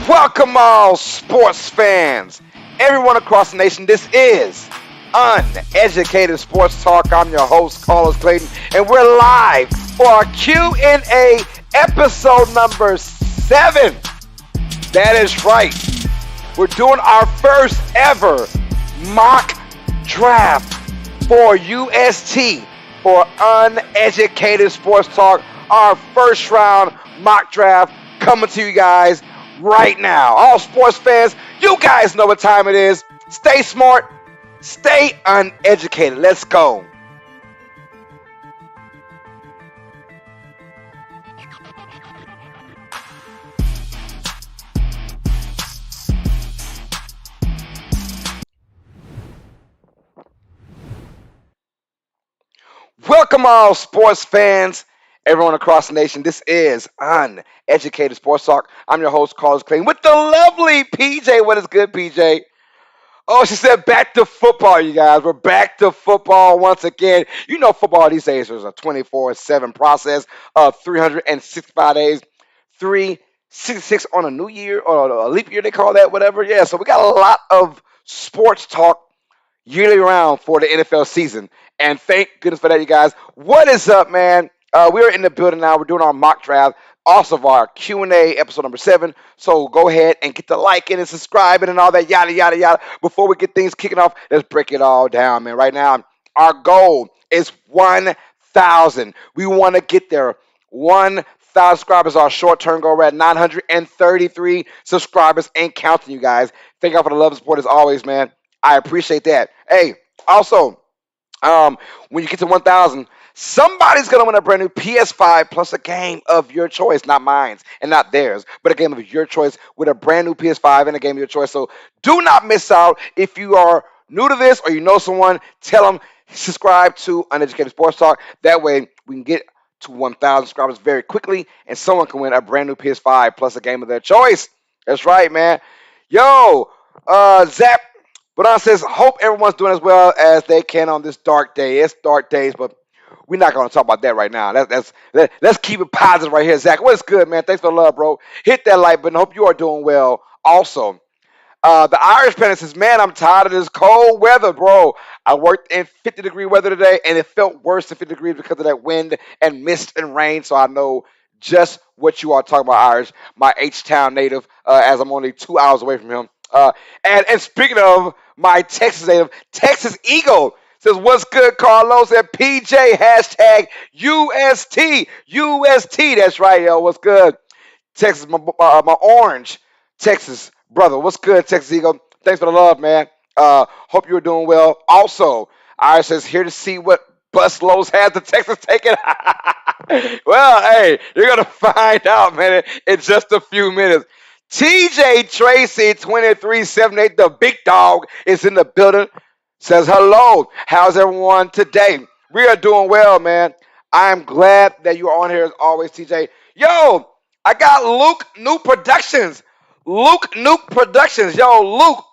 Welcome all sports fans, everyone across the nation. This is Uneducated Sports Talk. I'm your host, Carlos Clayton, and we're live for our Q&A episode number 7. That is right. We're doing our first ever mock draft for UST, for Uneducated Sports Talk. Our first round mock draft coming to you guys right now. All sports fans, you guys know what time it is. Stay smart, stay uneducated. Let's go. Welcome all sports fans, everyone across the nation. This is Uneducated Sports Talk. I'm your host, Carlos Clayton, with the lovely PJ. What is good, PJ? Oh, she said back to football, you guys. We're back to football once again. You know football these days is a 24/7 process of 365 days, 366 on a new year, or a leap year they call that, whatever. Yeah, so we got a lot of sports talk yearly round for the NFL season. And thank goodness for that, you guys. What is up, man? We're in the building now. We're doing our mock draft, also our Q&A episode number 7. So go ahead and get the liking and subscribing and all that yada, yada, yada. Before we get things kicking off, let's break it all down, man. Right now, our goal is 1,000. We want to get there. 1,000 subscribers, our short-term goal. We're at 933 subscribers and counting, you guys. Thank you all for the love and support as always, man. I appreciate that. Hey, also, when you get to 1,000, somebody's going to win a brand new PS5 plus a game of your choice, not mine and not theirs, but a game of your choice with a brand new PS5 and a game of your choice. So do not miss out. If you are new to this or you know someone, tell them, subscribe to Uneducated Sports Talk. That way we can get to 1,000 subscribers very quickly and someone can win a brand new PS5 plus a game of their choice. That's right, man. Yo, Zap Badon says, hope everyone's doing as well as they can on this dark day. It's dark days, but we're not going to talk about that right now. Let's keep it positive right here, Zach. What's good, man? Thanks for the love, bro. Hit that like button. Hope you are doing well. Also, the Irish Panda says, man, I'm tired of this cold weather, bro. I worked in 50-degree weather today, and it felt worse than 50 degrees because of that wind and mist and rain, so I know just what you are talking about, Irish. My H-Town native, as I'm only 2 hours away from him. And speaking of my Texas native, Texas Eagle says, what's good, Carlos? And PJ, hashtag UST. UST, that's right, yo. What's good? Texas, my orange Texas brother. What's good, Texas Eagle? Thanks for the love, man. Hope you're doing well. Also, Irish says, here to see what bus loads has the Texas taken. Well, hey, you're going to find out, man, in just a few minutes. TJ Tracy 2378, the big dog, is in the building. Says hello. How's everyone today? We are doing well, man. I am glad that you are on here as always, TJ. Yo, I got Luke New Productions. Luke New Productions. Yo, Luke,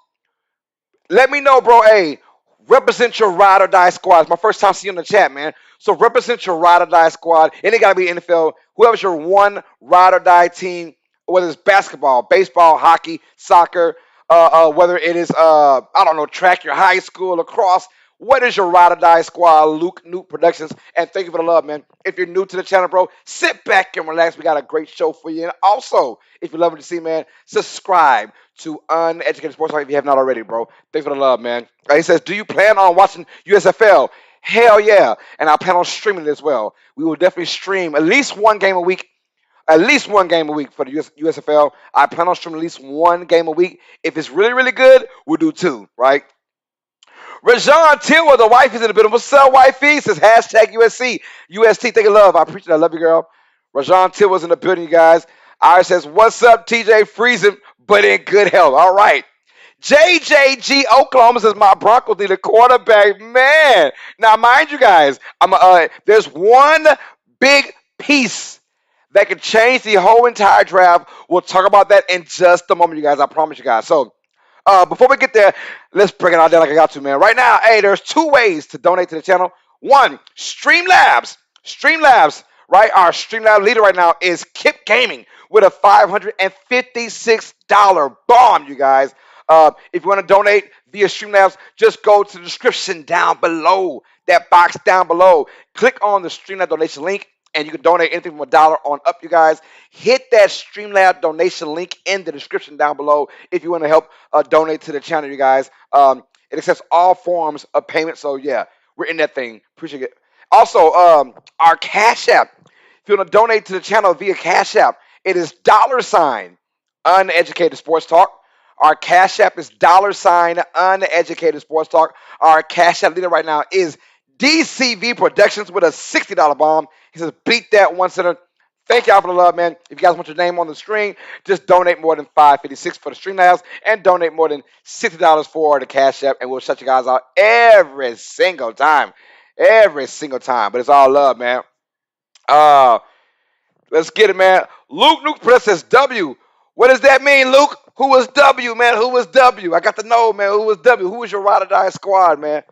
let me know, bro. Hey, represent your ride or die squad. It's my first time seeing you in the chat, man. So represent your ride or die squad. And it got to be NFL. Whoever's your one ride or die team, whether it's basketball, baseball, hockey, soccer, whether it is, I don't know, track, your high school, lacrosse. What is your ride or die squad? Luke Newt Productions. And thank you for the love, man. If you're new to the channel, bro, sit back and relax. We got a great show for you. And also, if you're loving to see, man, subscribe to Uneducated Sports Talk if you have not already, bro. Thanks for the love, man. He says, do you plan on watching USFL? Hell yeah. And I plan on streaming it as well. We will definitely stream at least one game a week. At least one game a week for the USFL. I plan on streaming at least one game a week. If it's really, really good, we'll do 2, right? Rajon Tillwell, the wife is in the building. What's up, wifey? Says hashtag USC. UST, thank you, love. I appreciate that. I love you, girl. Rajon Tillwell's in the building, you guys. Ira says, what's up, TJ? Freezing, but in good health. All right. JJG Oklahoma says my Broncos need a quarterback. Man, now mind you guys, there's one big piece that could change the whole entire draft. We'll talk about that in just a moment, you guys. I promise you guys. So, before we get there, let's break it all down like I got to, man. Right now, hey, there's two ways to donate to the channel. One, Streamlabs. Streamlabs, right? Our Streamlabs leader right now is Kip Gaming with a $556 bomb, you guys. If you want to donate via Streamlabs, just go to the description down below, that box down below. Click on the Streamlabs donation link, and you can donate anything from $1 on up, you guys. Hit that Streamlabs donation link in the description down below if you want to help donate to the channel, you guys. It accepts all forms of payment, so yeah, we're in that thing. Appreciate it. Also, our Cash App. If you want to donate to the channel via Cash App, it is $ Uneducated Sports Talk. Our Cash App is $ Uneducated Sports Talk. Our Cash App leader right now is DCV Productions with a $60 bomb. He says, beat that one center. Thank y'all for the love, man. If you guys want your name on the screen, just donate more than $556 for the Streamlabs and donate more than $60 for the Cash App, and we'll shut you guys out every single time. Every single time. But it's all love, man. Let's get it, man. Luke Press says W. What does that mean, Luke? Who was W, man? Who was W? I got to know, man. Who was W? Who was your ride or die squad, man?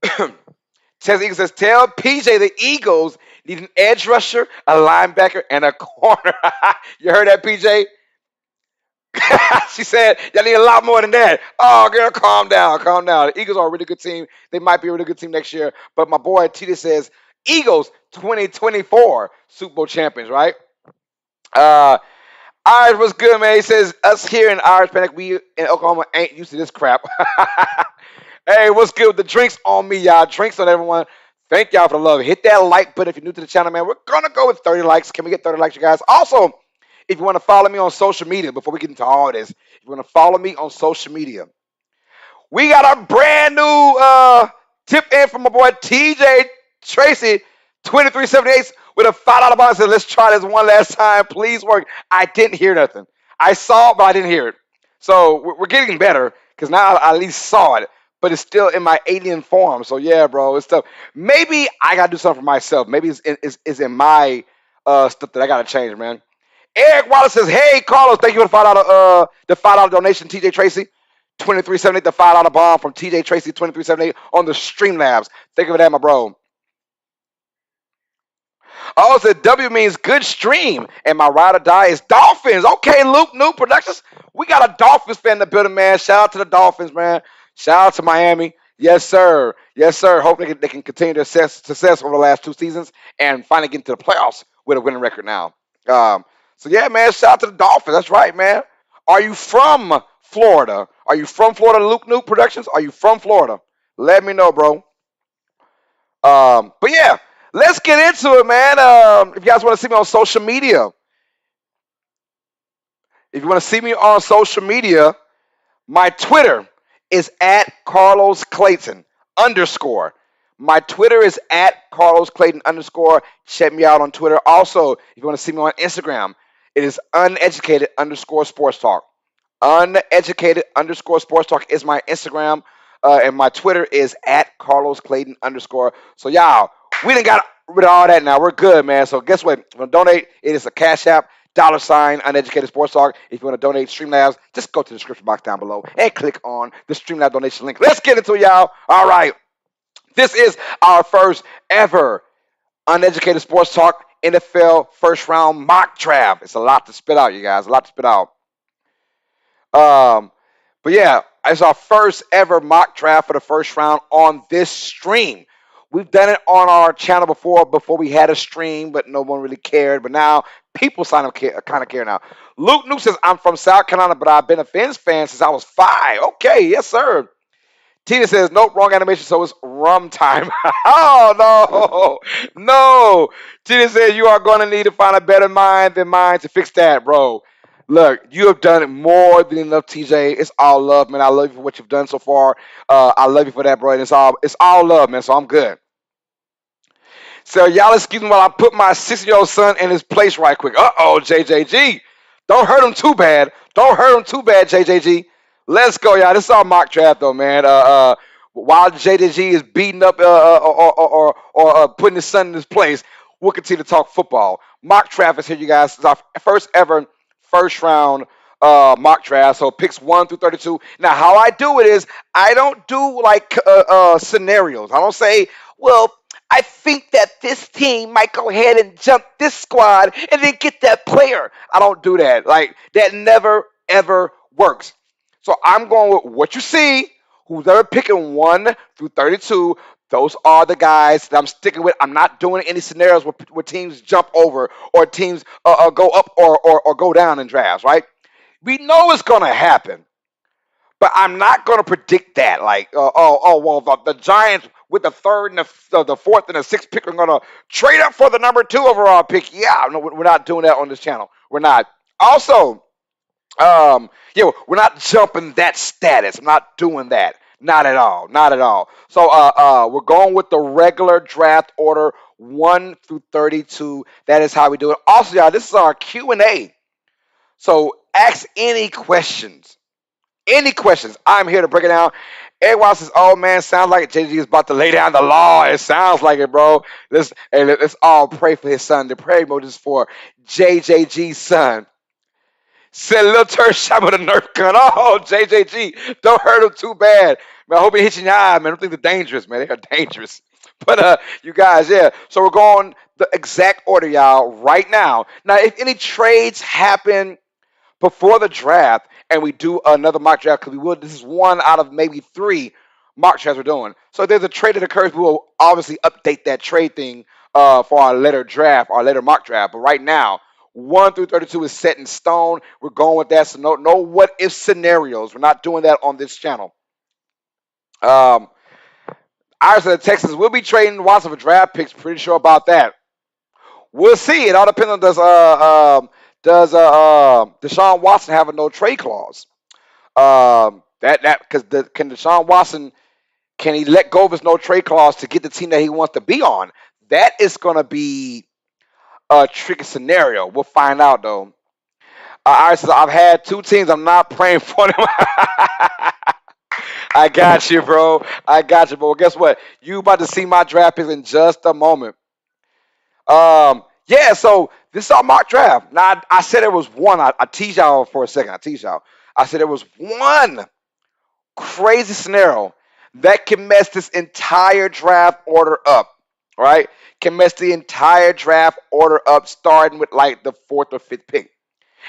Eagles says, tell PJ the Eagles need an edge rusher, a linebacker, and a corner. You heard that, PJ? She said, y'all need a lot more than that. Oh, girl, calm down, calm down. The Eagles are a really good team. They might be a really good team next year. But my boy TJ says, Eagles 2024 Super Bowl champions, right? Irish, what's good, man? He says, us here in Irish Panic, we in Oklahoma ain't used to this crap. Hey, what's good with the drinks on me, y'all? Drinks on everyone. Thank y'all for the love. Hit that like button if you're new to the channel, man. We're going to go with 30 likes. Can we get 30 likes, you guys? Also, if you want to follow me on social media, before we get into all this, if you want to follow me on social media, we got a brand new tip in from my boy TJ Tracy, 2378, with a $5 bonus. Said, let's try this one last time. Please work. I didn't hear nothing. I saw it, but I didn't hear it. So we're getting better because now I at least saw it, but it's still in my alien form. So yeah, bro, it's tough. Maybe I got to do something for myself. Maybe it's in my stuff that I got to change, man. Eric Wallace says, hey, Carlos, thank you for the $5 donation, TJ Tracy. 2378, the $5 bomb from TJ Tracy, 2378 on the Streamlabs. Thank you for that, my bro. Oh, so W means good stream, and my ride or die is Dolphins. Okay, Luke, new productions. We got a Dolphins fan in the building, man. Shout out to the Dolphins, man. Shout out to Miami. Yes, sir. Yes, sir. Hope they can continue their success over the last 2 seasons and finally get into the playoffs with a winning record now. So, yeah, man, shout out to the Dolphins. That's right, man. Are you from Florida? Are you from Florida, Luke Nuke Productions? Are you from Florida? Let me know, bro. But, yeah. Let's get into it, man. If you guys want to see me on social media, my Twitter is at Carlos Clayton _. My Twitter is at Carlos Clayton _. Check me out on Twitter. Also, if you want to see me on Instagram, it is uneducated _sports talk. Uneducated _sports talk is my Instagram, and my Twitter is at Carlos Clayton _. So, y'all, we done got rid of all that now. We're good, man. So guess what? If you want to donate, it is a Cash App, $ Uneducated Sports Talk. If you want to donate Streamlabs, just go to the description box down below and click on the Streamlabs donation link. Let's get into it, y'all. All right. This is our first ever Uneducated Sports Talk NFL first round mock draft. It's a lot to spit out, you guys. A lot to spit out. But yeah, it's our first ever mock draft for the first round on this stream. We've done it on our channel before we had a stream, but no one really cared. But now people kind of care now. Luke Nuke says, I'm from South Carolina, but I've been a Fins fan since I was 5. Okay, yes, sir. Tina says, nope, wrong animation, so it's rum time. Oh, no. Tina says, you are going to need to find a better mind than mine to fix that, bro. Look, you have done it more than enough, TJ. It's all love, man. I love you for what you've done so far. I love you for that, bro. And it's all love, man, so I'm good. So y'all excuse me while I put my 6-year-old son in his place right quick. Uh-oh, JJG. Don't hurt him too bad. Don't hurt him too bad, JJG. Let's go, y'all. This is our mock draft, though, man. While JJG is beating up or putting his son in his place, we'll continue to talk football. Mock draft is here, you guys. It's our first ever first round mock draft. So picks 1 through 32. Now, how I do it is I don't do like scenarios. I don't say, well, I think that this team might go ahead and jump this squad and then get that player. I don't do that. Like, that never, ever works. So I'm going with what you see. Who's ever picking 1 through 32, those are the guys that I'm sticking with. I'm not doing any scenarios where teams jump over or teams go up or go down in drafts, right? We know it's going to happen. But I'm not going to predict that. Like, well, the Giants with the third and the fourth and the sixth pick are going to trade up for the number 2 overall pick. Yeah, no, we're not doing that on this channel. We're not. Also, we're not jumping that status. I'm not doing that. Not at all. Not at all. So, we're going with the regular draft order, 1 through 32. That is how we do it. Also, y'all, this is our Q&A. So, ask any questions. Any questions? I'm here to break it down. Everyone says, "Oh man, sounds like JG is about to lay down the law." It sounds like it, bro. Let's all pray for his son. The prayer emojis for JJG's son. Said little turd shot with a Nerf gun. Oh, JJG, don't hurt him too bad, man. I hope he hits you in your eye, man. I don't think they're dangerous, man. They are dangerous. But you guys, yeah. So we're going the exact order, y'all, right now. Now, if any trades happen before the draft and we do another mock draft, because we will, this is one out of maybe 3 mock drafts we're doing. So if there's a trade that occurs, we will obviously update that trade thing for our later draft, our later mock draft. But right now, 1 through 32 is set in stone. We're going with that. So no what if scenarios. We're not doing that on this channel. Ours of the Texans will be trading Watson for draft picks. Pretty sure about that. We'll see. It all depends on does Deshaun Watson have a no trade clause? Because can Deshaun Watson, can he let go of his no trade clause to get the team that he wants to be on? That is going to be a tricky scenario. We'll find out though. All right, so I've had 2 teams. I'm not praying for them. I got you, bro. I got you, bro. Well, guess what? You about to see my draft picks in just a moment. Yeah, so this is our mock draft. Now, I said there was one. I teased y'all for a second. I said there was one crazy scenario that can mess this entire draft order up, right? Can mess the entire draft order up, starting with like the 4th or 5th pick.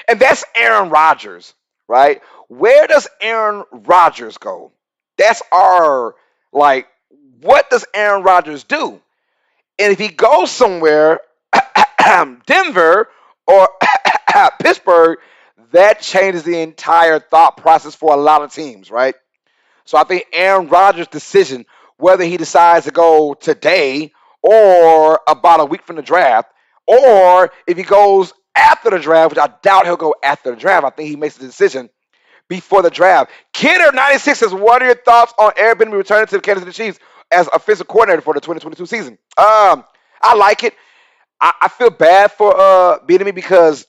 And that's Aaron Rodgers, right? Where does Aaron Rodgers go? That's our, like, what does Aaron Rodgers do? And if he goes somewhere, Denver or Pittsburgh, that changes the entire thought process for a lot of teams, right? So I think Aaron Rodgers' decision, whether he decides to go today or about a week from the draft, or if he goes after the draft, which I doubt he'll go after the draft, I think he makes the decision before the draft. Kidder96 says, what are your thoughts on Eric Bieniemy returning to the Kansas City Chiefs as offensive coordinator for the 2022 season? I like it. I feel bad for Bieniemy because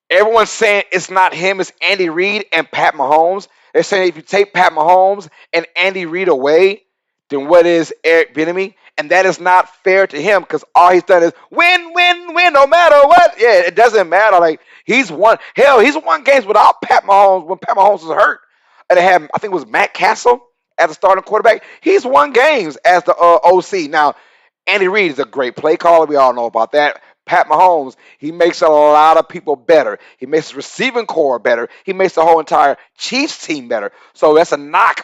everyone's saying it's not him, it's Andy Reid and Pat Mahomes. They're saying if you take Pat Mahomes and Andy Reid away, then what is Eric Bieniemy? And that is not fair to him because all he's done is win, win, win, no matter what. Yeah, it doesn't matter. Like, he's won games without Pat Mahomes when Pat Mahomes was hurt. And they had, I think it was Matt Castle as a starting quarterback. He's won games as the OC. Now, Andy Reid is a great play caller. We all know about that. Pat Mahomes, he makes a lot of people better. He makes the receiving core better. He makes the whole entire Chiefs team better. So that's a knock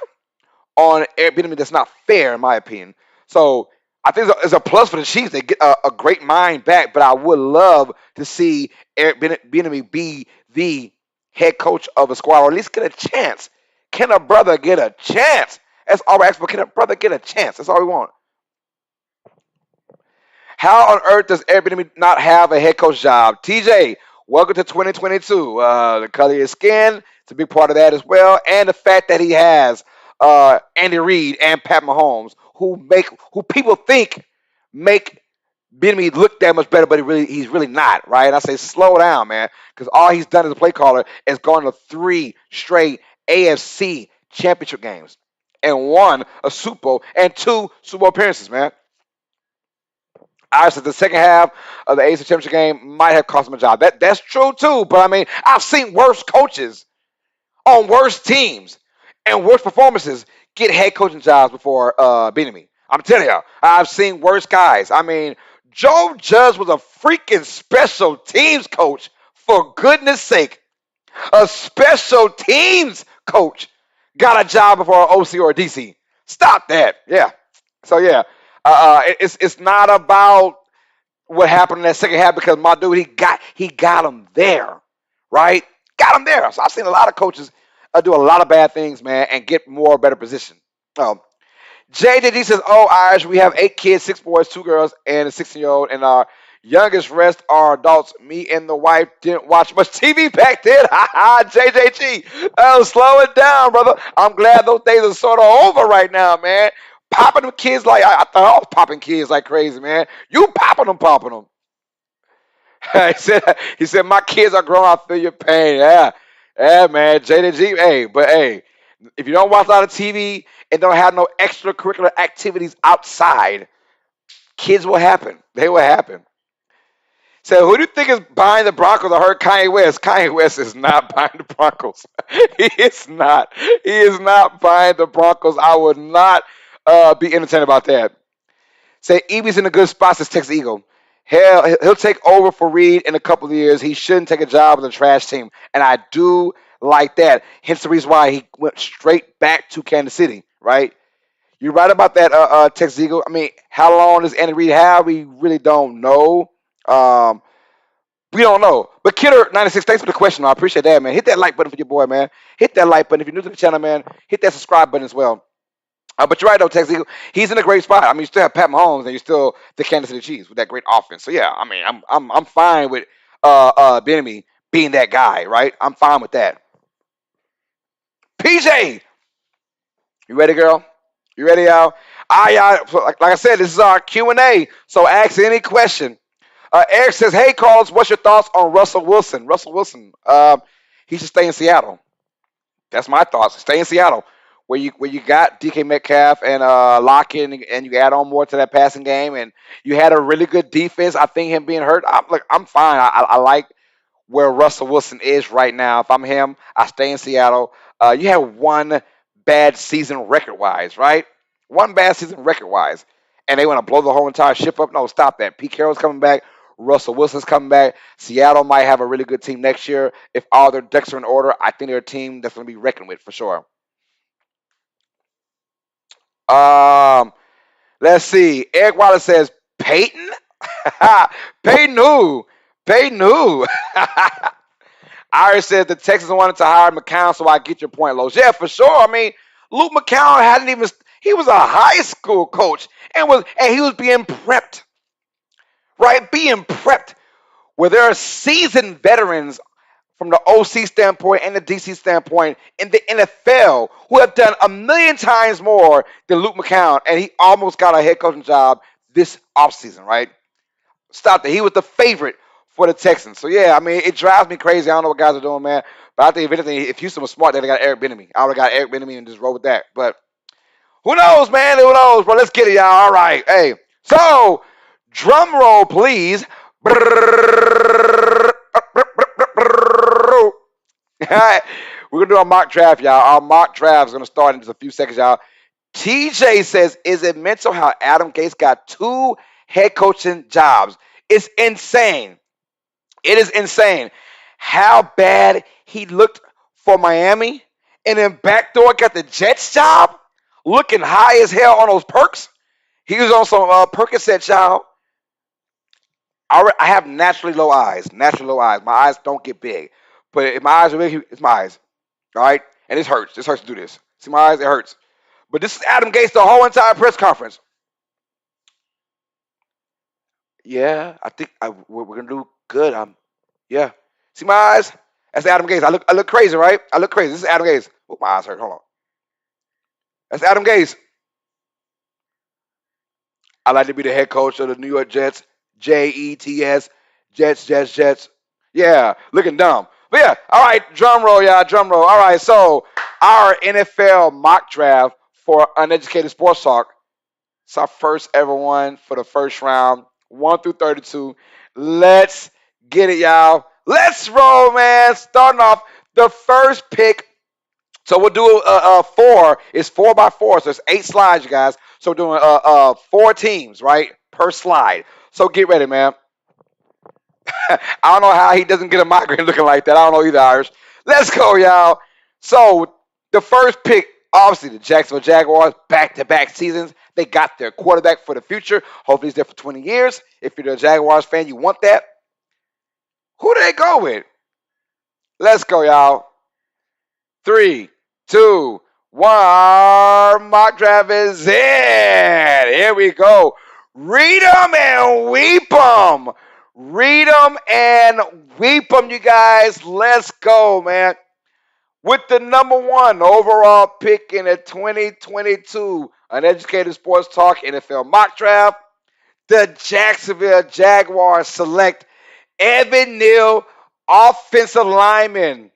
on Eric Bieniemy that's not fair, in my opinion. So I think it's a plus for the Chiefs. They get a great mind back, but I would love to see Eric Bieniemy be the head coach of a squad, or at least get a chance. Can a brother get a chance? That's all we're asking for. Can a brother get a chance? That's all we want. How on earth does Eric Bieniemy not have a head coach job? TJ, welcome to 2022. The color of his skin, it's a big part of that as well. And the fact that he has Andy Reid and Pat Mahomes, who people think make Bieniemy looked that much better, but he's really not, right? And I say slow down, man, because all he's done as a play caller is gone to 3 straight AFC championship games and won a Super Bowl and 2 Super Bowl appearances, man. I said the second half of the AFC championship game might have cost him a job. That's true too, but I mean, I've seen worse coaches on worse teams and worse performances get head coaching jobs before beating me. I'm telling y'all, I've seen worse guys. I mean, Joe Judge was a freaking special teams coach, for goodness sake. A special teams coach got a job before an OC or a DC. Stop that. Yeah. So yeah, it's not about what happened in that second half because my dude he got him there, right? Got him there. So I've seen a lot of coaches do a lot of bad things, man, and get more better position. Um, JJD says, "Oh, Irish, we have 8 kids, 6 boys, 2 girls, and a 16-year-old, and our youngest rest are adults. Me and the wife didn't watch much TV back then." Ha ha, JJG. Slow it down, brother. I'm glad those days are sort of over right now, man. Popping them kids like I thought I was popping kids like crazy, man. You popping them. he said, my kids are grown. I feel your pain. Yeah, yeah, man. JJG. Hey, if you don't watch a lot of TV and don't have no extracurricular activities outside, kids will happen. They will happen. So who do you think is buying the Broncos? I heard Kanye West. Kanye West is not buying the Broncos. He is not. He is not buying the Broncos. I would not be entertained about that. Say Eby's in a good spot, says Texas Eagle. Hell, he'll take over for Reed in a couple of years. He shouldn't take a job with a trash team. And I do like that. Hence the reason why he went straight back to Kansas City, right? You're right about that, Texas Eagle. I mean, how long does Andy Reid have? We really don't know. Um, we don't know. But Kidder96, thanks for the question. I appreciate that, man. Hit that like button for your boy, man. Hit that like button. If you're new to the channel, man, hit that subscribe button as well. But you're right though, Texas Eagle. He's in a great spot. I mean, you still have Pat Mahomes, and you're still the Kansas City Chiefs with that great offense. So yeah, I mean, I'm fine with Bieniemy being that guy, right? I'm fine with that. PJ, you ready, girl? You ready, y'all? Like I said, this is our Q&A. So ask any question. Eric says, "Hey, Carlos, what's your thoughts on Russell Wilson?" Russell Wilson, he should stay in Seattle. That's my thoughts. Stay in Seattle, where you got DK Metcalf and Lockett, and you add on more to that passing game, and you had a really good defense. I think him being hurt, I'm fine. I like where Russell Wilson is right now. If I'm him, I stay in Seattle. You had one bad season record wise, right? One bad season record wise, and they want to blow the whole entire ship up. No, stop that. Pete Carroll's coming back. Russell Wilson's coming back. Seattle might have a really good team next year if all their ducks are in order. I think they're a team that's going to be reckoned with for sure. Um, let's see. Eric Wallace says Peyton. Peyton who? Peyton who? Iris said the Texans wanted to hire McCown, so I get your point, Los. Yeah, for sure. I mean, Luke McCown hadn't even. He was a high school coach and he was being prepped, right? Being prepped where there are seasoned veterans from the OC standpoint and the DC standpoint in the NFL who have done a million times more than Luke McCown, and he almost got a head coaching job this offseason, right? Stop that. He was the favorite for the Texans. So, yeah, I mean, it drives me crazy. I don't know what guys are doing, man. But I think, if anything, if Houston was smart, they'd have got Eric Bieniemy. I would have got Eric Bieniemy and just roll with that. But who knows, man? Who knows, bro? Let's get it, y'all. All right. Hey, so drum roll, please. We're going to do our mock draft, y'all. Our mock draft is going to start in just a few seconds, y'all. TJ says, is it mental how Adam Gase got 2 head coaching jobs? It's insane. It is insane how bad he looked for Miami and then backdoor got the Jets job, looking high as hell on those perks. He was on some Percocet, y'all. I have naturally low eyes. Naturally low eyes. My eyes don't get big. But if my eyes are big, it's my eyes. All right? And this hurts. This hurts to do this. See my eyes? It hurts. But this is Adam Gase, the whole entire press conference. Yeah, I think we're going to do good. Yeah. See my eyes? That's Adam Gase. I look crazy, right? I look crazy. This is Adam Gase. Oh, my eyes hurt. Hold on. That's Adam Gase. I like to be the head coach of the New York Jets. Jets, Jets, Jets, Jets. Yeah, looking dumb. But yeah, all right, drum roll, y'all, drum roll. All right, so our NFL mock draft for Uneducated Sports Talk. It's our first ever one for the first round, 1 through 32. Let's get it, y'all. Let's roll, man. Starting off the first pick. So we'll do four. It's 4x4, so it's 8 slides, you guys. So we're doing 4 teams, right, per slide. So get ready, man. I don't know how he doesn't get a migraine looking like that. I don't know either, Irish. Let's go, y'all. So the first pick, obviously, the Jacksonville Jaguars, back-to-back seasons. They got their quarterback for the future. Hopefully he's there for 20 years. If you're a Jaguars fan, you want that. Who do they go with? Let's go, y'all. 3, 2, 1. Our mock draft is in. Here we go. Read them and weep them. Read them and weep them, you guys. Let's go, man. With the number 1 overall pick in the 2022 Uneducated Sports Talk NFL mock draft, the Jacksonville Jaguars select Evan Neal, offensive lineman,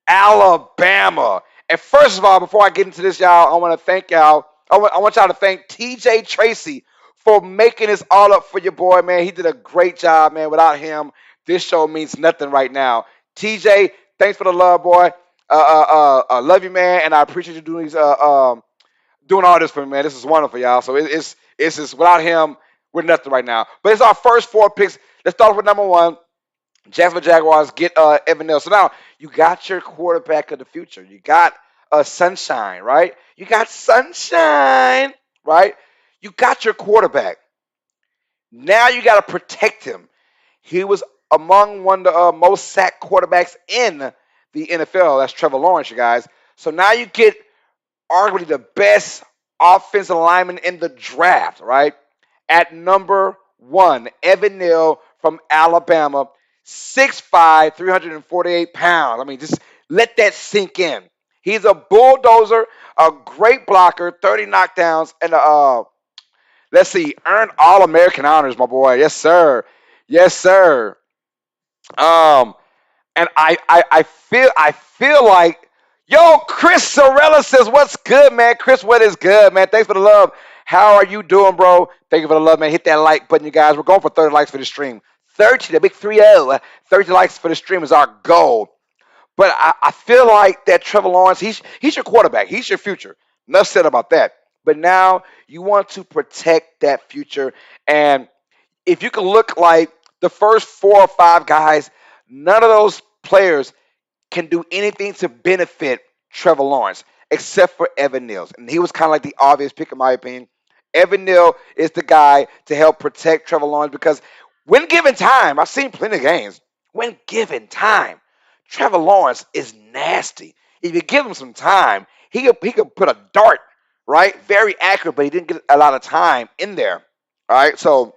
Alabama. And first of all, before I get into this, y'all, I want to thank y'all. I want y'all to thank TJ Tracy for making this all up for your boy, man. He did a great job, man. Without him, this show means nothing right now. TJ, thanks for the love, boy. I love you, man, and I appreciate you doing these, doing all this for me, man. This is wonderful, y'all. So it's just without him, we're nothing right now. But it's our first 4 picks. Let's start with number 1. Jacksonville Jaguars get Evan Neal. So now you got your quarterback of the future. You got Sunshine, right? You got Sunshine, right? You got your quarterback. Now you got to protect him. He was among one of the most sacked quarterbacks in the NFL. That's Trevor Lawrence, you guys. So now you get arguably the best offensive lineman in the draft, right? At number 1, Evan Neal from Alabama, 6'5", 348 pounds. I mean, just let that sink in. He's a bulldozer, a great blocker, 30 knockdowns, and let's see, earned All-American honors, my boy. Yes, sir. Yes, sir. And I feel like, yo, Chris Sorella says, what's good, man? Chris, what is good, man? Thanks for the love. How are you doing, bro? Thank you for the love, man. Hit that like button, you guys. We're going for 30 likes for the stream. 30, the big 3-0. 30 likes for the stream is our goal. But I feel like that Trevor Lawrence, he's your quarterback. He's your future. Enough said about that. But now you want to protect that future. And if you can look like the first 4 or 5 guys, none of those players can do anything to benefit Trevor Lawrence except for Evan Neal. And he was kind of like the obvious pick, in my opinion. Evan Neal is the guy to help protect Trevor Lawrence because when given time, I've seen plenty of games. When given time, Trevor Lawrence is nasty. If you give him some time, he could put a dart, right? Very accurate, but he didn't get a lot of time in there. All right, so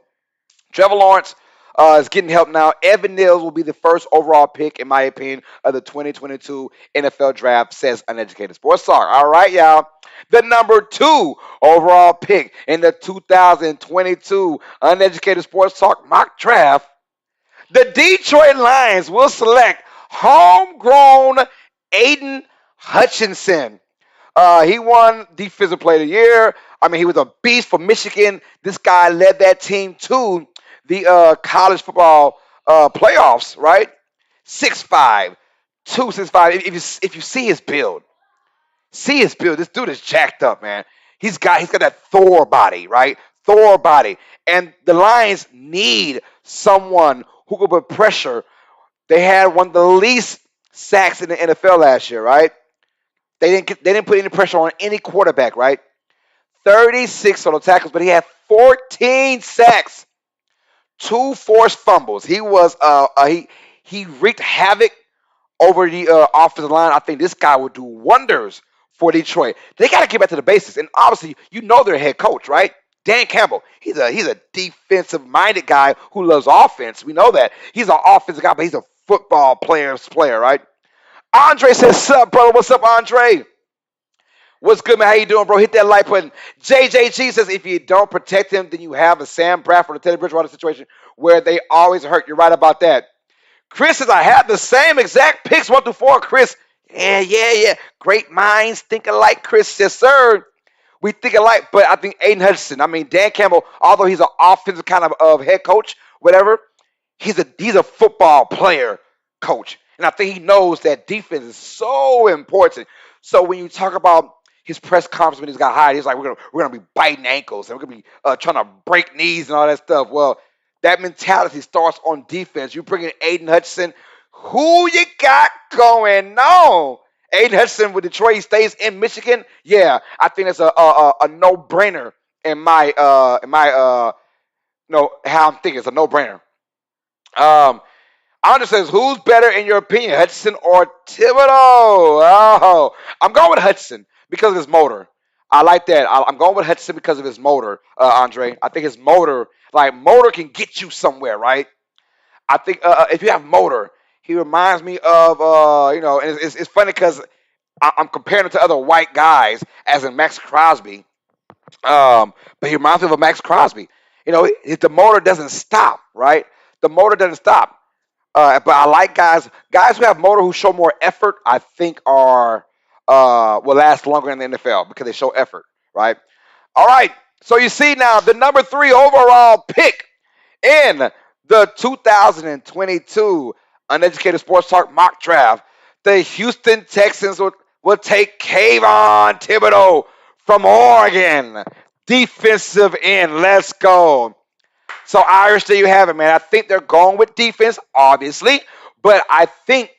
Trevor Lawrence is getting help now. Evan Neal will be the first overall pick, in my opinion, of the 2022 NFL Draft, says Uneducated Sports Talk. All right, y'all. The number 2 overall pick in the 2022 Uneducated Sports Talk mock draft, the Detroit Lions will select homegrown Aiden Hutchinson. He won Defensive Player of the Year. I mean, he was a beast for Michigan. This guy led that team to the college football playoffs, right? 6'5", 265. If you see his build, this dude is jacked up, man. He's got that Thor body, right? Thor body. And the Lions need someone who could put pressure. They had one of the least sacks in the NFL last year, right? They didn't put any pressure on any quarterback, right? 36 total tackles, but he had 14 sacks, 2 forced fumbles. He was he wreaked havoc over the offensive line. I think this guy would do wonders for Detroit. They got to get back to the basics, and obviously, you know their head coach, right? Dan Campbell. He's a defensive-minded guy who loves offense. We know that. He's an offensive guy, but he's a football player, right? Andre says, sup, brother? What's up, Andre? What's good, man? How you doing, bro? Hit that like button. JJG says if you don't protect him, then you have a Sam Bradford or Teddy Bridgewater situation where they always hurt. You're right about that. Chris says I have the same exact picks 1 through 4. Chris, yeah. Great minds think alike, Chris. Yes, sir. We think alike, but I think Aiden Hutchinson. I mean, Dan Campbell, although he's an offensive kind of head coach, whatever, he's a football player coach. And I think he knows that defense is so important. So when you talk about his press conference when he's got hired, he's like, we're gonna be biting ankles and we're gonna be trying to break knees and all that stuff. Well, that mentality starts on defense. You bring in Aiden Hutchinson, who you got going on? Aiden Hutchinson with Detroit, he stays in Michigan. Yeah, I think that's a no brainer in my no how I'm thinking. It's a no brainer. Andre says, who's better in your opinion, Hutchinson or Thibodeau? Oh, I'm going with Hutchinson because of his motor. I like that. I'm going with Hutchinson because of his motor, Andre. I think his motor can get you somewhere, right? I think if you have motor, he reminds me of, and it's funny because I'm comparing him to other white guys, as in Max Crosby. But he reminds me of a Max Crosby. The motor doesn't stop, right? The motor doesn't stop. But I like guys who have motor who show more effort. I think will last longer in the NFL because they show effort, right? All right. So you see now the number 3 overall pick in the 2022 Uneducated Sports Talk mock draft. The Houston Texans will take Kayvon Thibodeau from Oregon, defensive end. Let's go. So, Irish, there you have it, man. I think they're going with defense, obviously. But I think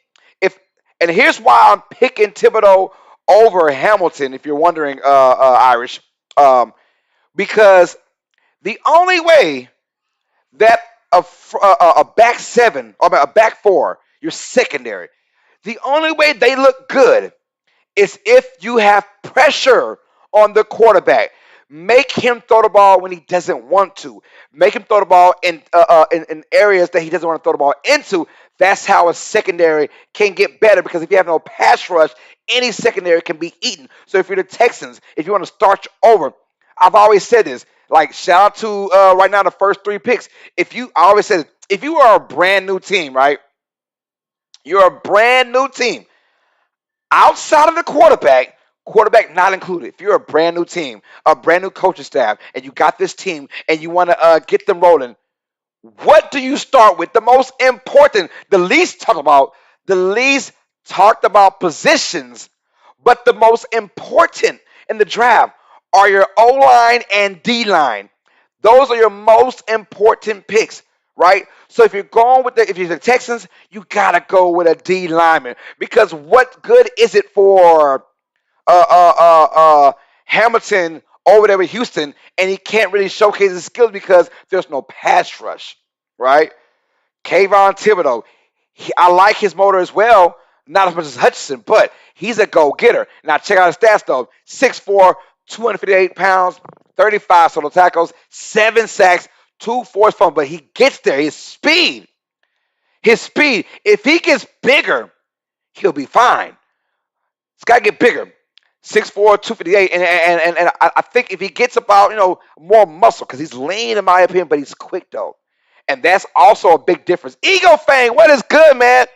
and here's why I'm picking Thibodeau over Hamilton, if you're wondering, Irish. Because the only way that a back 7, or a back 4, your secondary, the only way they look good is if you have pressure on the quarterback. Make him throw the ball when he doesn't want to. Make him throw the ball in areas that he doesn't want to throw the ball into. That's how a secondary can get better, because if you have no pass rush, any secondary can be eaten. So if you're the Texans, if you want to start over, I've always said this. Like, shout out to right now the first 3 picks. I always said this, if you are a brand new team, right? You're a brand new team. Outside of the quarterback not included. If you're a brand new team, a brand new coaching staff, and you got this team and you want to get them rolling, what do you start with? The most important, the least talked about positions, but the most important in the draft are your O-line and D-line. Those are your most important picks, right? So if you're the Texans, you gotta go with a D lineman, because what good is it for Hamilton over there with Houston, and he can't really showcase his skills because there's no pass rush, right? Kayvon Thibodeau, I like his motor as well, not as much as Hutchinson, but he's a go-getter. Now check out his stats though: 6'4", 258 pounds, 35 solo tackles, 7 sacks, 2 forced fumbles. But he gets there. His speed. If he gets bigger, he'll be fine. He's got to get bigger. 6'4", 258, and I think if he gets about more muscle, because he's lean in my opinion, but he's quick though, and that's also a big difference. Eagle Fang, what is good, man?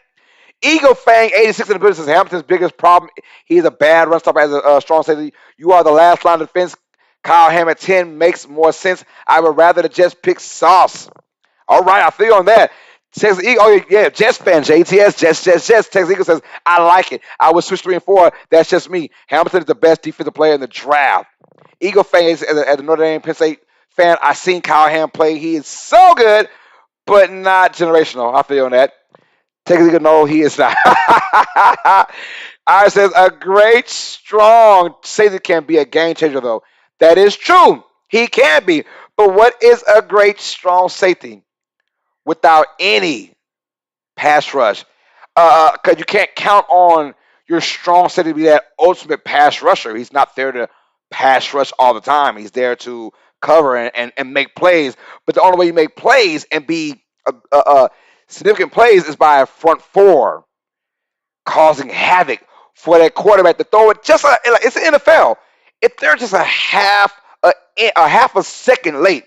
Eagle Fang, 86 in the business. Hamilton's biggest problem, he's a bad run stopper as a strong safety. You are the last line of defense. Kyle Ham 10 makes more sense. I would rather just pick Sauce. All right, I feel you on that. Texas Eagle, oh yeah, Jets fan, JTS, Jets. Texas Eagle says, I like it. I would switch 3 and 4. That's just me. Hamilton is the best defensive player in the draft. Eagle fan is as a Notre Dame Penn State fan. I seen Kyle Ham play. He is so good, but not generational. I feel you on that. Texas Eagle, no, he is not. I says a great, strong safety can be a game changer, though. That is true. He can be. But what is a great, strong safety without any pass rush? Because you can't count on your strong safety to be that ultimate pass rusher. He's not there to pass rush all the time. He's there to cover and make plays. But the only way you make plays and be significant plays is by a front 4 causing havoc for that quarterback to throw it it's the NFL. If they're just a half a second late,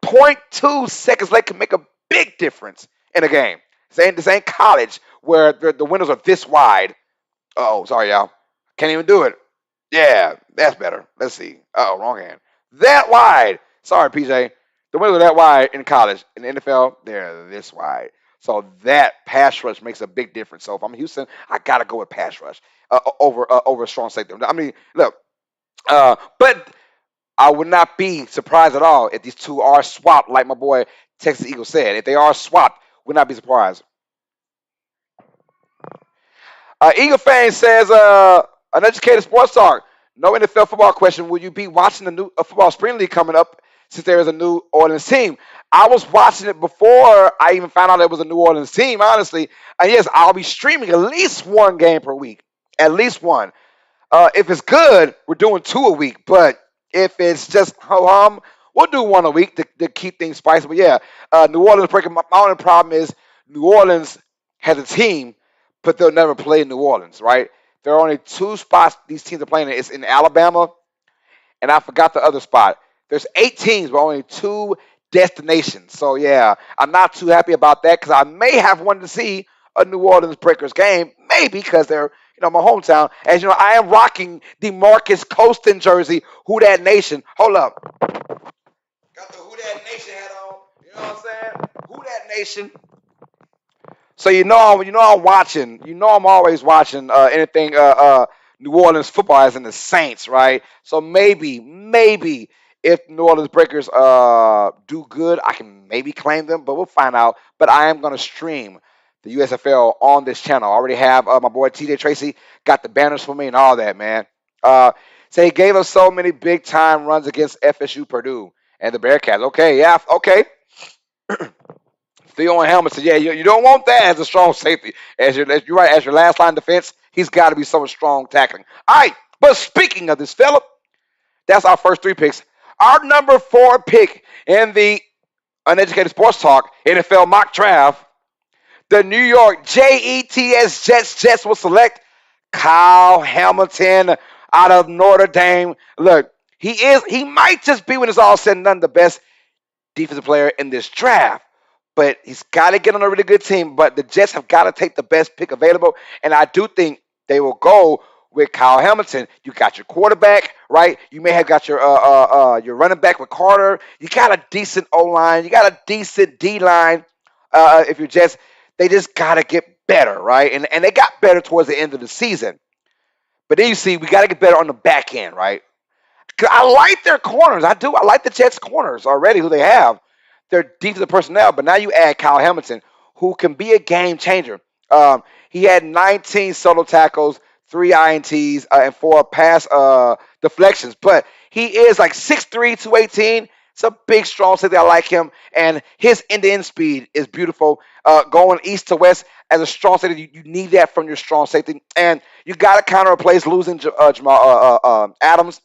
point 0.2 seconds late can make a big difference in a game. This ain't college where the windows are this wide. Oh, sorry, y'all. Can't even do it. Yeah, that's better. Let's see. Oh, wrong hand. That wide. Sorry, PJ. The windows are that wide in college. In the NFL, they're this wide. So that pass rush makes a big difference. So if I'm Houston, I gotta go with pass rush over a strong safety. I mean, look, but I would not be surprised at all if these two are swapped, like my boy Texas Eagle said. If they are swapped, would not be surprised. Eagle fan says, uneducated sports talk. No NFL football question. Will you be watching the new football spring league coming up since there is a New Orleans team? I was watching it before I even found out it was a New Orleans team, honestly. And yes, I'll be streaming at least one game per week. At least one. If it's good, we're doing two a week. But if it's just ho hum, we'll do one a week to keep things spicy. But yeah, New Orleans breaking. My only problem is New Orleans has a team, but they'll never play in New Orleans, right? There are only two spots these teams are playing in. It's in Alabama, and I forgot the other spot. There's 8 teams, but only two destinations. So yeah, I'm not too happy about that because I may have wanted to see a New Orleans Breakers game, maybe because they're my hometown. As you know, I am rocking the Marcus Colston jersey. Who that nation? Hold up, got the Who that nation hat on. You know what I'm saying? Who that nation? So I'm watching. I'm always watching anything New Orleans football as in the Saints, right? So maybe if New Orleans Breakers do good, I can maybe claim them, but we'll find out. But I am gonna stream the USFL on this channel. I already have my boy TJ Tracy got the banners for me and all that, man. Uh, so he gave us so many big time runs against FSU, Purdue, and the Bearcats. Okay, yeah, okay. Theo and Helmet said, "Yeah, you don't want that as a strong safety. You're right, as your last line defense, he's got to be someone strong tackling." All right, but speaking of this, Philip, that's our first 3 picks. Our number 4 pick in the Uneducated Sports Talk NFL mock draft, the New York Jets will select Kyle Hamilton out of Notre Dame. Look, he might just be, when it's all said and done, the best defensive player in this draft. But he's got to get on a really good team. But the Jets have got to take the best pick available. And I do think they will go with Kyle Hamilton. You got your quarterback, right? You may have got your running back with Carter. You got a decent O line. You got a decent D line. If you're Jets, they just got to get better, right? And they got better towards the end of the season. But then you see, we got to get better on the back end, right? 'Cause I like their corners. I do. I like the Jets' corners already, who they have. They're defensive personnel, but now you add Kyle Hamilton, who can be a game changer. He had 19 solo tackles, 3 INTs, and 4 pass deflections. But he is like 6'3", 218. It's a big, strong safety. I like him, and his end-to-end speed is beautiful. Going east to west as a strong safety, you need that from your strong safety, and you got to kind of replace losing Jamal Adams.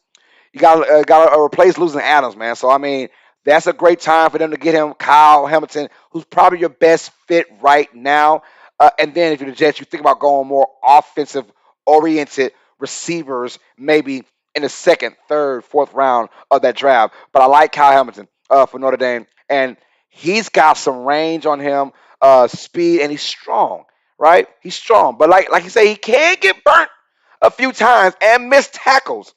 You got to replace losing Adams, man. So I mean, that's a great time for them to get him, Kyle Hamilton, who's probably your best fit right now. And then if you're the Jets, you think about going more offensive oriented receivers, maybe in the second, third, fourth round of that draft. But I like Kyle Hamilton for Notre Dame, and he's got some range on him, speed, and he's strong, right? He's strong, but like you say, he can get burnt a few times and miss tackles.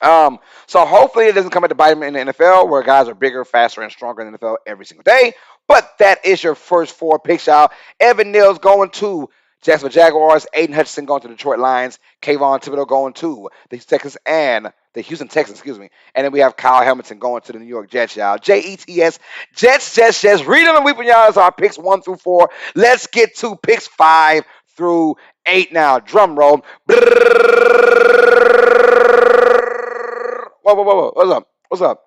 So hopefully it doesn't come at the bite him in the NFL, where guys are bigger, faster, and stronger in the NFL every single day. But that is your first 4 picks, y'all. Evan Neal's going to Jacksonville Jaguars, Aiden Hutchinson going to Detroit Lions, Kayvon Thibodeau going to the Houston Texans, excuse me. And then we have Kyle Hamilton going to the New York Jets, y'all. Jets, Jets. Read them and weeping, y'all. Is our picks 1 through 4. Let's get to picks 5 through 8 now. Drum roll. Whoa. What's up?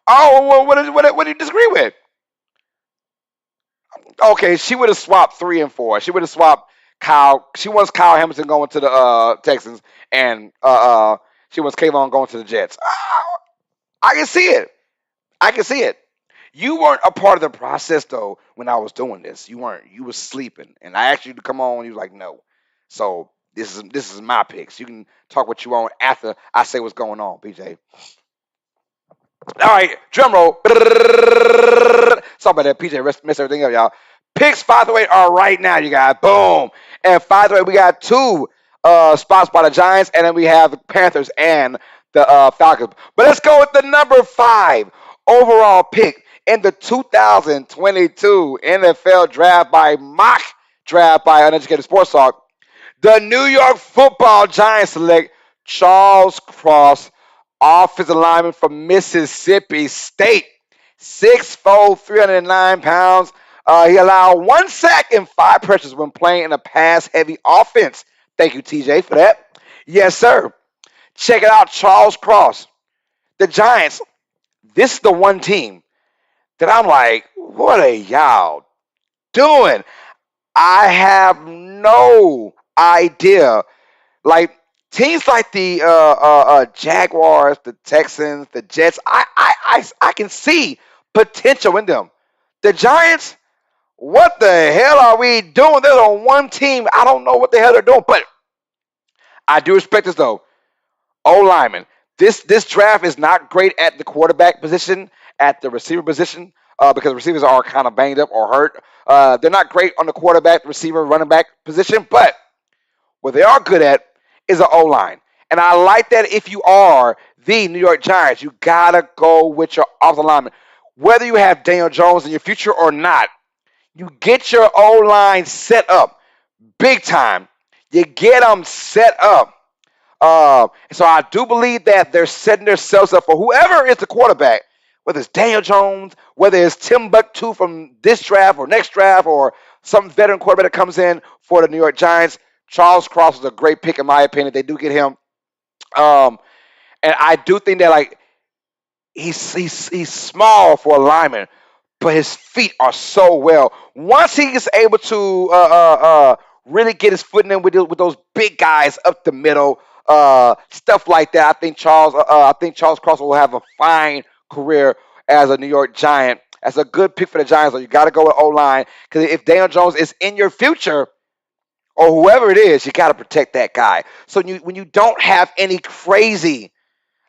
Oh, what do you disagree with? Okay, she would have swapped 3 and 4. She would have swapped Kyle. She wants Kyle Hamilton going to the Texans, and she wants Kayvon going to the Jets. I can see it. I can see it. You weren't a part of the process though when I was doing this. You weren't. You was sleeping, and I asked you to come on. And you was like, no. So This is my picks. You can talk what you want after I say what's going on, PJ. All right, drum roll. Sorry about that, PJ. Mess everything up, y'all. Picks 5 through 8 are right now, you guys. Boom. And 5 through 8, we got 2 spots by the Giants, and then we have the Panthers and the Falcons. But let's go with the number 5 overall pick in the 2022 NFL Draft by mock draft by Uneducated Sports Talk. The New York Football Giants select Charles Cross, offensive lineman from Mississippi State. 6'4", 309 pounds. He allowed 1 sack and 5 pressures when playing in a pass-heavy offense. Thank you, TJ, for that. Yes, sir. Check it out, Charles Cross. The Giants, this is the one team that I'm like, what are y'all doing? I have no idea. Like, teams like the Jaguars, the Texans, the Jets, I can see potential in them. The Giants, what the hell are we doing? They're on one team. I don't know what the hell they're doing, but I do respect this though. O lineman. This draft is not great at the quarterback position, at the receiver position, because receivers are kind of banged up or hurt. They're not great on the quarterback, receiver, running back position, but what they are good at is an O line. And I like that if you are the New York Giants, you gotta go with your offensive lineman. Whether you have Daniel Jones in your future or not, you get your O line set up big time. You get them set up. So I do believe that they're setting themselves up for whoever is the quarterback, whether it's Daniel Jones, whether it's Timbuktu from this draft or next draft, or some veteran quarterback that comes in for the New York Giants. Charles Cross is a great pick in my opinion. They do get him, and I do think that like he's small for a lineman, but his feet are so well. Once he is able to really get his foot in with those big guys up the middle, stuff like that, I think Charles Cross will have a fine career as a New York Giant. That's a good pick for the Giants. So you got to go with O line, because if Daniel Jones is in your future, or whoever it is, you got to protect that guy. So when you don't have any crazy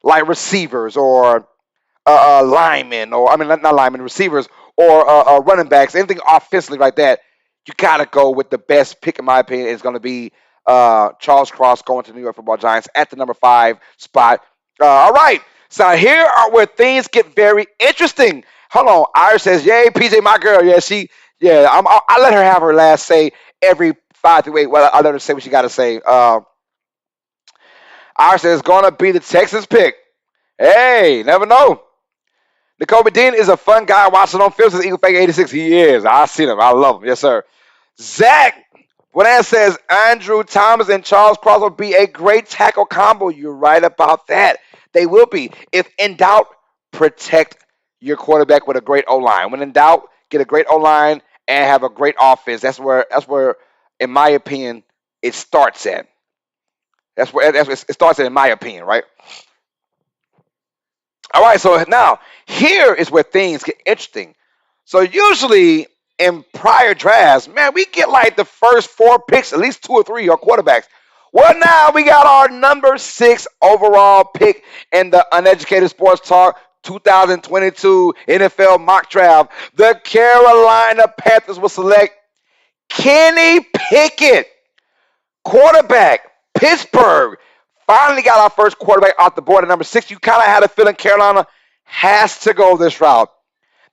like receivers or linemen, or I mean not linemen, receivers or running backs, anything offensively like that, you got to go with the best pick in my opinion. Is going to be Charles Cross going to the New York Football Giants at the number 5 spot. All right, so here are where things get very interesting. Hold on, Iris says, "Yay, PJ, my girl." Yeah, I let her have her last say every 5 through 8. Well, I let her say what she got to say. Iris says, "It's gonna be the Texans pick." Hey, never know. Nicole Dean is a fun guy watching on film since Eagle Fake 86. He is. I see him. I love him. Yes, sir. Zach Bonan says Andrew Thomas and Charles Cross will be a great tackle combo. You're right about that. They will be. If in doubt, protect your quarterback with a great O-line. When in doubt, get a great O-line and have a great offense. That's where, in my opinion, it starts at. That's where it starts at, in my opinion, right? All right, so now here is where things get interesting. So usually in prior drafts, man, we get like the first 4 picks, at least 2 or 3 are quarterbacks. Well, now we got our number 6 overall pick in the Uneducated Sports Talk 2022 NFL mock draft. The Carolina Panthers will select Kenny Pickett, quarterback, Pittsburgh. Finally got our first quarterback off the board at number 6. You kind of had a feeling Carolina has to go this route.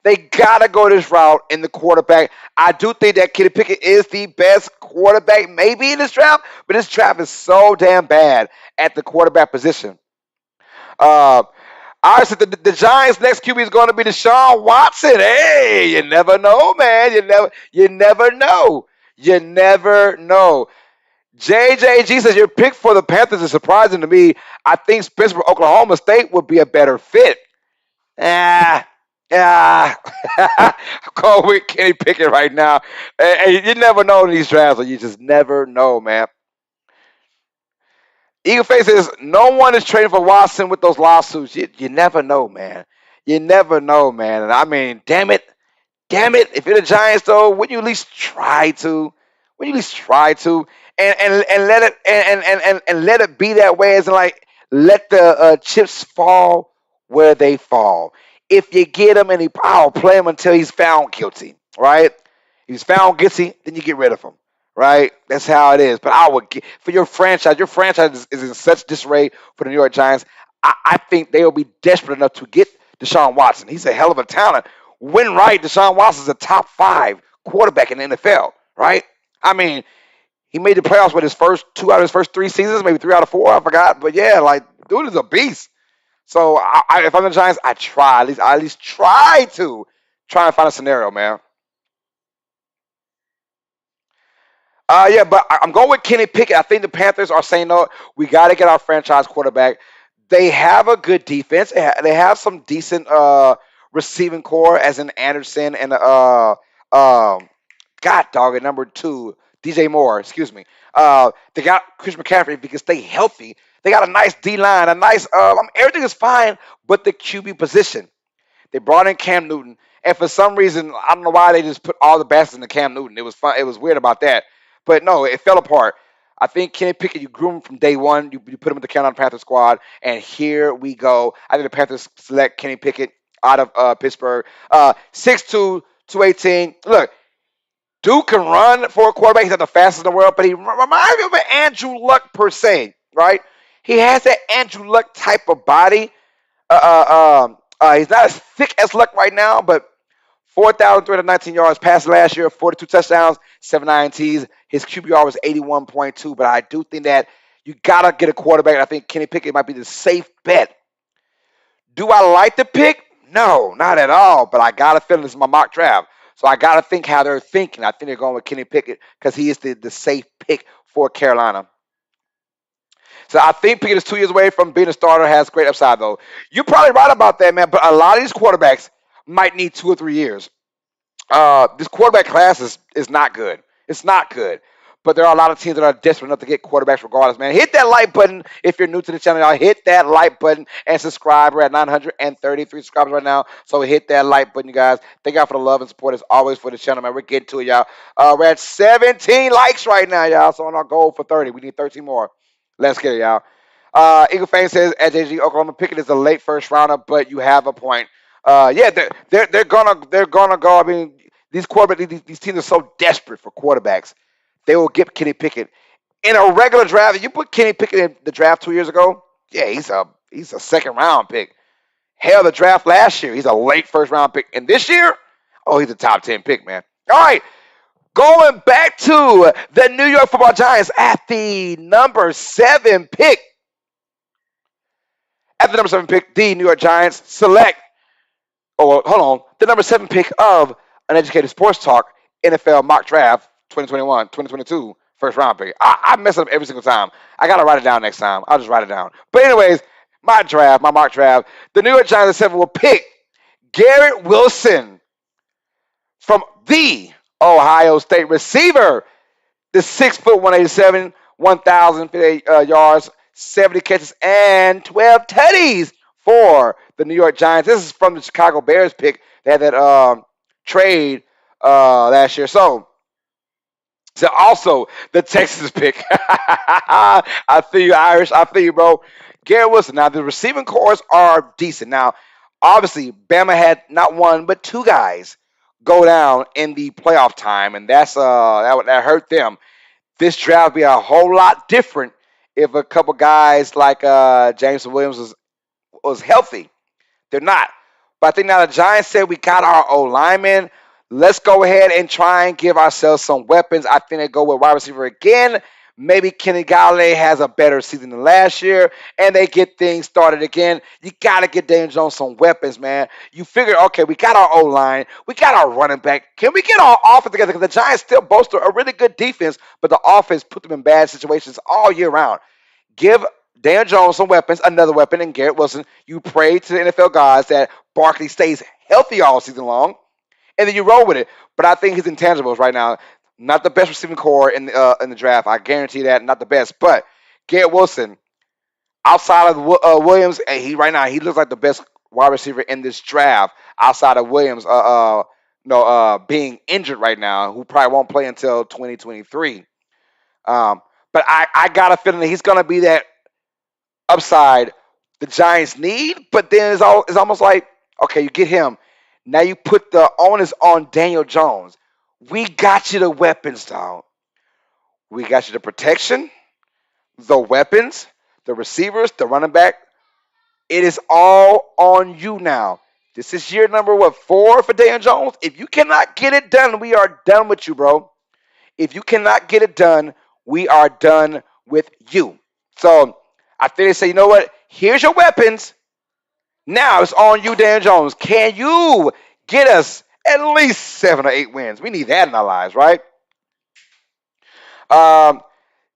They got to go this route in the quarterback. I do think that Kenny Pickett is the best quarterback maybe in this draft, but this draft is so damn bad at the quarterback position. I said the Giants' next QB is going to be Deshaun Watson. Hey, you never know, man. You never know. You never know. JJG says your pick for the Panthers is surprising to me. I think Spencer for Oklahoma State would be a better fit. I'm going with Kenny Pickett right now. And you never know in these drafts, so you just never know, man. Eagle Face says no one is trading for Watson with those lawsuits. You never know, man. You never know, man. And I mean, damn it. If you're the Giants, though, wouldn't you at least try to? and let it and let it be that way. As in, like, let the chips fall where they fall. If you get him and I'll play him until he's found guilty, right? If he's found guilty, then you get rid of him, right? That's how it is. But I would get for your franchise. Your franchise is in such disarray for the New York Giants. I think they will be desperate enough to get Deshaun Watson. He's a hell of a talent. When right, Deshaun Watson's a top 5 quarterback in the NFL, right? I mean, he made the playoffs with his first 2 out of his first 3 seasons, maybe 3 out of 4. I forgot, but yeah, like, dude is a beast. So if I'm the Giants, I try at least try and find a scenario, man. Yeah, but I'm going with Kenny Pickett. I think the Panthers are saying, no, we got to get our franchise quarterback. They have a good defense. They have some decent receiving core, as in Anderson and God dog at number 2, DJ Moore. Excuse me. They got Chris McCaffrey. If he can stay healthy, they got a nice D line, a nice. Everything is fine, but the QB position. They brought in Cam Newton, and for some reason, I don't know why they just put all the bastards into Cam Newton. It was fun. It was weird about that, but no, it fell apart. I think Kenny Pickett, you grew him from day one. You put him in the Carolina Panthers squad, and here we go. I think the Panthers select Kenny Pickett out of Pittsburgh. 6'2", 218. Look, Duke can run for a quarterback. He's not the fastest in the world, but he reminds me of an Andrew Luck per se, right? He has that Andrew Luck type of body. He's not as thick as Luck right now, but 4,319 yards passed last year, 42 touchdowns, 7 INTs. His QBR was 81.2, but I do think that you got to get a quarterback. I think Kenny Pickett might be the safe bet. Do I like the pick? No, not at all, but I got a feeling this is my mock draft. So I got to think how they're thinking. I think they're going with Kenny Pickett because he is the safe pick for Carolina. So I think Pickett is 2 years away from being a starter, has great upside, though. You're probably right about that, man, but a lot of these quarterbacks might need 2 or 3 years. This quarterback class is not good. It's not good. But there are a lot of teams that are desperate enough to get quarterbacks regardless, man. Hit that like button if you're new to the channel, y'all. Hit that like button and subscribe. We're at 933 subscribers right now. So hit that like button, you guys. Thank y'all for the love and support as always for the channel, man. We're getting to it, y'all. We're at 17 likes right now, y'all. So on our goal for 30. We need 13 more. Let's get it, y'all. Eagle Fang says at JG Oklahoma Pickett is a late first rounder, but you have a point. Yeah, they're gonna go. I mean, these teams are so desperate for quarterbacks. They will get Kenny Pickett in a regular draft. If you put Kenny Pickett in the draft 2 years ago, yeah, he's a second round pick. Hell, the draft last year, he's a late first round pick, and this year, oh, he's a top 10 pick, man. All right, going back to the New York Football Giants at the number 7 pick. At the number 7 pick, the New York Giants select. Oh, hold on. The number 7 pick of Uneducated Sports Talk NFL mock draft 2021, 2022 first round pick. I mess up every single time. I got to write it down next time. I'll just write it down. But anyways, my mock draft, the New York Giants at 7 will pick Garrett Wilson from the Ohio State receiver, the 6'1", 187, 1,058 yards, 70 catches, and 12 tutties for the New York Giants. This is from the Chicago Bears pick. They had that trade last year. So also the Texas pick. I feel you, Irish. I feel you, bro. Garrett Wilson. Now, the receiving cores are decent. Now, obviously, Bama had not one, but 2 guys go down in the playoff time, and that hurt them. This draft would be a whole lot different if a couple guys like Jameson Williams was healthy. They're not. But I think now the Giants said we got our O linemen. Let's go ahead and try and give ourselves some weapons. I think they go with wide receiver again. Maybe Kenny Galladay has a better season than last year, and they get things started again. You got to get Daniel Jones some weapons, man. You figure, okay, we got our O-line. We got our running back. Can we get our offense together? Because the Giants still boast a really good defense, but the offense put them in bad situations all year round. Give Daniel Jones some weapons, another weapon, and Garrett Wilson. You pray to the NFL gods that Barkley stays healthy all season long, and then you roll with it. But I think his intangibles right now, not the best receiving core in the draft. I guarantee that, not the best. But Garrett Wilson, outside of Williams, he looks like the best wide receiver in this draft. Outside of Williams, being injured right now, who probably won't play until 2023. Um, but I got a feeling that he's going to be that upside the Giants need. But then it's almost like, okay, you get him. Now you put the onus on Daniel Jones. We got you the weapons, dog. We got you the protection, the weapons, the receivers, the running back. It is all on you now. This is year number, what, 4 for Daniel Jones? If you cannot get it done, we are done with you, bro. If you cannot get it done, we are done with you. So I think they say, you know what? Here's your weapons. Now it's on you, Dan Jones. Can you get us at least 7 or 8 wins? We need that in our lives, right? Um,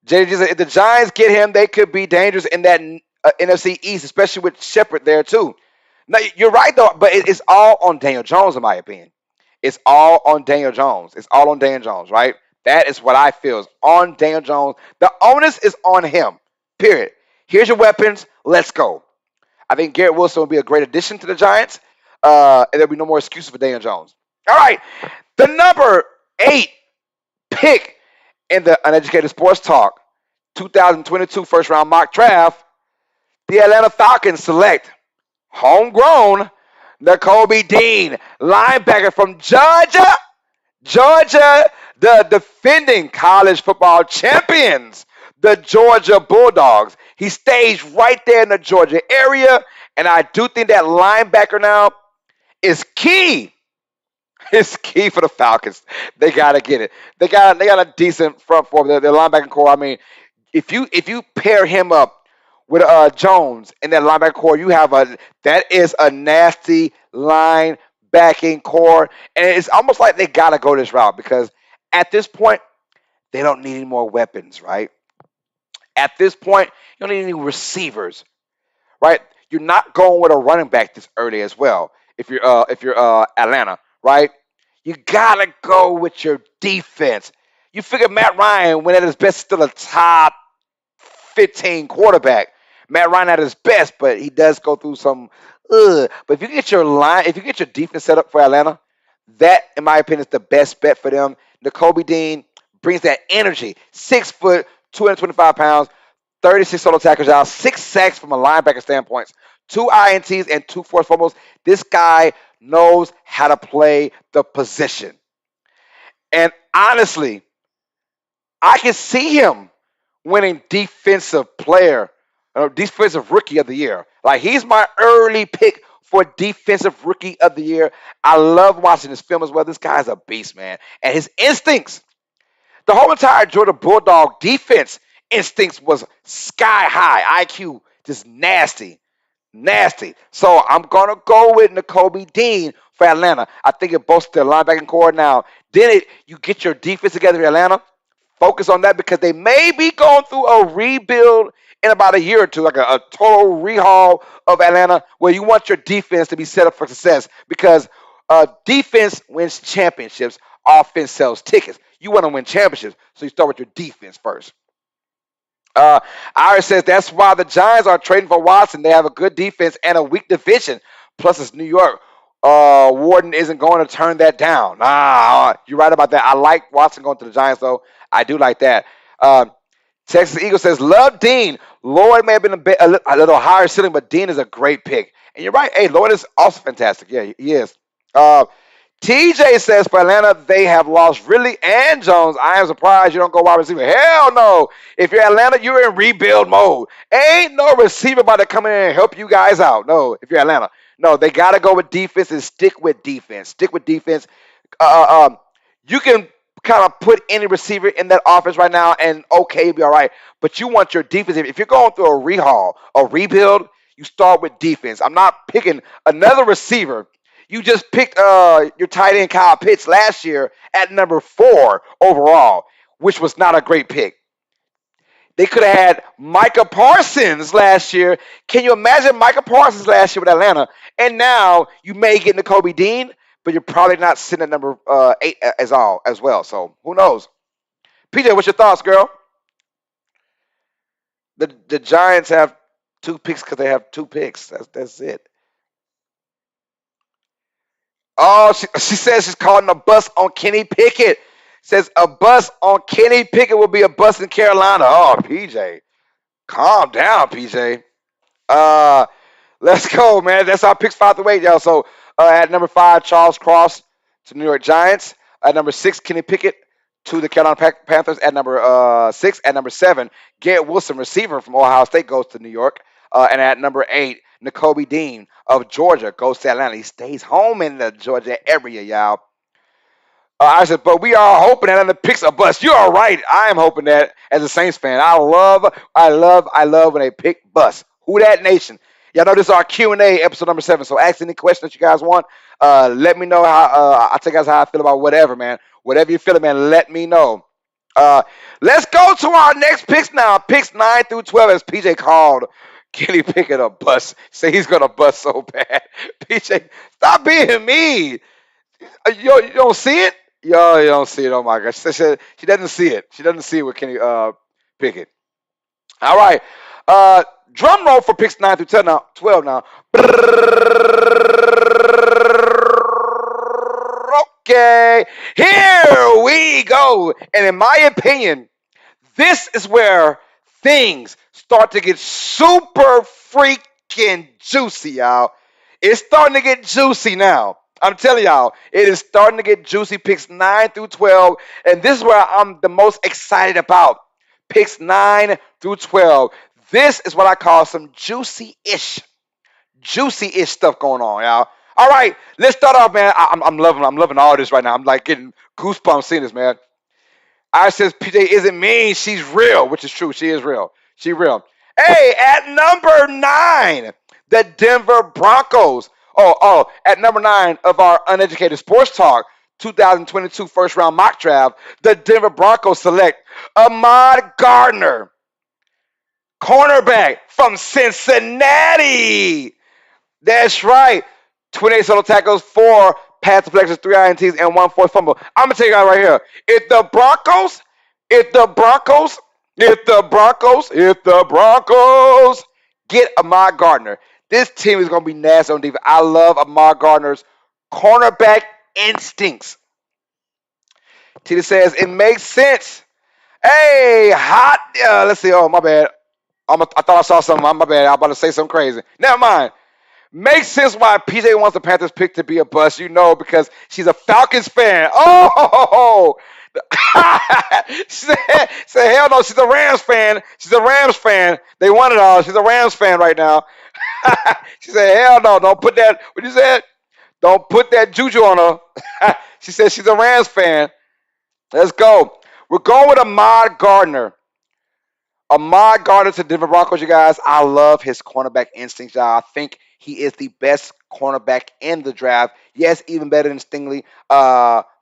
JJ said, if the Giants get him, they could be dangerous in that NFC East, especially with Shepard there too. Now you're right though, but it's all on Daniel Jones, in my opinion. It's all on Daniel Jones. It's all on Daniel Jones, right? That is what I feel is on Daniel Jones. The onus is on him. Period. Here's your weapons. Let's go. I think Garrett Wilson will be a great addition to the Giants. And there'll be no more excuses for Daniel Jones. All right. The number 8 pick in the Uneducated Sports Talk 2022 first round mock draft, the Atlanta Falcons select homegrown Nakobe Dean, linebacker from Georgia. Georgia, the defending college football champions, the Georgia Bulldogs. He stays right there in the Georgia area, and I do think that linebacker now is key. It's key for the Falcons. They gotta get it. They got a decent front four. Their linebacking core. I mean, if you pair him up with Jones in that linebacker core, that is a nasty linebacking core, and it's almost like they gotta go this route because at this point they don't need any more weapons, right? At this point, you don't need any receivers, right? You're not going with a running back this early as well. If you're Atlanta, right? You gotta go with your defense. You figure Matt Ryan, when at his best, still a top 15 quarterback. Matt Ryan at his best, but he does go through some. But if you get your defense set up for Atlanta, that, in my opinion, is the best bet for them. Nakobe Dean brings that energy. 6 foot, 225 pounds, 36 total tackles out, 6 sacks from a linebacker standpoint, 2 INTs and 2 forced fumbles. This guy knows how to play the position. And honestly, I can see him winning defensive rookie of the year. Like, he's my early pick for defensive rookie of the year. I love watching his film as well. This guy's a beast, man. And his instincts, the whole entire Georgia Bulldog defense instincts was sky high. IQ just nasty. Nasty. So I'm going to go with Nakobe Dean for Atlanta. I think it bolsters their linebacking core now. Then you get your defense together in Atlanta. Focus on that because they may be going through a rebuild in about a year or two, like a total rehaul of Atlanta, where you want your defense to be set up for success because defense wins championships, offense sells tickets. You want to win championships, so you start with your defense first. Iris says that's why the Giants are trading for Watson. They have a good defense and a weak division. Plus, it's New York. Warden isn't going to turn that down. You're right about that. I like Watson going to the Giants, though. I do like that. Texas Eagle says, love Dean. Lloyd may have been a little higher ceiling, but Dean is a great pick. And you're right. Hey, Lloyd is also fantastic. Yeah, he is. TJ says for Atlanta, they have lost Ridley and Jones. I am surprised you don't go wide receiver. Hell no. If you're Atlanta, you're in rebuild mode. Ain't no receiver about to come in and help you guys out. No, if you're Atlanta. No, they got to go with defense and stick with defense. Stick with defense. You can kind of put any receiver in that offense right now and okay, you'll be all right. But you want your defense. If you're going through a rehaul, a rebuild, you start with defense. I'm not picking another receiver. You just picked your tight end Kyle Pitts last year at number 4 overall, which was not a great pick. They could have had Micah Parsons last year. Can you imagine Micah Parsons last year with Atlanta? And now you may get Nakobe Dean, but you're probably not sitting at number 8 as well. So who knows? PJ, what's your thoughts, girl? The Giants have 2 picks because they have 2 picks. That's it. Oh, she says she's calling a bus on Kenny Pickett. Says a bus on Kenny Pickett will be a bus in Carolina. Oh, PJ. Calm down, PJ. Uh, let's go, man. That's our picks 5 through 8, y'all. So at number 5, Charles Cross to the New York Giants. At number 6, Kenny Pickett to the Carolina Panthers. At number 6, at number 7, Garrett Wilson, receiver from Ohio State, goes to New York. And at number 8, Nakobe Dean of Georgia goes to Atlanta. He stays home in the Georgia area, y'all. I said, but we are hoping that on the picks a bust. You are right. I am hoping that as a Saints fan. I love when they pick bust. Who that nation? Y'all know this is our Q&A episode number 7. So ask any questions that you guys want. Let me know how. I'll tell you guys how I feel about whatever, man. Whatever you feel, man. Let me know. Let's go to our next picks now. Picks 9 through 12, as PJ called Kenny Pickett a bust. Say he's gonna bust so bad. PJ, stop being mean. You don't see it? Yo, you don't see it. Oh my gosh. She doesn't see it. She doesn't see it with Kenny Pickett. All right. Drum roll for picks 9 through 12 now. Okay. Here we go. And in my opinion, this is where things start to get super freaking juicy, y'all. It's starting to get juicy now. I'm telling y'all, it is starting to get juicy. Picks 9 through 12. And this is where I'm the most excited about. Picks 9 through 12. This is what I call some juicy-ish stuff going on, y'all. All right, let's start off, man. I'm loving all this right now. I'm like getting goosebumps seeing this, man. I says PJ isn't mean. She's real, which is true. She is real. She real. Hey, at number 9, the Denver Broncos. At number 9 of our Uneducated Sports Talk 2022 first round mock draft, the Denver Broncos select Ahmad Gardner, cornerback from Cincinnati. That's right. 28 solo tackles, 4 pass deflections, 3 INTs, and 1 forced fumble. I'm gonna tell you guys right here. If the Broncos get Ahmad Gardner, this team is gonna be nasty on defense. I love Ahmad Gardner's cornerback instincts. Tita says it makes sense. Hey, hot. Let's see. Oh, my bad. I thought I saw something. My bad. I'm about to say something crazy. Never mind. Makes sense why PJ wants the Panthers pick to be a bust, because she's a Falcons fan. Oh, say hell no, she's a Rams fan. They won it all. She's a Rams fan right now. She said, hell no, don't put that, what you said? Don't put that juju on her. She said she's a Rams fan. Let's go. We're going with Ahmad Gardner. Ahmad Gardner to Denver Broncos, you guys. I love his cornerback instincts, y'all. I think he is the best cornerback in the draft. Yes, even better than Stingley,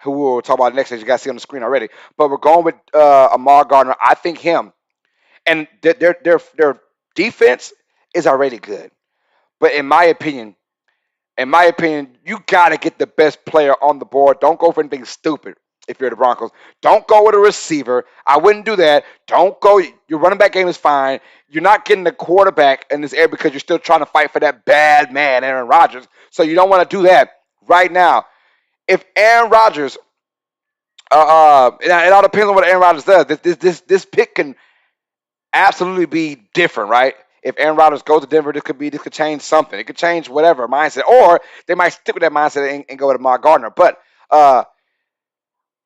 who we'll talk about next, as you guys see on the screen already. But we're going with Ahmad Gardner. I think him and their defense is already good. But in my opinion, you got to get the best player on the board. Don't go for anything stupid. If you're the Broncos, don't go with a receiver. I wouldn't do that. Don't go. Your running back game is fine. You're not getting the quarterback in this area because you're still trying to fight for that bad man, Aaron Rodgers. So you don't want to do that right now. If Aaron Rodgers, it all depends on what Aaron Rodgers does. This pick can absolutely be different, right? If Aaron Rodgers goes to Denver, this could change something. It could change whatever mindset, or they might stick with that mindset and go with Ahmad Gardner. But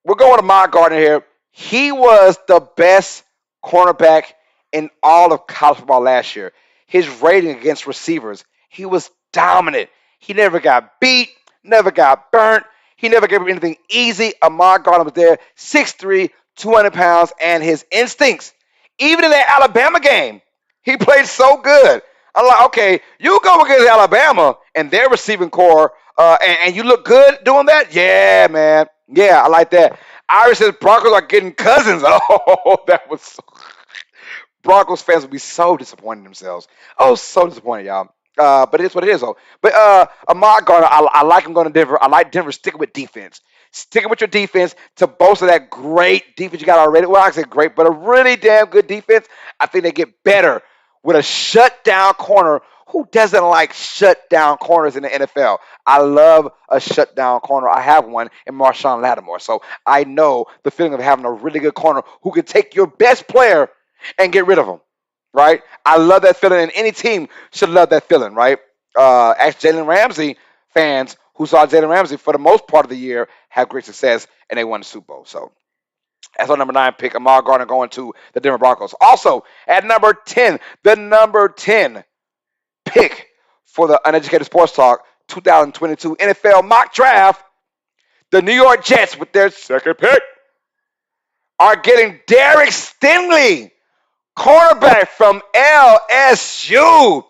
we're going to Ahmad Gardner here. He was the best cornerback in all of college football last year. His rating against receivers, he was dominant. He never got beat, never got burnt. He never gave him anything easy. Ahmad Gardner was there, 6'3", 200 pounds, and his instincts. Even in that Alabama game, he played so good. I'm like, okay, you go against Alabama and their receiving core, and you look good doing that? Yeah, man. Yeah, I like that. Irish says Broncos are getting Cousins. Oh, that was so... Broncos fans would be so disappointed in themselves. Oh, so disappointed, y'all. But it is what it is, though. But Ahmad Gardner, I like him going to Denver. I like Denver sticking with defense. Sticking with your defense to bolster that great defense you got already. Well, I say great, but a really damn good defense. I think they get better with a shutdown corner Who doesn't like shutdown corners in the NFL? I love a shutdown corner. I have one in Marshawn Lattimore. So I know the feeling of having a really good corner who can take your best player and get rid of him, right? I love that feeling, and any team should love that feeling, right? Ask Jalen Ramsey fans who saw Jalen Ramsey for the most part of the year have great success, and they won the Super Bowl. So that's our number 9 pick, Ahmad Gardner going to the Denver Broncos. Also, at number 10, the number 10 pick for the Uneducated Sports Talk 2022 NFL mock draft, the New York Jets, with their second pick, are getting Derek Stingley, cornerback from LSU.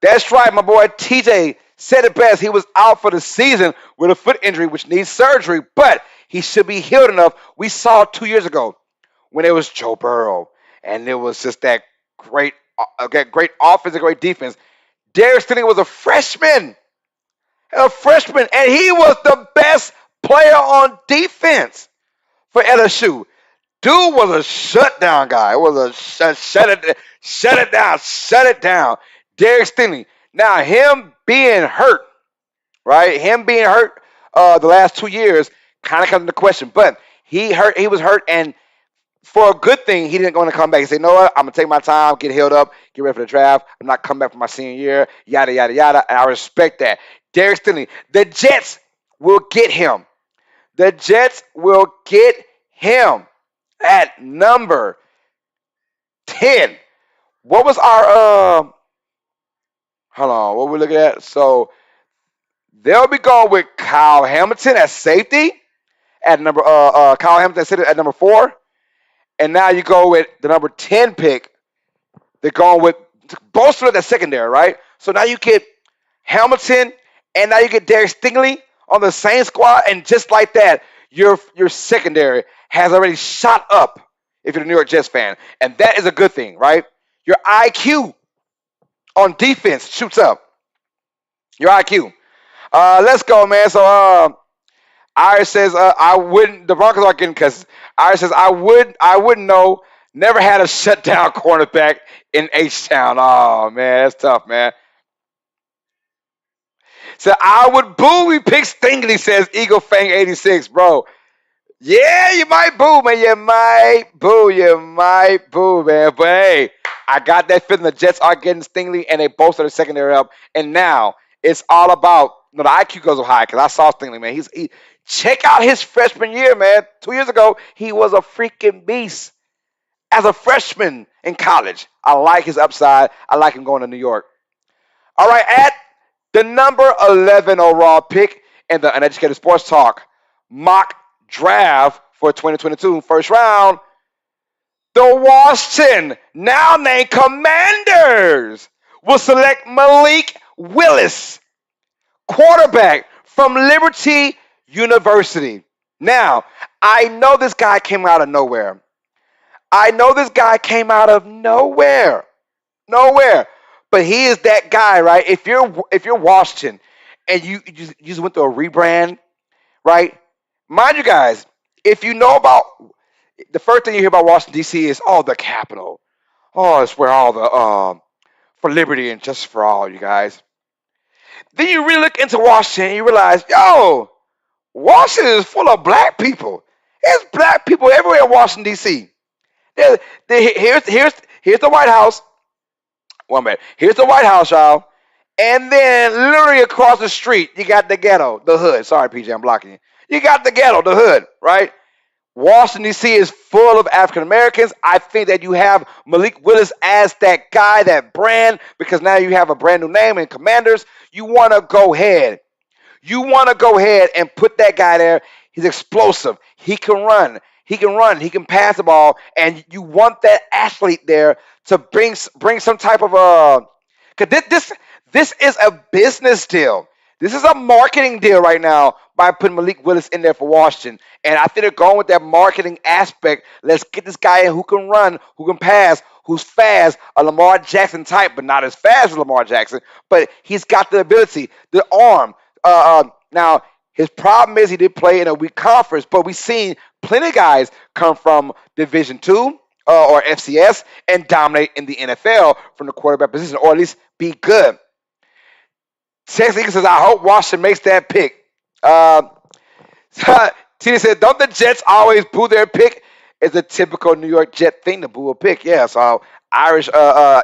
That's right, my boy TJ said it best. He was out for the season with a foot injury, which needs surgery, but he should be healed enough. We saw 2 years ago when it was Joe Burrow, and it was just that great offense and great defense. Derek Stingley was a freshman, and he was the best player on defense for LSU. Dude was a shutdown guy. It was a shut it down. Derek Stingley. Now, him being hurt, right? Him being hurt the last 2 years kind of comes into question. But he was hurt, and for a good thing, he didn't want to come back. He said, you know what? I'm going to take my time, get healed up, get ready for the draft. I'm not coming back for my senior year, yada, yada, yada. And I respect that. Derek Stingley, the Jets will get him. The Jets will get him at number 10. What was our, hold on, what we looking at? So they'll be going with Kyle Hamilton at safety at number, Kyle Hamilton at number 4. And now you go with the number 10 pick. They're going with Bolster at the secondary, right? So now you get Hamilton, and now you get Derek Stingley on the same squad, and just like that, your secondary has already shot up if you're a New York Jets fan. And that is a good thing, right? Your IQ on defense shoots up. Your IQ. Let's go, man. So Iris says I wouldn't. The Broncos are getting because Iris says I wouldn't know. Never had a shutdown cornerback in H-Town. Oh man, that's tough, man. So I would boo. We pick Stingley, says Eagle Fang 86, bro. Yeah, you might boo, man. You might boo, man. But hey, I got that feeling the Jets are getting Stingley, and they bolster the secondary up. And now it's all about the IQ goes so high because I saw Stingley, man. Check out his freshman year, man. 2 years ago, he was a freaking beast as a freshman in college. I like his upside. I like him going to New York. All right, at the number 11 overall pick in the Uneducated Sports Talk mock draft for 2022 first round, the Washington, now named Commanders, will select Malik Willis, quarterback from Liberty University. Now, I know this guy came out of nowhere. But he is that guy, right? If you're Washington and you just went through a rebrand, right? Mind you guys, if you know about the first thing you hear about Washington D.C. is the capital. Oh, it's where all the for liberty and justice for all, you guys. Then you really look into Washington and you realize, Washington is full of black people. There's black people everywhere in Washington D.C. Here's the White House. 1 minute. Here's the White House, y'all. And then literally across the street, you got the ghetto, the hood. Sorry, PJ, I'm blocking you. You got the ghetto, the hood, right? Washington, D.C. is full of African Americans. I think that you have Malik Willis as that guy, that brand, because now you have a brand new name in Commanders. You want to go ahead. And put that guy there. He's explosive. He can run. He can pass the ball. And you want that athlete there to bring some type of because this is a business deal. This is a marketing deal right now by putting Malik Willis in there for Washington. And I think they're going with that marketing aspect. Let's get this guy in who can run, who can pass, who's fast, a Lamar Jackson type, but not as fast as Lamar Jackson. But he's got the ability, the arm. Now, his problem is he did play in a weak conference, but we've seen plenty of guys come from Division II, or FCS and dominate in the NFL from the quarterback position, or at least be good. Texas Eagle says, I hope Washington makes that pick. Uh, Tina said, don't the Jets always boo their pick? It's a typical New York Jet thing to boo a pick. Yeah, so Irish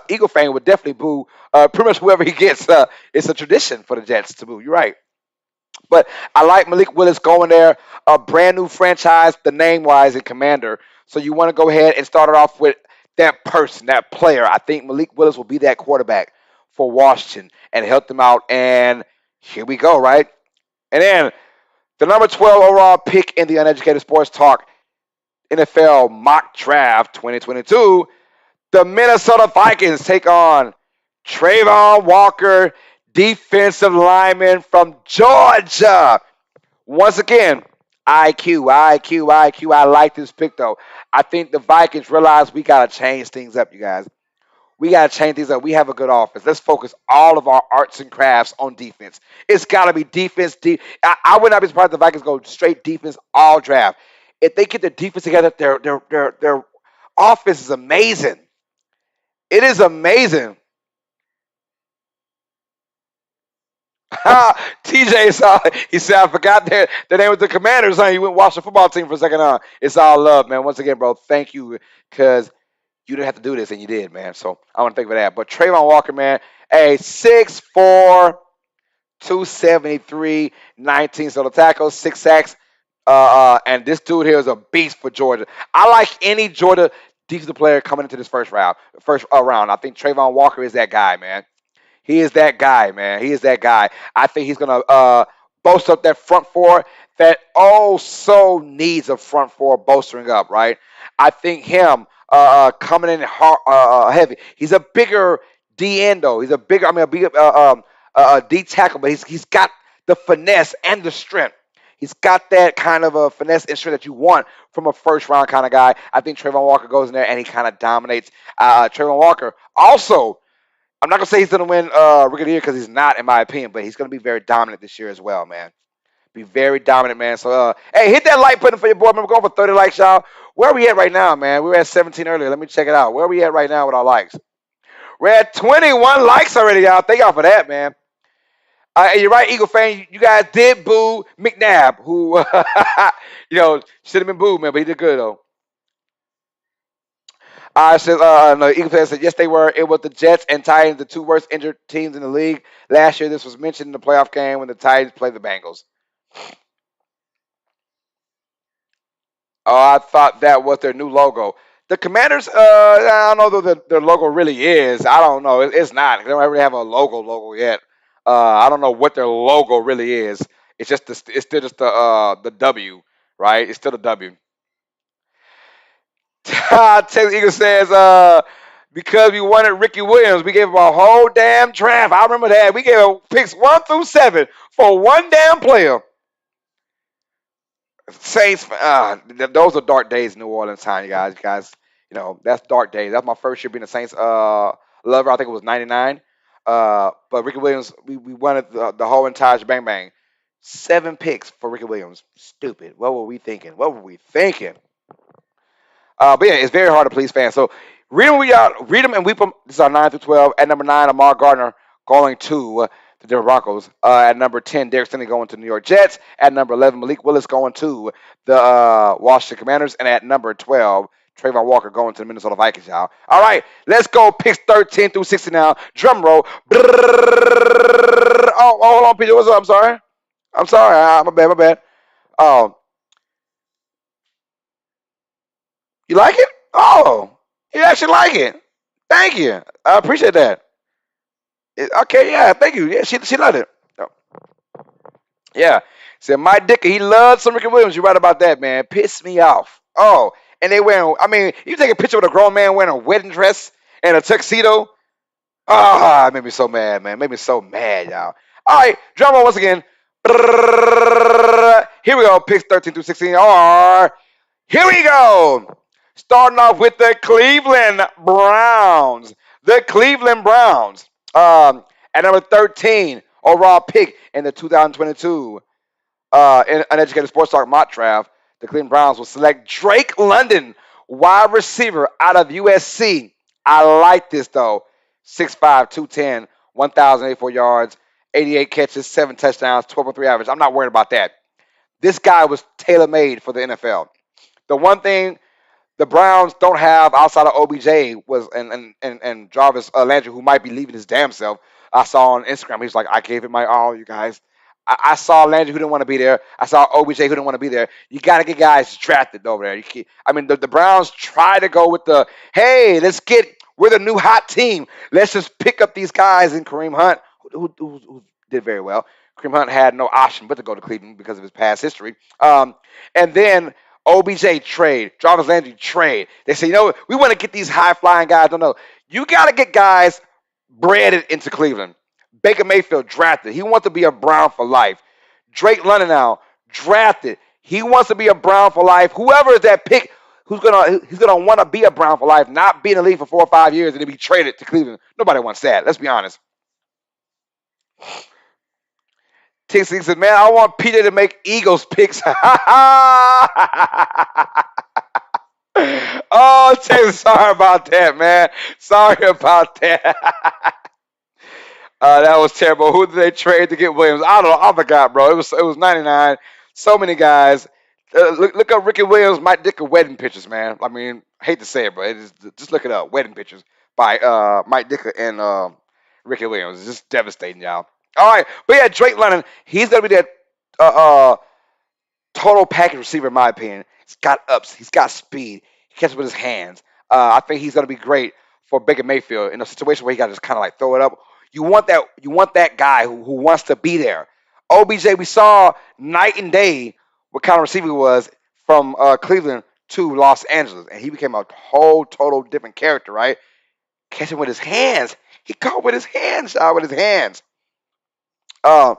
Eagle fan would definitely boo pretty much whoever he gets. It's a tradition for the Jets to boo. You're right. But I like Malik Willis going there, a brand new franchise, the name wise, and commander. So you want to go ahead and start it off with that person, that player. I think Malik Willis will be that quarterback for Washington and help them out. And here we go, right? And then the number 12 overall pick in the Uneducated Sports Talk NFL Mock Draft 2022, the Minnesota Vikings take on Trayvon Walker, defensive lineman from Georgia. Once again, IQ, IQ, IQ. I like this pick, though. I think the Vikings realize we got to change things up, you guys. We got to change things up. We have a good offense. Let's focus all of our arts and crafts on defense. It's got to be defense. I would not be surprised if the Vikings go straight defense all draft. If they get their defense together, their offense is amazing. It is amazing. TJ saw. He said, "I forgot their name was the Commanders." Huh? You went watch the football team for a second. It's all love, man. Once again, bro, thank you because you didn't have to do this and you did, man. So I want to thank you for that. But Trayvon Walker, man, a 6'4", 273, 19 solo tackles, 6 sacks. And this dude here is a beast for Georgia. I like any Georgia defensive player coming into this first round. I think Trayvon Walker is that guy, man. He is that guy, man. He is that guy. I think he's gonna bolster up that front four that also needs a front four bolstering up, right? I think him coming in hard, heavy. He's a bigger D end though. He's a bigger, a bigger D tackle, but he's got the finesse and the strength. He's got that kind of a finesse and strength that you want from a first round kind of guy. I think Trayvon Walker goes in there and he kind of dominates. Trayvon Walker also, I'm not gonna say he's gonna win Rookie of the Year because he's not, in my opinion, but he's gonna be very dominant this year as well, man. Be very dominant, man. So, hey, hit that like button for your boy. Man, we're going for 30 likes, y'all. Where are we at right now, man? We were at 17 earlier. Let me check it out. Where are we at right now with our likes? We're at 21 likes already, y'all. Thank y'all for that, man. And you're right, Eagle fan. You guys did boo McNabb, who, should have been booed, man, but he did good, though. I said, no, Eagle fan said, yes, they were. It was the Jets and Titans, the two worst injured teams in the league. Last year, this was mentioned in the playoff game when the Titans played the Bengals. Oh, I thought that was their new logo. The Commanders, I don't know what their logo really is. I don't know. It's not. They don't really have a logo yet. I don't know what their logo really is. It's just it's still just the W, right? It's still the W. Texas Eagle says, because we wanted Ricky Williams, we gave him a whole damn draft. I remember that. We gave him picks 1 through 7 for one damn player. Saints, those are dark days in New Orleans time, you guys. That's dark days. That's my first year being a Saints lover. I think it was '99. But Ricky Williams, we wanted the whole entire bang bang. 7 picks for Ricky Williams. Stupid. What were we thinking? But yeah, it's very hard to please fans. So read them and weep them. This is our 9 through 12. At number 9, Ahmad Gardner going to the Denver Broncos. At number 10, Derek Stingley going to the New York Jets. At number 11, Malik Willis going to the Washington Commanders. And at number 12, Trayvon Walker going to the Minnesota Vikings, y'all. All right, let's go picks 13 through 60 now. Drum roll. Oh, hold on, Peter. What's up? I'm sorry. My bad. Oh, you like it? Oh, you actually like it. Thank you. I appreciate that. Okay, yeah, thank you. Yeah, she loved it. Oh, yeah. Said my dick, he loves some Ricky Williams. You're right about that, man. Pissed me off. Oh, and they wearing, you take a picture with a grown man wearing a wedding dress and a tuxedo. Ah, it made me so mad, man. It made me so mad, y'all. All right, drum roll once again. Here we go. Picks 13 through 16 are, here we go. Starting off with the Cleveland Browns. At number 13 overall pick in the 2022 Uneducated Sports Talk mock draft, the Cleveland Browns will select Drake London, wide receiver out of USC. I like this though. 6'5", 210, 1,084 yards, 88 catches, 7 touchdowns, 12.3 average. I'm not worried about that. This guy was tailor-made for the NFL. The one thing the Browns don't have outside of OBJ was and Jarvis Landry, who might be leaving his damn self. I saw on Instagram, he's like, I gave it my all, you guys. I saw Landry who didn't want to be there. I saw OBJ who didn't want to be there. You got to get guys drafted over there. The Browns try to go with the, hey, we're the new hot team. Let's just pick up these guys in Kareem Hunt, who did very well. Kareem Hunt had no option but to go to Cleveland because of his past history. And then OBJ trade, Jarvis Landry trade. They say, we want to get these high-flying guys. No. You got to get guys breaded into Cleveland. Baker Mayfield drafted. He wants to be a Brown for life. Drake London now drafted. He wants to be a Brown for life. Whoever is that pick, he's gonna want to be a Brown for life, not be in the league for 4 or 5 years and then be traded to Cleveland. Nobody wants that. Let's be honest. Tixie said, man, I want Peter to make Eagles picks. Oh, Texas, sorry about that, man. Sorry about that. That was terrible. Who did they trade to get Williams? I don't know. I forgot, bro. It was 99. So many guys. Look up Ricky Williams, Mike Dicker wedding pictures, man. I mean, I hate to say it, but just look it up. Wedding pictures by Mike Dicker and Ricky Williams. It's just devastating, y'all. All right, but yeah, Drake London, he's gonna be that total package receiver, in my opinion. He's got ups, he's got speed, he catches with his hands. I think he's gonna be great for Baker Mayfield in a situation where he got to just kind of like throw it up. You want that guy who wants to be there. OBJ, we saw night and day what kind of receiver he was from Cleveland to Los Angeles, and he became a whole total different character, right? Catching with his hands, he caught with his hands, with his hands. I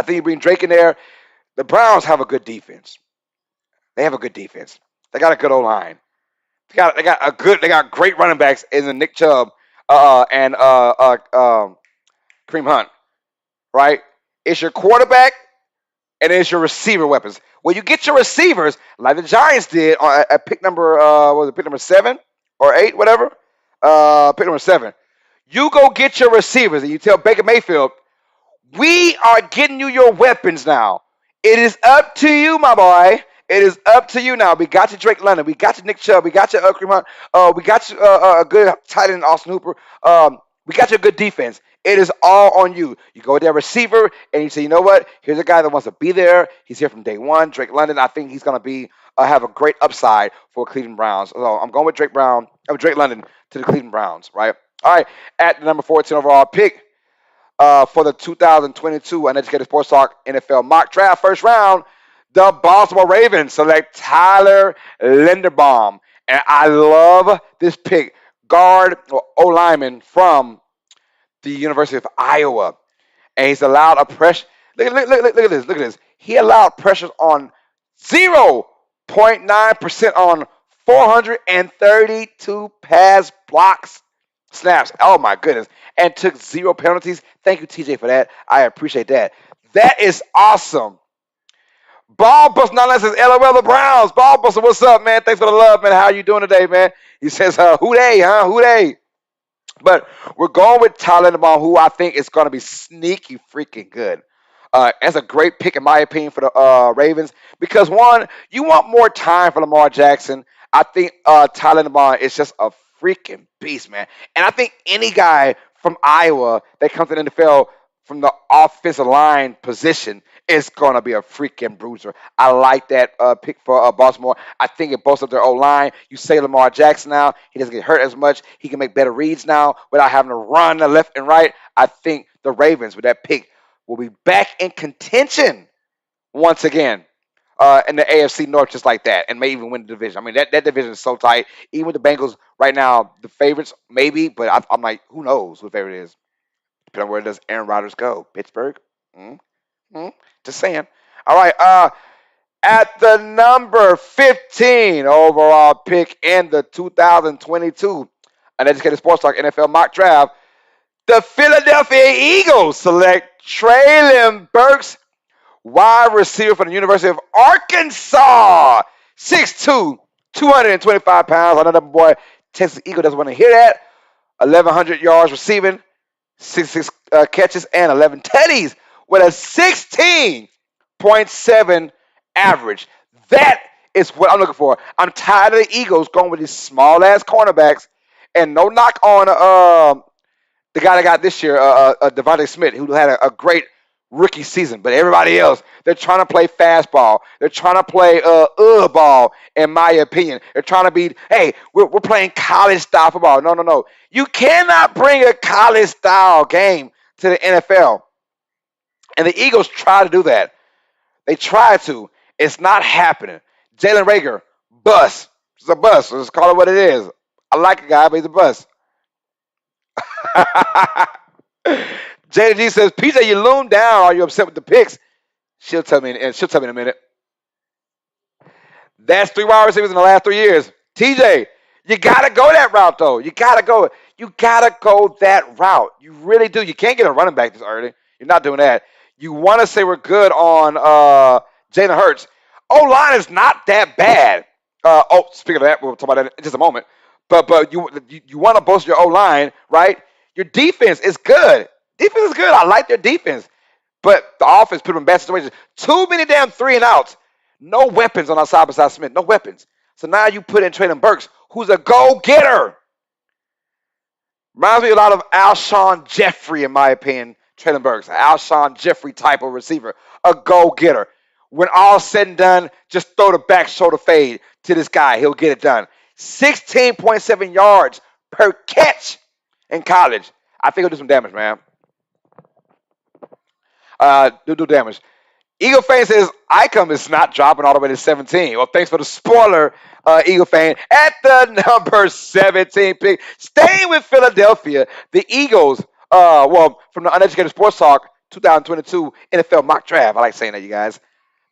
think you bring Drake in there. The Browns have a good defense. They have a good defense. They got a good O-line. They got great running backs in the Nick Chubb and Kareem Hunt, right? It's your quarterback and it's your receiver weapons. When you get your receivers, like the Giants did at pick number pick number 7 or 8, whatever, pick number 7. You go get your receivers and you tell Baker Mayfield, we are getting you your weapons now. It is up to you, my boy. It is up to you now. We got you, Drake London. We got you, Nick Chubb. We got you, Kareem Hunt. We got you, a good tight end, Austin Hooper. We got you a good defense. It is all on you. You go with that receiver, and you say, you know what? Here's a guy that wants to be there. He's here from day one. Drake London, I think he's going to have a great upside for Cleveland Browns. So I'm going with Drake London to the Cleveland Browns, right? All right, at the number 14 overall pick, for the 2022 Uneducated Sports Talk NFL mock draft first round, the Baltimore Ravens select Tyler Linderbaum. And I love this pick. Guard or O-lineman from the University of Iowa. And he's allowed a pressure. Look at this. He allowed pressures on 0.9% on 432 pass blocks. Snaps. Oh, my goodness. And took 0 penalties. Thank you, TJ, for that. I appreciate that. That is awesome. Ballbuster not says, LOL the Browns. Ballbuster, what's up, man? Thanks for the love, man. How you doing today, man? He says, who they, huh? Who they? But we're going with Tyler Linderbaum, who I think is going to be sneaky freaking good. That's a great pick, in my opinion, for the Ravens. Because, one, you want more time for Lamar Jackson. I think Tyler Linderbaum is just a freaking beast, man. And I think any guy from Iowa that comes to the NFL from the offensive line position is going to be a freaking bruiser. I like that pick for Baltimore. I think it bolsters up their O-line. You say Lamar Jackson now. He doesn't get hurt as much. He can make better reads now without having to run the left and right. I think the Ravens, with that pick, will be back in contention once again in the AFC North, just like that, and may even win the division. I mean, that division is so tight. Even with the Bengals right now, the favorites, maybe, but I'm like, who knows who the favorite is? Depending on where does Aaron Rodgers go? Pittsburgh? Just saying. All right. At the number 15 overall pick in the 2022 Uneducated Sports Talk NFL mock draft, the Philadelphia Eagles select Treylon Burks, wide receiver from the University of Arkansas, 6'2", 225 pounds. I know that boy, Texas Eagle, doesn't want to hear that. 1,100 yards receiving, 66 catches, and 11 tutties with a 16.7 average. That is what I'm looking for. I'm tired of the Eagles going with these small-ass cornerbacks, and no knock on the guy that got this year, Devontae Smith, who had a great rookie season. But everybody else, they're trying to play fastball. They're trying to play ball, in my opinion. They're trying to be, hey, we're playing college-style football. No, no, no. You cannot bring a college-style game to the NFL. And the Eagles try to do that. They try to. It's not happening. Jalen Reagor, bust. It's a bust. Let's call it what it is. I like a guy, but he's a bust. JD says, PJ, you loom down. Are you upset with the picks? She'll tell me in a minute. That's 3 wide receivers in the last 3 years. TJ, you gotta go that route though. You gotta go that route. You really do. You can't get a running back this early. You're not doing that. You want to say we're good on Jalen Hurts. O-line is not that bad. Speaking of that, we'll talk about that in just a moment. But you want to bolster your O-line, right? Your defense is good. Defense is good. I like their defense. But the offense put them in bad situations. Too many damn 3-and-outs. No weapons on our side besides Smith. No weapons. So now you put in Traylon Burks, who's a go-getter. Reminds me a lot of Alshon Jeffrey, in my opinion. Traylon Burks, an Alshon Jeffrey type of receiver. A go-getter. When all's said and done, just throw the back shoulder fade to this guy. He'll get it done. 16.7 yards per catch in college. I think he'll do some damage, man. Do damage. Eagle fan says Icom is not dropping all the way to 17. Well, thanks for the spoiler, Eagle fan. At the number 17 pick, staying with Philadelphia, the Eagles, from the Uneducated Sports Talk 2022 NFL mock draft. I like saying that, you guys.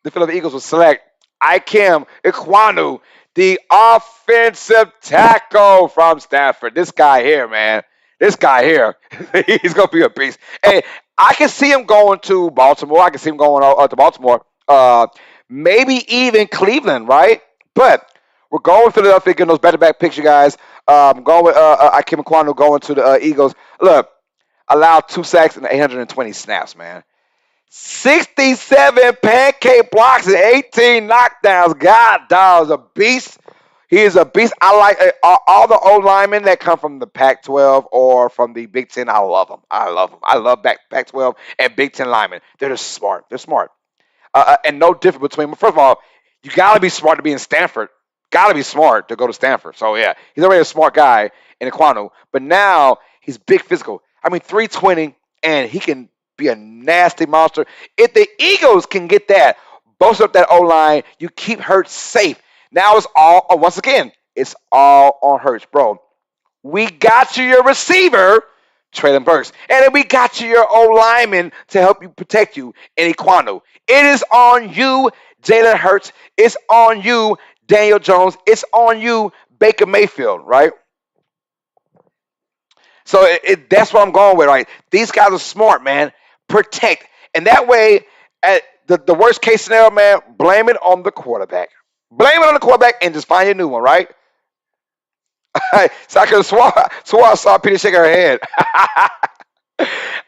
The Philadelphia Eagles will select Ikem Ekwonu, the offensive tackle from Stanford. This guy here, man. This guy here, he's going to be a beast. Hey, I can see him going to Baltimore. I can see him going to Baltimore. Maybe even Cleveland, right? But we're going with Philadelphia, getting those back-to-back picks, you guys. I'm going with Ikem Ekwonu going to the Eagles. Look, allowed 2 sacks and 820 snaps, man. 67 pancake blocks and 18 knockdowns. God, dog is a beast. He is a beast. I like all the old linemen that come from the Pac-12 or from the Big Ten. I love them. I love Pac-12 and Big Ten linemen. They're just smart. They're smart. And no difference between them. First of all, you got to be smart to be in Stanford. Got to be smart to go to Stanford. So, yeah, he's already a smart guy in Ekwonu. But now he's big physical. I mean, 320, and he can be a nasty monster. If the Eagles can get that, bolster up that O-line, you keep Hurts safe. Now it's all, once again, it's all on Hurts, bro. We got you your receiver, Traylon Burks, and then we got you your O-lineman to help you protect you in Ekwonu. It is on you, Jalen Hurts. It's on you, Daniel Jones. It's on you, Baker Mayfield, right? So that's what I'm going with, right? These guys are smart, man. Protect. And that way, at the worst case scenario, man, blame it on the quarterback. Blame it on the quarterback and just find a new one, right? So I could swore I saw Peter shaking her head.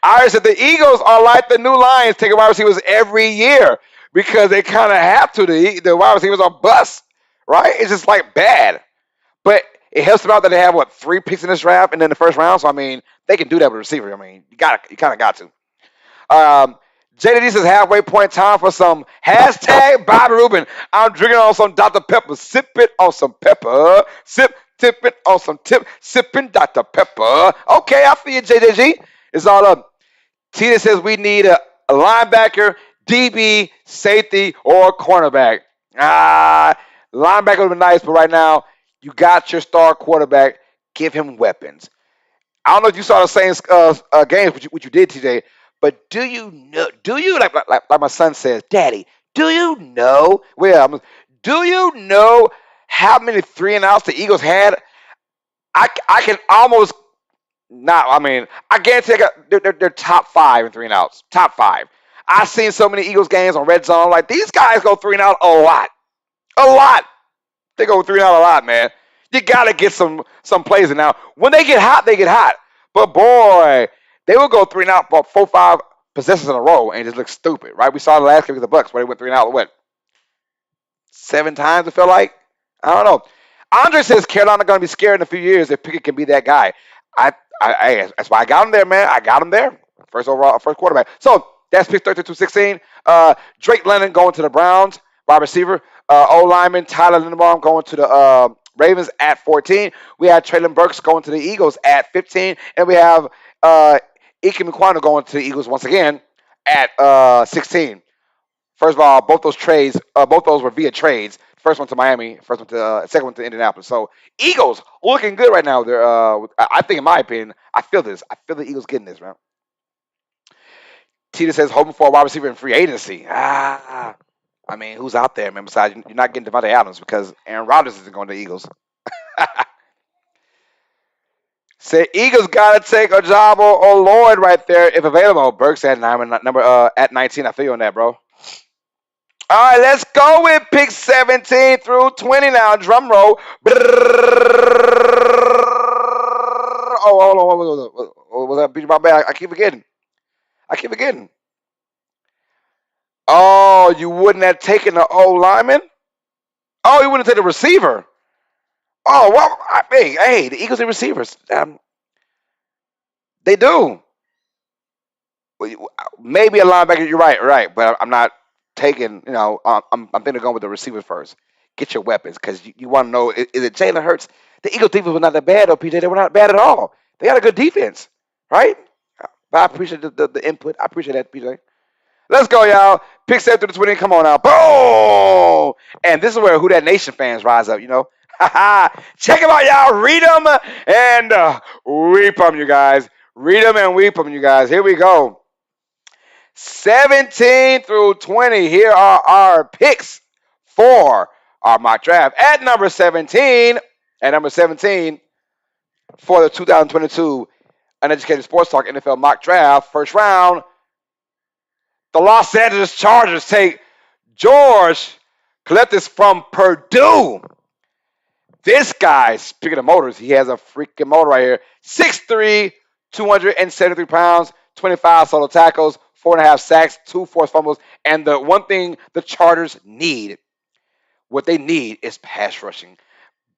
I said the Eagles are like the new Lions, taking wide receivers every year because they kind of have to. The wide receivers are bust, right? It's just like bad. But it helps them out that they have, 3 picks in this draft and then the first round. So, I mean, they can do that with a receiver. I mean, you kind of got to. JDD says halfway point time for some hashtag Bobby Rubin. I'm drinking on some Dr. Pepper. Sip it on some pepper. Tip it on some tip. Sipping Dr. Pepper. Okay, I feel you, JJG. It's all up. Tina says we need a linebacker, DB, safety, or cornerback. Linebacker would be nice, but right now, you got your star quarterback. Give him weapons. I don't know if you saw the same games, which you did today. But do you know, like my son says, Daddy, do you know, do you know how many 3-and-outs the Eagles had? I can almost not, I guarantee they're top 5 in 3-and-outs. Top 5. I've seen so many Eagles games on Red Zone. Like, these guys go 3-and-out a lot. A lot. They go 3 and out a lot, man. You gotta get some plays in now. When they get hot, they get hot. But boy, they will go 3 and out for 4, 5 possessions in a row and just look stupid, right? We saw the last game with the Bucks where they went 3 and out. What 7 times? It felt like. I don't know. Andre says Carolina going to be scared in a few years if Pickett can be that guy. That's why I got him there, man. I got him there. First overall, first quarterback. So that's pick 32-16. Drake London going to the Browns, wide receiver. O lineman Tyler Linderbaum going to the Ravens at 14. We have Traylon Burks going to the Eagles at 15, and we have Ike Mekwanu going to the Eagles once again at 16. First of all, both those were via trades. First one to Miami, second one to Indianapolis. So Eagles looking good right now. They're, I think, in my opinion, I feel this. I feel the Eagles getting this, man. Tita says hoping for a wide receiver in free agency. I mean, who's out there, man? Besides, you're not getting Devontae Adams because Aaron Rodgers isn't going to the Eagles. Say Eagles gotta take a job or Lloyd right there if available. Burks at number at 19. I feel you on that, bro. All right, let's go with pick 17 through 20 now. Drum roll. Oh, hold on. What was that? Beat my bad. I keep forgetting. Oh, you wouldn't have taken the O lineman? Oh, you wouldn't have taken the receiver? Oh, well, hey, the Eagles are receivers. They do. Maybe a linebacker. You're right. But I'm not taking. I'm thinking of going with the receivers first. Get your weapons because you want to know is it Jalen Hurts? The Eagles defense was not that bad, though, PJ. They were not bad at all. They had a good defense, right? But I appreciate the input. I appreciate that, PJ. Let's go, y'all. Pick 7 through the 20. Come on now. Boom! And this is where Who That Nation fans rise up, Check them out, y'all. Read them and weep them, you guys. Read them and weep them, you guys. Here we go. 17 through 20. Here are our picks for our mock draft. At number 17 for the 2022 Uneducated Sports Talk NFL mock draft, first round, the Los Angeles Chargers take George Kaleftis from Purdue. This guy, speaking of motors, he has a freaking motor right here. 6'3", 273 pounds, 25 solo tackles, 4.5 sacks, 2 forced fumbles. And the one thing the Chargers need, what they need is pass rushing.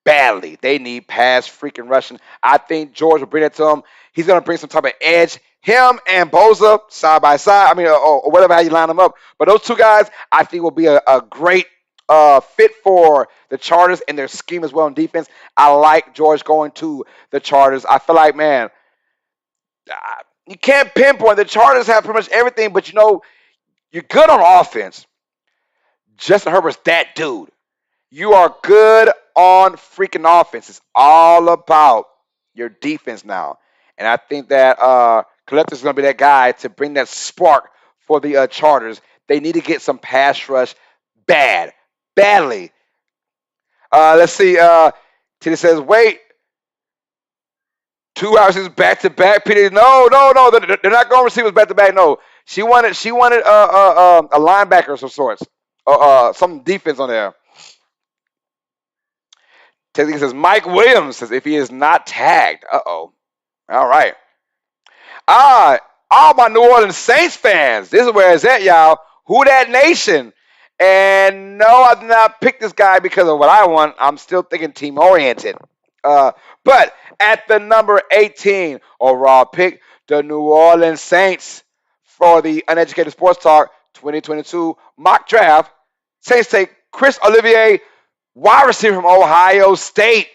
Badly. They need pass freaking rushing. I think George will bring that to him. He's going to bring some type of edge. Him and Bosa side by side. Or whatever how you line them up. But those two guys, I think, will be a great fit for the Chargers and their scheme as well in defense. I like George going to the Chargers. I feel like, man, you can't pinpoint. The Chargers have pretty much everything, but you're good on offense. Justin Herbert's that dude. You are good on freaking offense. It's all about your defense now. And I think that Kaleftis is going to be that guy to bring that spark for the Chargers. They need to get some pass rush badly. Let's see. Tita says, wait. 2 hours back to back. Peter, no. They're not going receivers back to back. No, she wanted a linebacker of some sorts. Some defense on there. Tita says Mike Williams says if he is not tagged. All right. All my New Orleans Saints fans. This is where it's at, y'all. Who That Nation? And no, I did not pick this guy because of what I want. I'm still thinking team oriented. But at the number 18 overall pick, the New Orleans Saints for the Uneducated Sports Talk 2022 mock draft. Saints take Chris Olivier, wide receiver from Ohio State.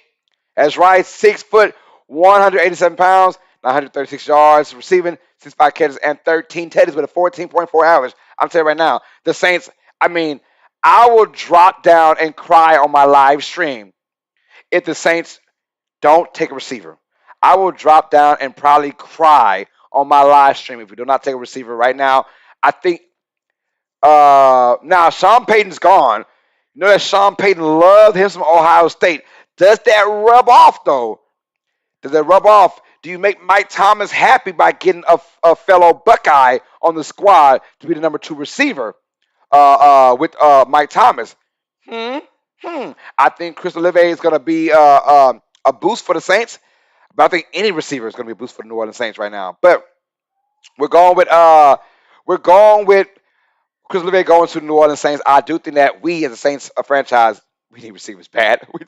That's right, 6 foot, 187 pounds, 936 yards, receiving 65 catches and 13 teddies with a 14.4 average. I'm telling you right now, the Saints, I will drop down and cry on my live stream if the Saints don't take a receiver. I will drop down and probably cry on my live stream if we do not take a receiver right now. I think now Sean Payton's gone. You know that Sean Payton loved him from Ohio State. Does that rub off, though? Does that rub off? Do you make Mike Thomas happy by getting a fellow Buckeye on the squad to be the number 2 receiver with Mike Thomas? I think Chris Olave is going to be a boost for the Saints, but I think any receiver is going to be a boost for the New Orleans Saints right now. But we're going with we're going with Chris Olave going to the New Orleans Saints. I do think that we as a Saints franchise, we need receivers bad. We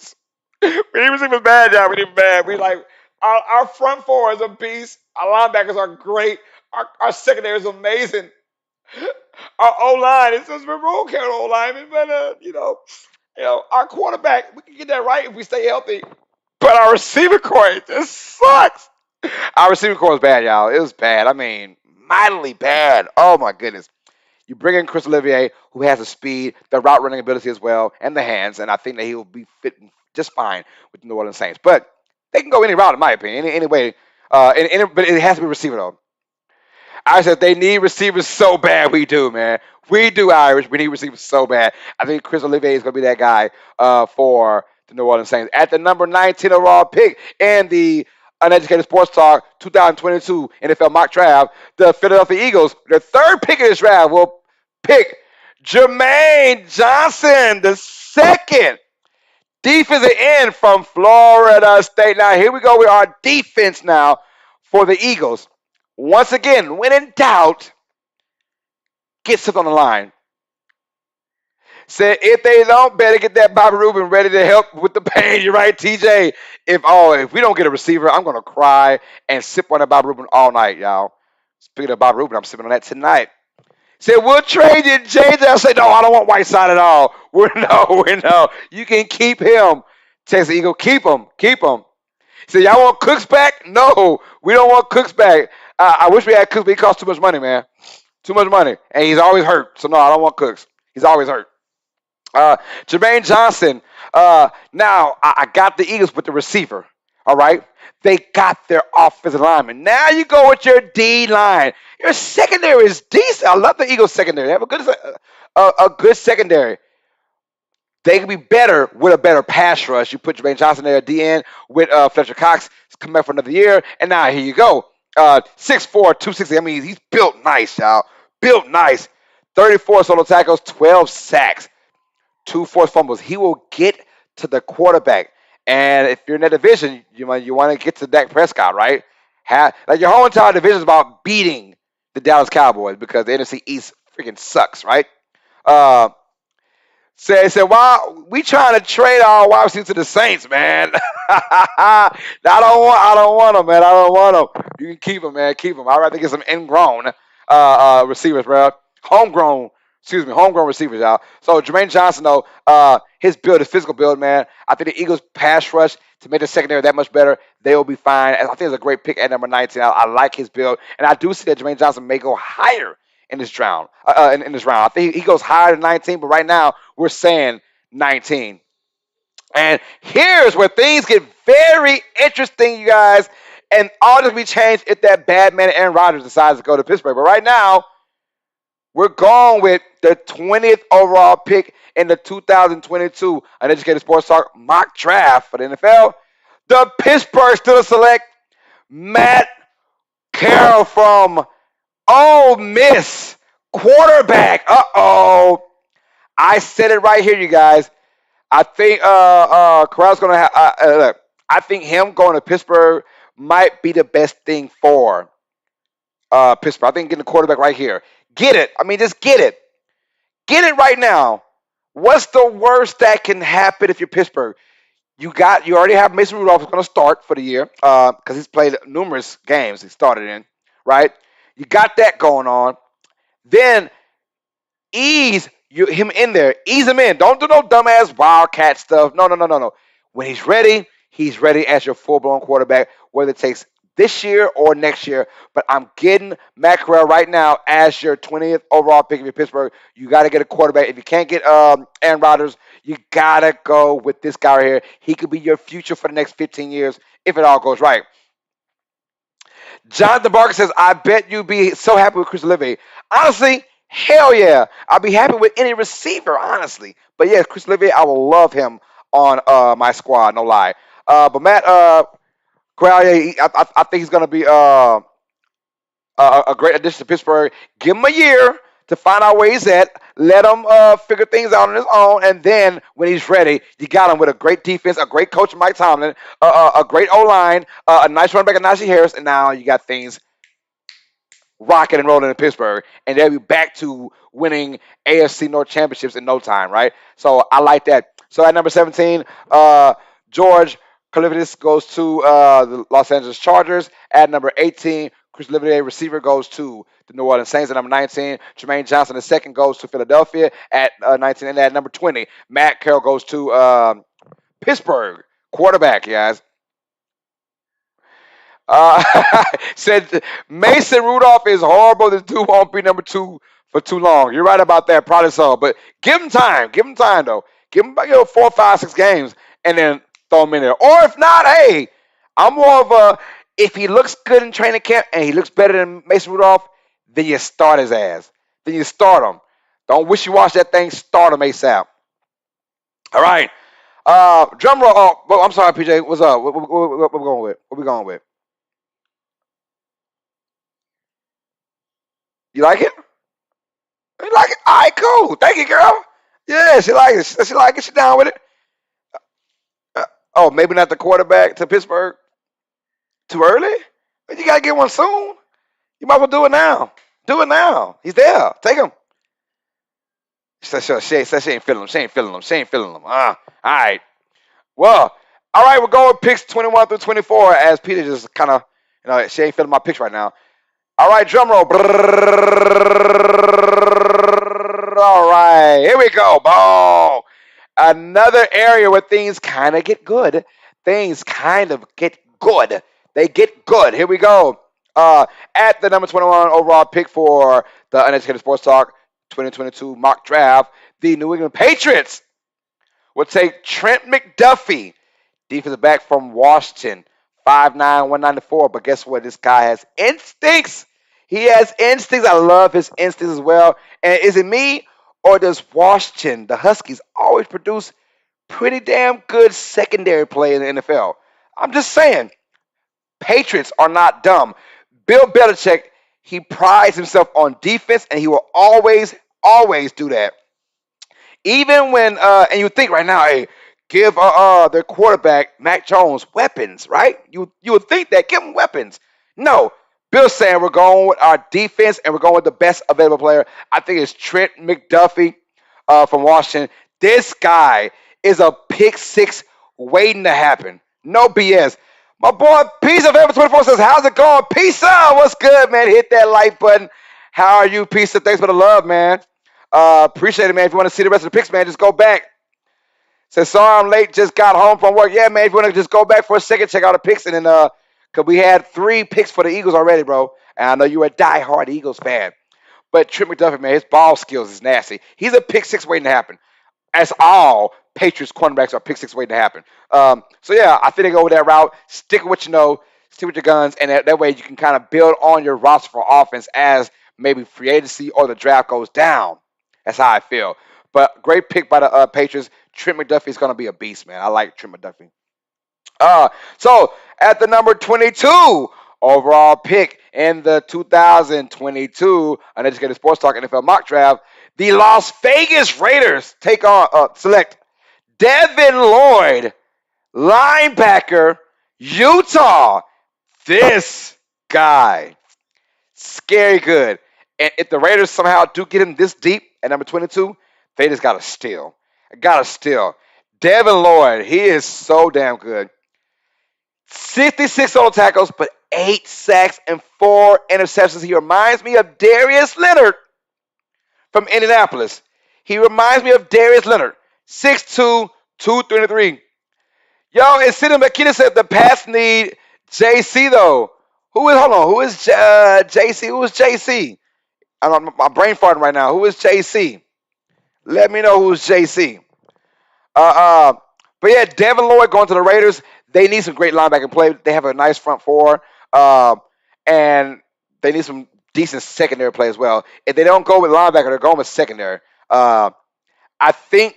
need receivers bad, y'all. We need bad. We like our front four is a beast. Our linebackers are great. Our secondary is amazing. Our O line is just we're roll carrying O lineman, but our quarterback, we can get that right if we stay healthy. But our receiver core just sucks. Our receiving core was bad, y'all. It was bad. I mean, mightily bad. Oh my goodness. You bring in Chris Olivier, who has the speed, the route running ability as well, and the hands, and I think that he will be fitting just fine with the New Orleans Saints. But they can go any route, in my opinion, any way. But it has to be receiver though. I said they need receivers so bad. We do, man. We do, Irish. We need receivers so bad. I think Chris Olivier is going to be that guy for the New Orleans Saints. At the number 19 overall pick in the Uneducated Sports Talk 2022 NFL mock draft, the Philadelphia Eagles, their third pick in this draft, will pick Jermaine Johnson, the second defensive end from Florida State. Now, here we go with our defense now for the Eagles. Once again, when in doubt, get something on the line. Said if they don't, better get that Bobby Rubin ready to help with the pain. You're right, TJ. If we don't get a receiver, I'm gonna cry and sip on that Bobby Rubin all night, y'all. Speaking of Bobby Rubin, I'm sipping on that tonight. Said we'll trade you, JJ. I said no, I don't want Whiteside at all. No. You can keep him. Texas Eagle, keep him. Said y'all want Cooks back? No, we don't want Cooks back. I wish we had Cooks, but he costs too much money, man. Too much money. And he's always hurt. So, no, I don't want Cooks. He's always hurt. Jermaine Johnson. Now, I got the Eagles with the receiver. All right? They got their offensive lineman. Now you go with your D-line. Your secondary is decent. I love the Eagles secondary. They have a good secondary. They can be better with a better pass rush. You put Jermaine Johnson there at the end with Fletcher Cox coming back for another year. And now here you go. 6'4", 260. I mean, he's built nice, y'all. Built nice. 34 solo tackles, 12 sacks, 2 forced fumbles. He will get to the quarterback. And if you're in that division, you want to get to Dak Prescott, right? Like your whole entire division is about beating the Dallas Cowboys because the NFC East freaking sucks, right? Said, why we trying to trade our wide receivers to the Saints, man? I don't want them, man. I don't want them. You can keep them, man. Keep them. I'd rather get some ingrown receivers, bro. Homegrown receivers, y'all. So Jermaine Johnson, though, his physical build, man. I think the Eagles pass rush to make the secondary that much better. They will be fine. I think it's a great pick at number 19. I like his build, and I do see that Jermaine Johnson may go higher in this round. In this round, I think he goes higher than 19, but right now we're saying 19. And here's where things get very interesting, you guys. And all this will be changed if that bad man Aaron Rodgers decides to go to Pittsburgh. But right now, we're going with the 20th overall pick in the 2022 Uneducated Sports Talk mock draft for the NFL. The Pittsburgh Steelers select Matt Carroll from Ole Miss, quarterback. I said it right here, you guys. I think Corral's going to have. Look, I think him going to Pittsburgh might be the best thing for Pittsburgh. I think getting the quarterback right here. Get it. I mean, just get it. Get it right now. What's the worst that can happen if you're Pittsburgh? You already have Mason Rudolph who's going to start for the year because he's played numerous games he started in, right? You got that going on. Then ease him in there. Ease him in. Don't do no dumbass Wildcat stuff. No. When he's ready as your full-blown quarterback, whether it takes this year or next year. But I'm getting Matt Corral right now as your 20th overall pick of Pittsburgh. You got to get a quarterback. If you can't get Aaron Rodgers, you got to go with this guy right here. He could be your future for the next 15 years if it all goes right. Jonathan Barker says, I bet you'd be so happy with Chris Olave. Honestly, hell yeah. I'll be happy with any receiver, honestly. But yeah, Chris Olave, I will love him on my squad, no lie. But Matt Corral, I think he's going to be a great addition to Pittsburgh. Give him a year. to find out where he's at. Let him figure things out on his own, and then when he's ready, you got him with a great defense, a great coach, Mike Tomlin, a great O line, a nice run back, of Najee Harris, and now you got things rocking and rolling in Pittsburgh, and they'll be back to winning AFC North championships in no time, right? So I like that. So at number 17, George Karlaftis goes to the Los Angeles Chargers. At number 18, Chris Olivier, receiver, goes to the New Orleans Saints. At number 19, Jermaine Johnson, the second, goes to Philadelphia. At 19, and at number 20, Matt Carroll goes to Pittsburgh, quarterback, guys. Uh, said Mason Rudolph is horrible. This dude won't be number 2 for too long. You're right about that, probably so. But give him time. Give him time, though. Give him 4, 5, 6 games, and then throw him in there. Or if not, hey, I'm more of a, if he looks good in training camp and he looks better than Mason Rudolph, then you start his ass. Then you start him. Don't wishy-wash that thing. Start him ASAP. All right. Drum roll. Oh, well, I'm sorry, PJ. What's up? What we going with? What we going with? You like it? You like it? All right, cool. Thank you, girl. Yeah, she like it. She like it. She down with it. Oh, maybe not the quarterback to Pittsburgh. Too early? But you gotta get one soon. You might as well do it now. Do it now. He's there. Take him. She ain't feeling him. She ain't feeling him. She ain't feeling him. All right. Well, all right, we're going with picks 21 through 24 as Peter just kind of, she ain't feeling my picks right now. All right, drum roll. All right, here we go. Boom. Another area where things kind of get good. Things kind of get good. They get good. Here we go. At the number 21 overall pick for the Uneducated Sports Talk 2022 mock draft, the New England Patriots will take Trent McDuffie, defensive back from Washington, 5'9", 194. But guess what? This guy has instincts. He has instincts. I love his instincts as well. And is it me, or does Washington, the Huskies, always produce pretty damn good secondary play in the NFL? I'm just saying, Patriots are not dumb. Bill Belichick, he prides himself on defense, and he will always do that. Even when, and you think right now, hey, give their quarterback, Mac Jones, weapons, right? You would think that, give him weapons. No, Bill's saying we're going with our defense, and we're going with the best available player. I think it's Trent McDuffie from Washington. This guy is a pick six waiting to happen. No BS. My boy, Pizza Forever 24 says, how's it going? Pizza, what's good, man? Hit that like button. How are you, Pizza? Thanks for the love, man. Appreciate it, man. If you want to see the rest of the picks, man, just go back. Says, sorry I'm late, just got home from work. Yeah, man, if you want to just go back for a second, check out the picks. And then, because we had 3 picks for the Eagles already, bro. And I know you're a diehard Eagles fan. But Trent McDuffie, man, his ball skills is nasty. He's a pick six waiting to happen. As all Patriots cornerbacks are pick six waiting to happen. So, yeah, I think they go with that route. Stick with what you know. Stick with your guns. And that way you can kind of build on your roster for offense as maybe free agency or the draft goes down. That's how I feel. But great pick by the Patriots. Trent McDuffie is going to be a beast, man. I like Trent McDuffie. So, at the number 22 overall pick in the 2022 Uneducated Sports Talk NFL mock draft, the Las Vegas Raiders select Devin Lloyd, linebacker, Utah. This guy, scary good. And if the Raiders somehow do get him this deep at number 22, they just got to steal. Devin Lloyd, he is so damn good. 66 total tackles, but 8 sacks and 4 interceptions. He reminds me of Darius Leonard from Indianapolis. He reminds me of Darius Leonard. 6'2", 233. Yo, and Sidney McKinney said the Pats need JC, though. Who is JC? Who is JC? My brain farting right now. Who is JC? Let me know who's JC. But yeah, Devin Lloyd going to the Raiders. They need some great linebacking play. They have a nice front four, and they need some decent secondary play as well. If they don't go with linebacker, they're going with secondary. I think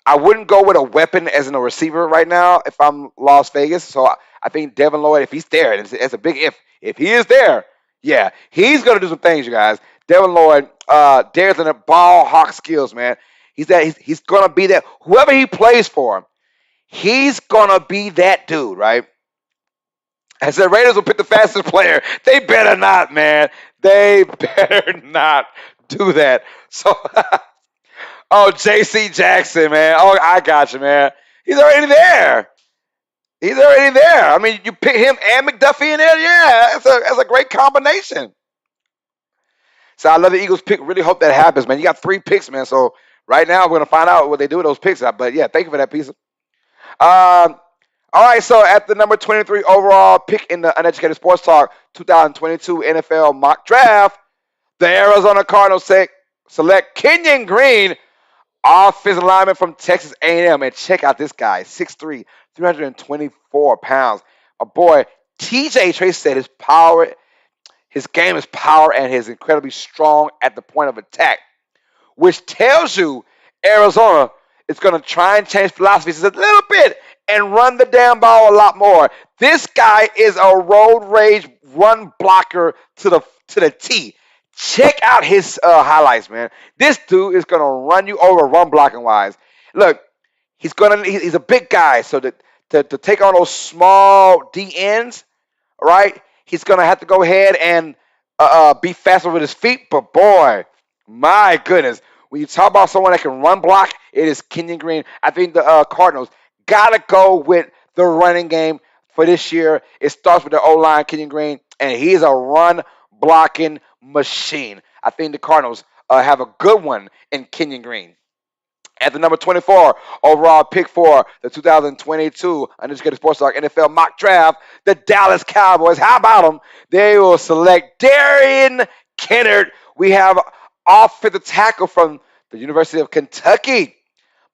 I wouldn't go with a weapon as in a receiver right now if I'm Las Vegas. So I think Devin Lloyd, if he's there, it's a big if. If he is there, yeah, he's going to do some things, you guys. Devin Lloyd, Darius Leonard, ball hawk skills, man. He's gonna be that. Whoever he plays for, he's gonna be that dude, right? I said Raiders will pick the fastest player. They better not, man. They better not do that. So, oh, J.C. Jackson, man. Oh, I got you, man. He's already there. He's already there. I mean, you pick him and McDuffie in there. Yeah, that's a great combination. So I love the Eagles pick. Really hope that happens, man. You got 3 picks, man. So right now we're gonna find out what they do with those picks. But yeah, thank you for that piece. All right, so at the number 23 overall pick in the Uneducated Sports Talk 2022 NFL mock draft, the Arizona Cardinals select Kenyan Green, offensive lineman from Texas A&M. And check out this guy, 6'3", 324 pounds. A boy, TJ Trace said his game is power and he's incredibly strong at the point of attack, which tells you Arizona is going to try and change philosophies a little bit and run the damn ball a lot more. This guy is a road rage run blocker to the T. Check out his highlights, man. This dude is going to run you over run blocking wise. Look, he's a big guy, so to take on those small DNs, right? He's going to have to go ahead and be faster with his feet. But boy, my goodness, when you talk about someone that can run block, it is Kenyan Green. I think the Cardinals got to go with the running game for this year. It starts with the O-line, Kenyan Green, and he's a run blocking machine. I think the Cardinals have a good one in Kenyan Green. At the number 24 overall pick for the 2022 Uneducated Sports Talk NFL mock draft, the Dallas Cowboys. How about them? They will select Darian Kennard. We have offensive tackle from the University of Kentucky.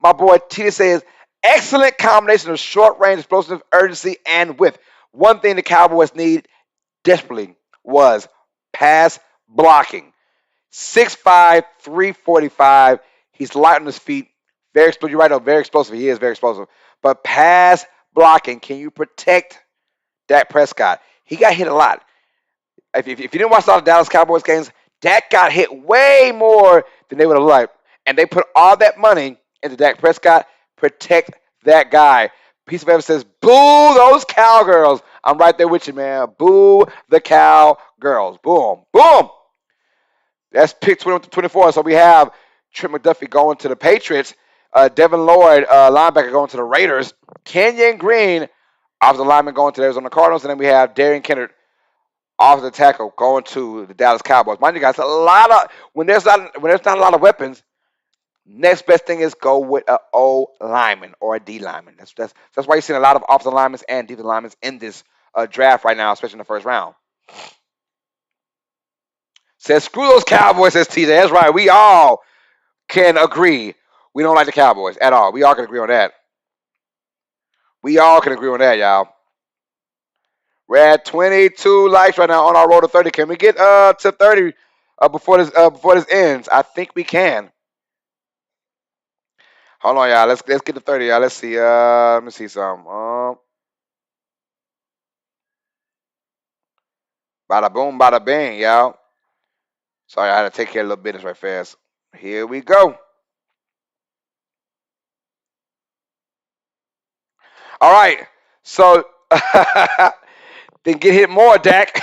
My boy Tita says, excellent combination of short range, explosive urgency, and width. One thing the Cowboys need desperately was pass blocking. 6'5", 345. He's light on his feet. Very explosive. You're right, though. Very explosive. He is very explosive. But pass blocking, can you protect Dak Prescott? He got hit a lot. If you didn't watch all the Dallas Cowboys games, Dak got hit way more than they would have liked. And they put all that money into Dak Prescott. Protect that guy. Piece of evidence says, boo those cowgirls. I'm right there with you, man. Boo the cowgirls. Boom. Boom. That's pick 24. So we have Trent McDuffie going to the Patriots. Devin Lloyd, linebacker, going to the Raiders. Kenyan Green, offensive lineman, going to the Arizona Cardinals. And then we have Darian Kennard, offensive tackle, going to the Dallas Cowboys. Mind you guys, when there's not a lot of weapons, next best thing is go with an O lineman or a D lineman. That's why you're seeing a lot of offensive linemen and defensive linemen in this draft right now, especially in the first round. Says, screw those Cowboys, says TJ. That's right. We all can agree. We don't like the Cowboys at all. We all can agree on that. We all can agree on that, y'all. We're at 22 likes right now on our road to 30. Can we get to 30 before this ends? I think we can. Hold on, y'all. Let's get to 30, y'all. Let's see. Let me see some. Bada boom, bada bang, y'all. Sorry, I had to take care of a little business right fast. Here we go. All right. So then get hit more, Dak.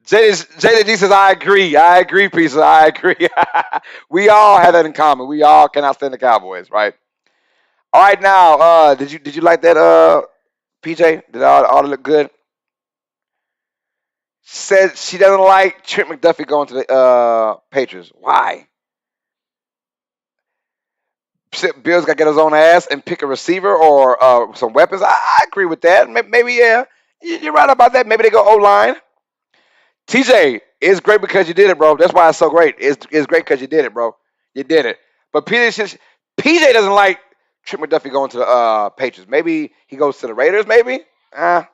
JD says, I agree, Pizza. I agree. We all have that in common. We all cannot stand the Cowboys, right? All right, now, did you like that, PJ? Did all look good? Said she doesn't like Trent McDuffie going to the Patriots. Why? Bill's got to get his own ass and pick a receiver or some weapons. I agree with that. Maybe yeah. You're right about that. Maybe they go O-line. TJ, it's great because you did it, bro. That's why it's so great. It's great because you did it, bro. You did it. But PJ doesn't like Trent McDuffie going to the Patriots. Maybe he goes to the Raiders, maybe?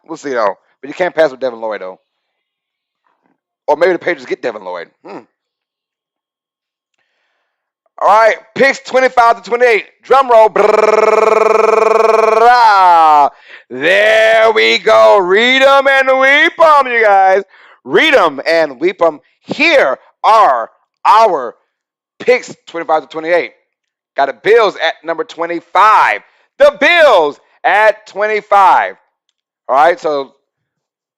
We'll see, though. But you can't pass with Devin Lloyd, though. Or maybe the Patriots get Devin Lloyd. All right, picks 25 to 28. Drum roll. There we go. Read them and weep them, you guys. Read them and weep them here are our picks 25-28. Got the Bills at number 25. The Bills at 25. All right, so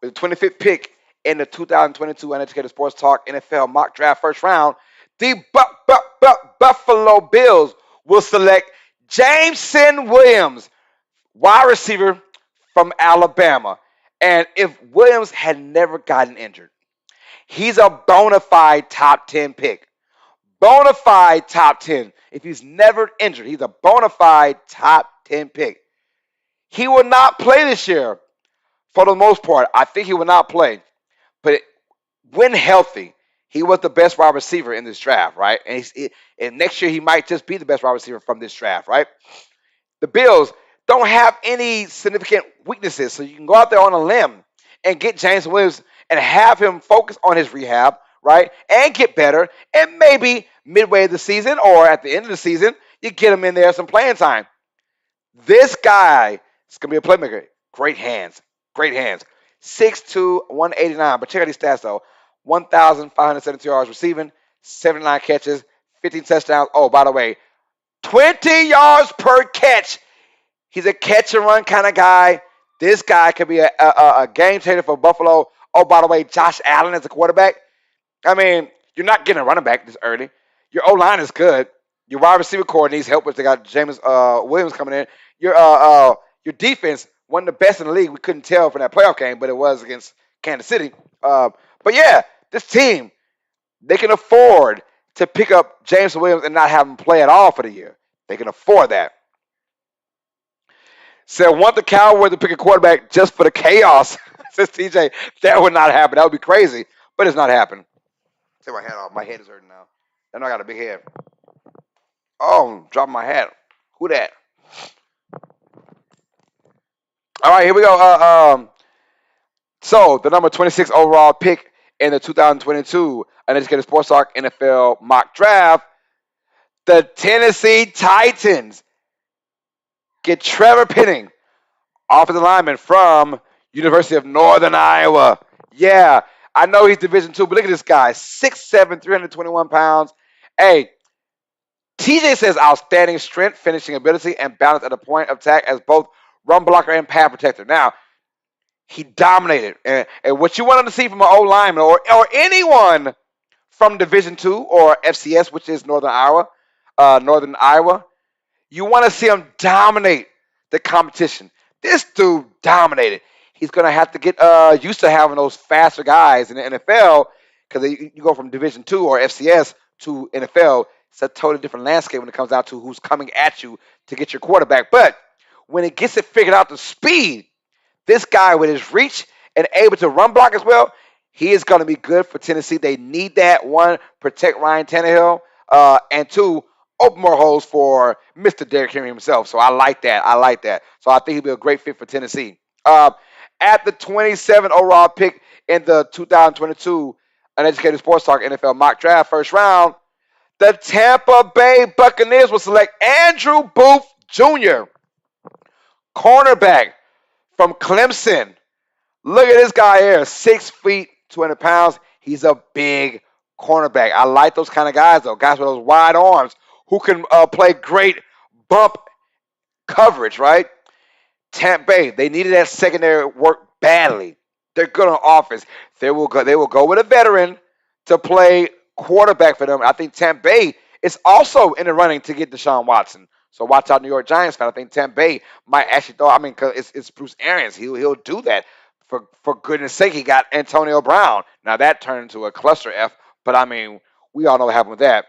with the 25th pick in the 2022 Uneducated Sports Talk NFL mock draft first round, the Buffalo Bills will select Jameson Williams, wide receiver from Alabama. And if Williams had never gotten injured, he's a bona fide top 10 pick. Bona fide top 10. If he's never injured, he's a bona fide top 10 pick. He will not play this year for the most part. I think he will not play. But when healthy, he was the best wide receiver in this draft, right? And next year, he might just be the best wide receiver from this draft, right? The Bills don't have any significant weaknesses, so you can go out there on a limb and get James Williams and have him focus on his rehab, right? And get better. And maybe midway of the season or at the end of the season, you get him in there some playing time. This guy is going to be a playmaker. Great hands. Great hands. 6'2", 189. But check out these stats, though. 1,572 yards receiving, 79 catches, 15 touchdowns. Oh, by the way, 20 yards per catch. He's a catch and run kind of guy. This guy could be a game changer for Buffalo. Oh, by the way, Josh Allen is a quarterback. I mean, you're not getting a running back this early. Your O-line is good. Your wide receiver core needs help, which they got Jameson Williams coming in. Your defense, one of the best in the league. We couldn't tell from that playoff game, but it was against Kansas City. But yeah, this team, they can afford to pick up Jameson Williams and not have him play at all for the year. They can afford that. So want the Cowboys to pick a quarterback just for the chaos. Says TJ, that would not happen. That would be crazy, but it's not happening. Take my hat off. My head is hurting now. I know I got a big head. Oh, I'm dropping my hat. Who that? All right, here we go. So the number 26 overall pick in the 2022 Uneducated Sports Talk NFL mock draft, the Tennessee Titans get Trevor Penning, offensive lineman from University of Northern Iowa. Yeah, I know he's Division II, but look at this guy, 6'7", 321 pounds. Hey, TJ says outstanding strength, finishing ability, and balance at the point of attack as both run blocker and pass protector. Now, he dominated. And what you want to see from an O-lineman or anyone from Division II or FCS, which is Northern Iowa, you want to see him dominate the competition. This dude dominated. He's going to have to get used to having those faster guys in the NFL because you go from Division II or FCS to NFL. It's a totally different landscape when it comes down to who's coming at you to get your quarterback. But when it gets it figured out, the speed, this guy with his reach and able to run block as well, he is going to be good for Tennessee. They need that. One, protect Ryan Tannehill, and two, open more holes for Mr. Derrick Henry himself. So I like that. So I think he'll be a great fit for Tennessee. At the 27 overall pick in the 2022 Uneducated Sports Talk NFL mock draft first round, the Tampa Bay Buccaneers will select Andrew Booth Jr., cornerback from Clemson. Look at this guy here, 6 feet, 200 pounds. He's a big cornerback. I like those kind of guys, though. Guys with those wide arms who can play great bump coverage, right? Tampa Bay, they needed that secondary work badly. They're good on offense. They will go with a veteran to play quarterback for them. I think Tampa Bay is also in the running to get Deshaun Watson. So watch out, New York Giants fan. I think Tampa Bay might actually throw. I mean, because it's Bruce Arians. He'll do that. For goodness sake, he got Antonio Brown. Now that turned into a cluster F. But I mean, we all know what happened with that.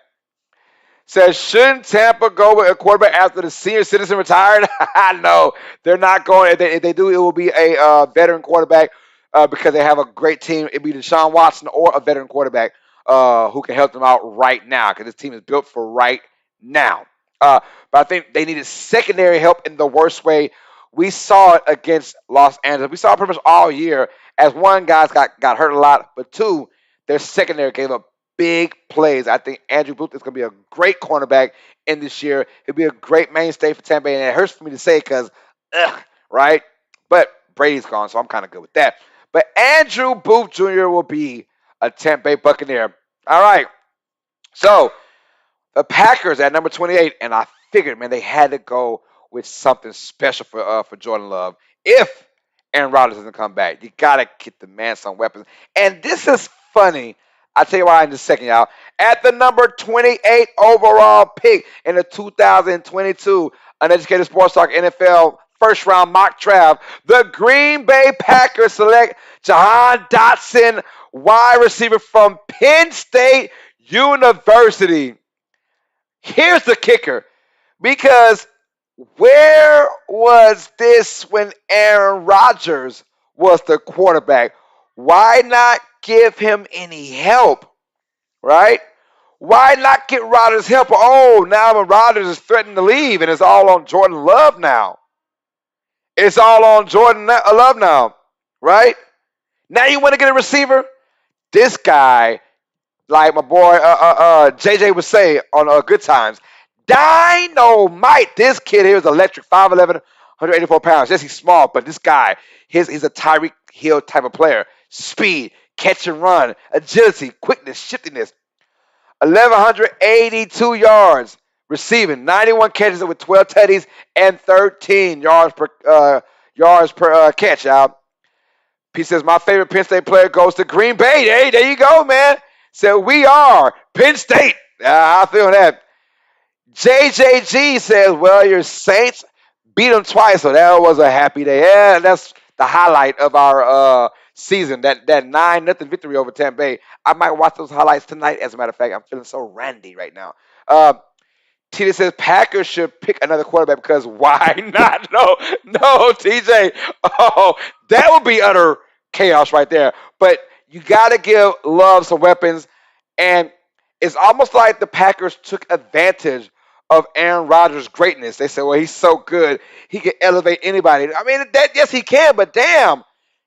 Says, shouldn't Tampa go with a quarterback after the senior citizen retired? No, they're not going. If they do, it will be a veteran quarterback because they have a great team. It'd be Deshaun Watson or a veteran quarterback who can help them out right now because this team is built for right now. But I think they needed secondary help in the worst way. We saw it against Los Angeles. We saw it pretty much all year as one, guys got hurt a lot, but two, their secondary gave up big plays. I think Andrew Booth is going to be a great cornerback in this year. He'll be a great mainstay for Tampa Bay, and it hurts for me to say because, right? But Brady's gone, so I'm kind of good with that. But Andrew Booth Jr. will be a Tampa Bay Buccaneer. All right. So the Packers at number 28, and I figured, man, they had to go with something special for Jordan Love. If Aaron Rodgers doesn't come back, you gotta get the man some weapons. And this is funny. I'll tell you why in a second, y'all. At the number 28 overall pick in the 2022 Uneducated Sports Talk NFL first round mock draft, the Green Bay Packers select Jahan Dodson, wide receiver from Penn State University. Here's the kicker. Because where was this when Aaron Rodgers was the quarterback? Why not give him any help, right? Why not get Rodgers help? Oh, now when Rodgers is threatening to leave and it's all on Jordan Love now. It's all on Jordan Love now, right? Now you want to get a receiver? This guy, like my boy JJ would say on Good Times, dynamite. This kid here is electric, 5'11", 184 pounds. Yes, he's small, but this guy, he's a Tyreek Hill type of player. Speed, catch and run, agility, quickness, shiftiness. 1,182 yards receiving, 91 catches with 12 tutties and 13 yards per catch. Out. He says, my favorite Penn State player goes to Green Bay. Hey, there you go, man. So we are Penn State. I feel that. JJG says, well, your Saints beat them twice, so that was a happy day. Yeah, that's the highlight of our season, that 9-0 victory over Tampa Bay. I might watch those highlights tonight. As a matter of fact, I'm feeling so randy right now. TJ says Packers should pick another quarterback because why not? No, TJ. Oh, that would be utter chaos right there. But you got to give Love some weapons. And it's almost like the Packers took advantage of Aaron Rodgers' greatness. They said, well, he's so good. He can elevate anybody. I mean, yes, he can, but damn,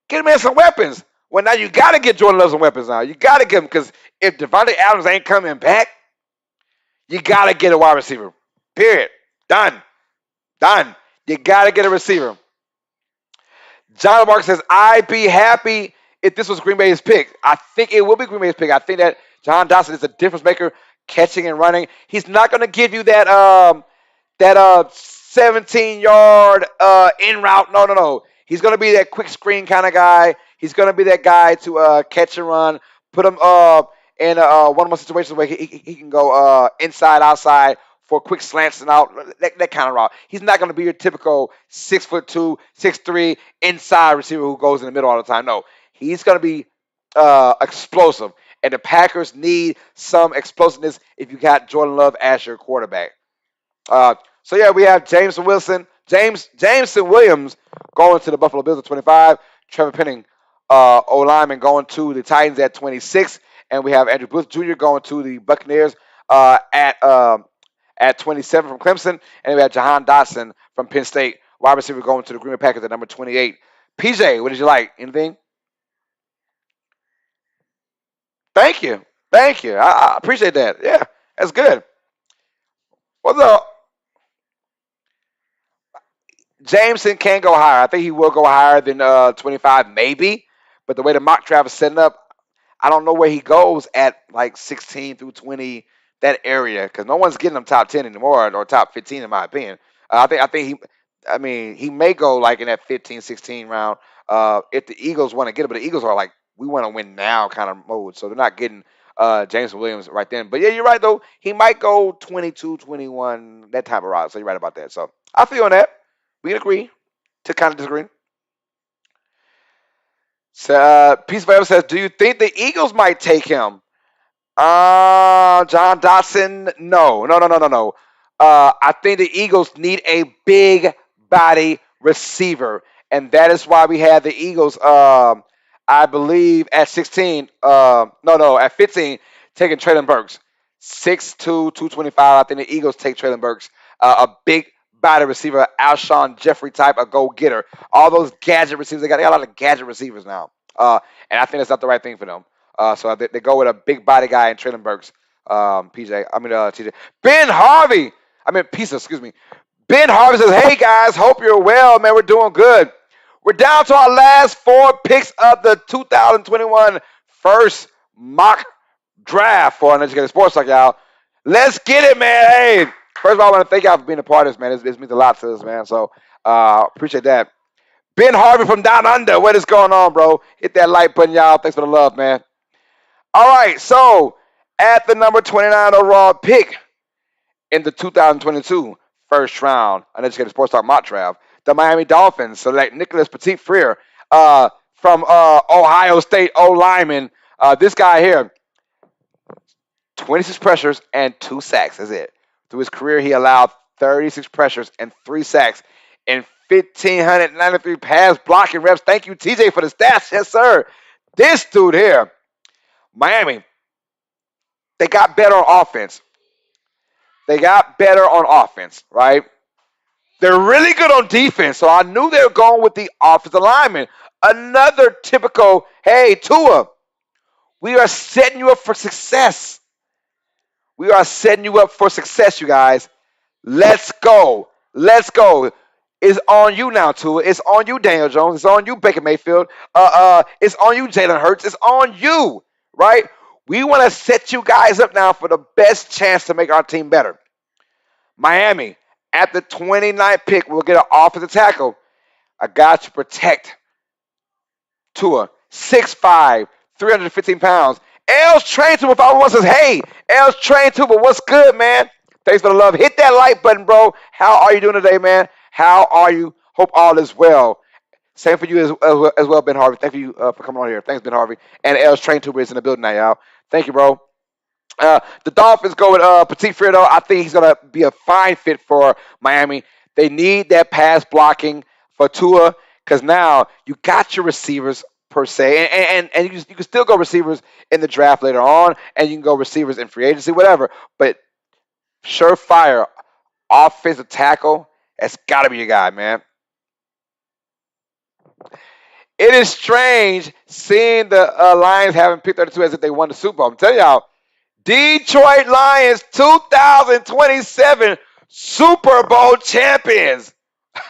get him in some weapons. Well, now you got to get Jordan Love some weapons now. You got to give him because if Devontae Adams ain't coming back, you got to get a wide receiver. Period. Done. You got to get a receiver. John Mark says, I'd be happy if this was Green Bay's pick. I think it will be Green Bay's pick. I think that John Dodson is a difference maker, catching and running. He's not going to give you that 17-yard in route. No. He's going to be that quick screen kind of guy. He's going to be that guy to catch and run, put him in one more situations where he can go inside, outside for quick slants and out, that kind of route. He's not going to be your typical 6'2", 6'3" inside receiver who goes in the middle all the time. No, he's going to be explosive. And the Packers need some explosiveness if you got Jordan Love as your quarterback. So yeah, we have Jameson Williams going to the Buffalo Bills at 25. Trevor Penning, O-lineman, going to the Titans at 26. And we have Andrew Booth Jr. going to the Buccaneers at 27 from Clemson. And we have Jahan Dodson from Penn State, wide receiver, going to the Green Bay Packers at number 28. PJ, what did you like? Anything? Thank you. I appreciate that. Yeah, that's good. What's up? Jameson can go higher. I think he will go higher than 25, maybe. But the way the mock draft is setting up, I don't know where he goes at like 16 through 20, that area, because no one's getting him top 10 anymore or top 15 in my opinion. He may go like in that 15, 16 round if the Eagles want to get it, but the Eagles are like, we want to win now kind of mode, so they're not getting Jameson Williams right then. But yeah, you're right though. He might go 22, 21, that type of route. So you're right about that. So I feel on that. We can agree to kind of disagree. So, Peace Forever says, do you think the Eagles might take him? John Dodson, no. I think the Eagles need a big body receiver, and that is why we have the Eagles, I believe, at 16, at 15, taking Traylon Burks. 6'2", 225. I think the Eagles take Traylon Burks, a big body receiver, Alshon Jeffrey type, a go-getter. All those gadget receivers, they got a lot of gadget receivers now, and I think that's not the right thing for them. So they go with a big body guy in Traylon Burks. TJ. Ben Harvey. Excuse me. Ben Harvey says, hey, guys, hope you're well, man. We're doing good. We're down to our last 4 picks of the 2021 first mock draft for Uneducated Sports Talk, y'all. Let's get it, man. Hey, first of all, I want to thank y'all for being a part of this, man. This means a lot to us, man. So appreciate that. Ben Harvey from Down Under. What is going on, bro? Hit that like button, y'all. Thanks for the love, man. All right, so at the number 29 overall pick in the 2022 first round Uneducated Sports Talk mock draft, the Miami Dolphins select Nicholas Petit-Frere from Ohio State O-lineman. This guy here, 26 pressures and 2 sacks. That's it. Through his career, he allowed 36 pressures and 3 sacks in 1,593 pass blocking reps. Thank you, TJ, for the stats. Yes, sir. This dude here, Miami, they got better on offense. They got better on offense, right? They're really good on defense, so I knew they were going with the offensive lineman. Another typical, hey, Tua, we are setting you up for success. We are setting you up for success, you guys. Let's go. Let's go. It's on you now, Tua. It's on you, Daniel Jones. It's on you, Baker Mayfield. It's on you, Jalen Hurts. It's on you, right? We want to set you guys up now for the best chance to make our team better. Miami, at the 29th pick, we'll get an offensive tackle. A guy to protect Tua. 6'5", 315 pounds. L's trained to, if I want says, hey, L's trained to, but what's good, man? Thanks for the love. Hit that like button, bro. How are you doing today, man? How are you? Hope all is well. Same for you as well, Ben Harvey. Thank you for coming on here. Thanks, Ben Harvey. And L's trained to is in the building now, y'all. Thank you, bro. The Dolphins go with Petit-Frere, though. I think he's going to be a fine fit for Miami. They need that pass blocking for Tua because now you got your receivers per se, and you can still go receivers in the draft later on, and you can go receivers in free agency, whatever. But surefire offensive tackle, that's got to be your guy, man. It is strange seeing the Lions having pick 32 as if they won the Super Bowl. I'm telling y'all, Detroit Lions 2027 Super Bowl champions.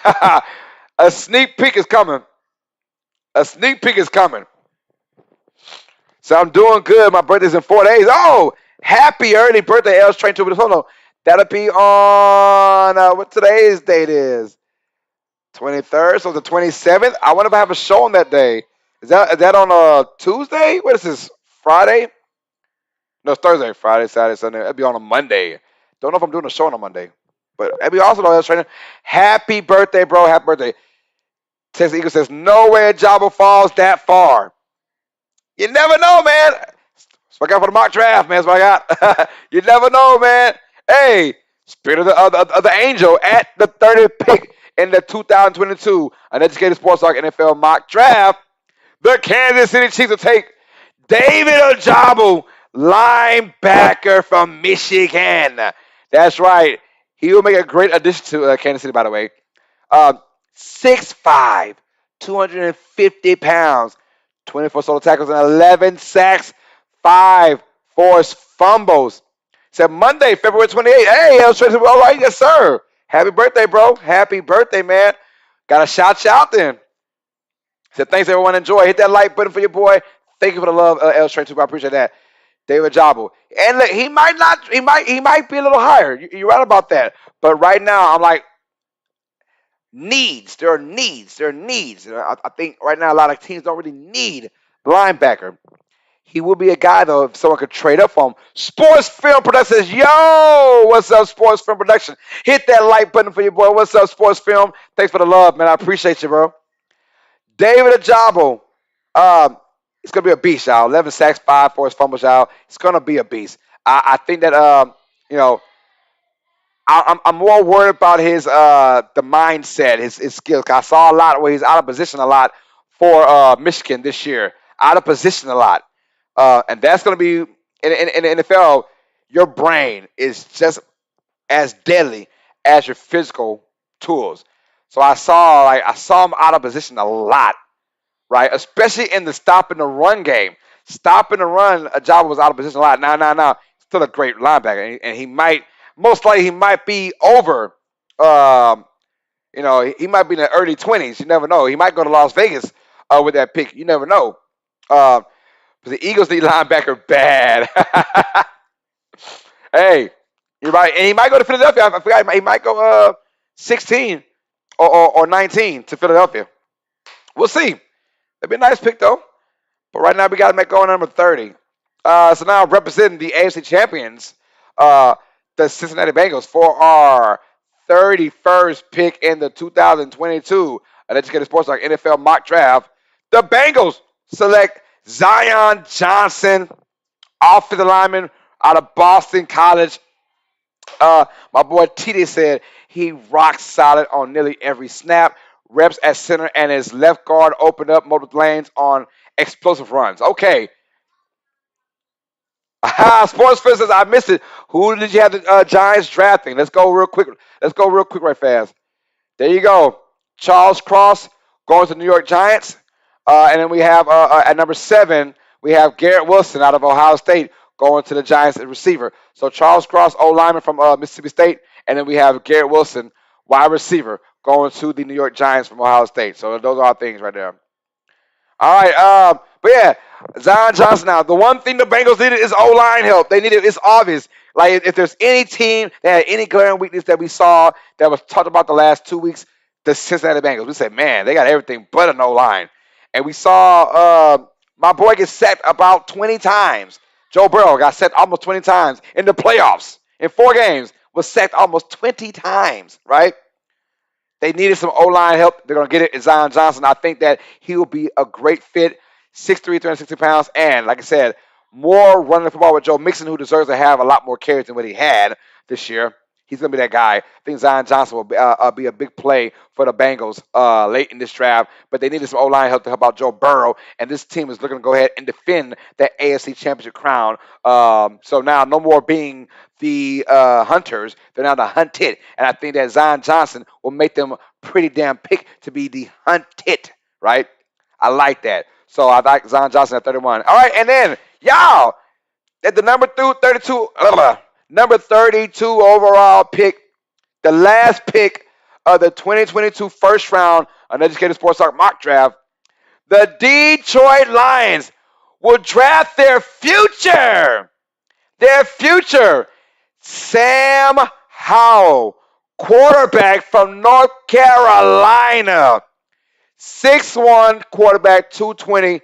A sneak peek is coming. A sneak peek is coming. So I'm doing good. My birthday's in 4 days. Oh, happy early birthday, L's Train to the phone. That'll be on what today's date is. 23rd, so the 27th. I wonder if I have a show on that day. Is that on a Tuesday? What is this? Friday? No, it's Thursday, Friday, Saturday, Sunday. It'll be on a Monday. Don't know if I'm doing a show on a Monday. But it'll be awesome, L's Trainer. Happy birthday, bro. Happy birthday. Texas Eagle says, no way Jabba falls that far. You never know, man. That's what I got for the mock draft, man. That's what I got. You never know, man. Hey, spirit of the angel at the 30th pick in the 2022 Uneducated Sports Talk NFL mock draft. The Kansas City Chiefs will take David Ojabo, linebacker from Michigan. That's right. He will make a great addition to Kansas City, by the way. 6'5", 250 pounds, 24 solo tackles and 11 sacks, 5 forced fumbles. Said Monday, February 28th. Hey, I was trying to all right, yes, sir. Happy birthday, bro. Happy birthday, man. Got a shout you out then. Said thanks, everyone. Enjoy. Hit that like button for your boy. Thank you for the love, L Straight Too. I appreciate that. David Ojabo. And look, he might be a little higher. You're right about that. But right now, I'm like, needs. There are needs. I think right now a lot of teams don't really need linebacker. He will be a guy, though, if someone could trade up for him. Sports Film Production says, yo, what's up, Sports Film Production? Hit that like button for your boy. What's up, Sports Film? Thanks for the love, man. I appreciate you, bro. David Ojabo. It's going to be a beast, y'all. 11 sacks, 5 forced fumbles, y'all. It's going to be a beast. I think that, I'm more worried about his the mindset, his skills. I saw a lot where he's out of position a lot for Michigan this year. Out of position a lot. And that's going to be, in the NFL, your brain is just as deadly as your physical tools. So I saw him out of position a lot, right? Especially in the stopping the run game. Stopping the run, Ojabo was out of position a lot. Now, still a great linebacker. And he might, most likely he might be over, he might be in the early 20s. You never know. He might go to Las Vegas with that pick. You never know. But the Eagles need linebacker bad. Hey, you're right. And he might go to Philadelphia. I forgot. He might go 16 or 19 to Philadelphia. We'll see. That'd be a nice pick, though. But right now, we got to make going number 30. So now representing the AFC champions, the Cincinnati Bengals, for our 31st pick in the 2022 Uneducated Sports Talk NFL mock draft. The Bengals select Zion Johnson, offensive lineman out of Boston College. My boy TD said he rocked solid on nearly every snap. Reps at center and his left guard opened up multiple lanes on explosive runs. Okay. Sports fans, I missed it. Who did you have the Giants drafting? Let's go real quick. Right fast. There you go. Charles Cross going to the New York Giants. And then we have at number 7, we have Garrett Wilson out of Ohio State going to the Giants as receiver. So Charles Cross, O-lineman from Mississippi State. And then we have Garrett Wilson, wide receiver, going to the New York Giants from Ohio State. So those are our things right there. All right, but yeah, Zion Johnson now. The one thing the Bengals needed is O-line help. They needed, it's obvious. Like, if there's any team that had any glaring weakness that we saw that was talked about the last 2 weeks, the Cincinnati Bengals. We said, man, they got everything but an O-line. And we saw my boy get sacked about 20 times. Joe Burrow got sacked almost 20 times in the playoffs. In 4 games, was sacked almost 20 times, right? They needed some O-line help. They're going to get it in Zion Johnson. I think that he will be a great fit. 6'3", 360 pounds. And like I said, more running the football with Joe Mixon, who deserves to have a lot more carries than what he had this year. He's going to be that guy. I think Zion Johnson will be a big play for the Bengals late in this draft. But they needed some O-line help to help out Joe Burrow. And this team is looking to go ahead and defend that AFC Championship crown. So now no more being the hunters. They're now the hunted. And I think that Zion Johnson will make them pretty damn pick to be the hunted, right? I like that. So I like Zion Johnson at 31. All right, and then, y'all, at the number 32 overall pick, the last pick of the 2022 first round Uneducated Sports Talk mock draft, the Detroit Lions will draft their future. Sam Howell, quarterback from North Carolina. 6'1", quarterback, 220,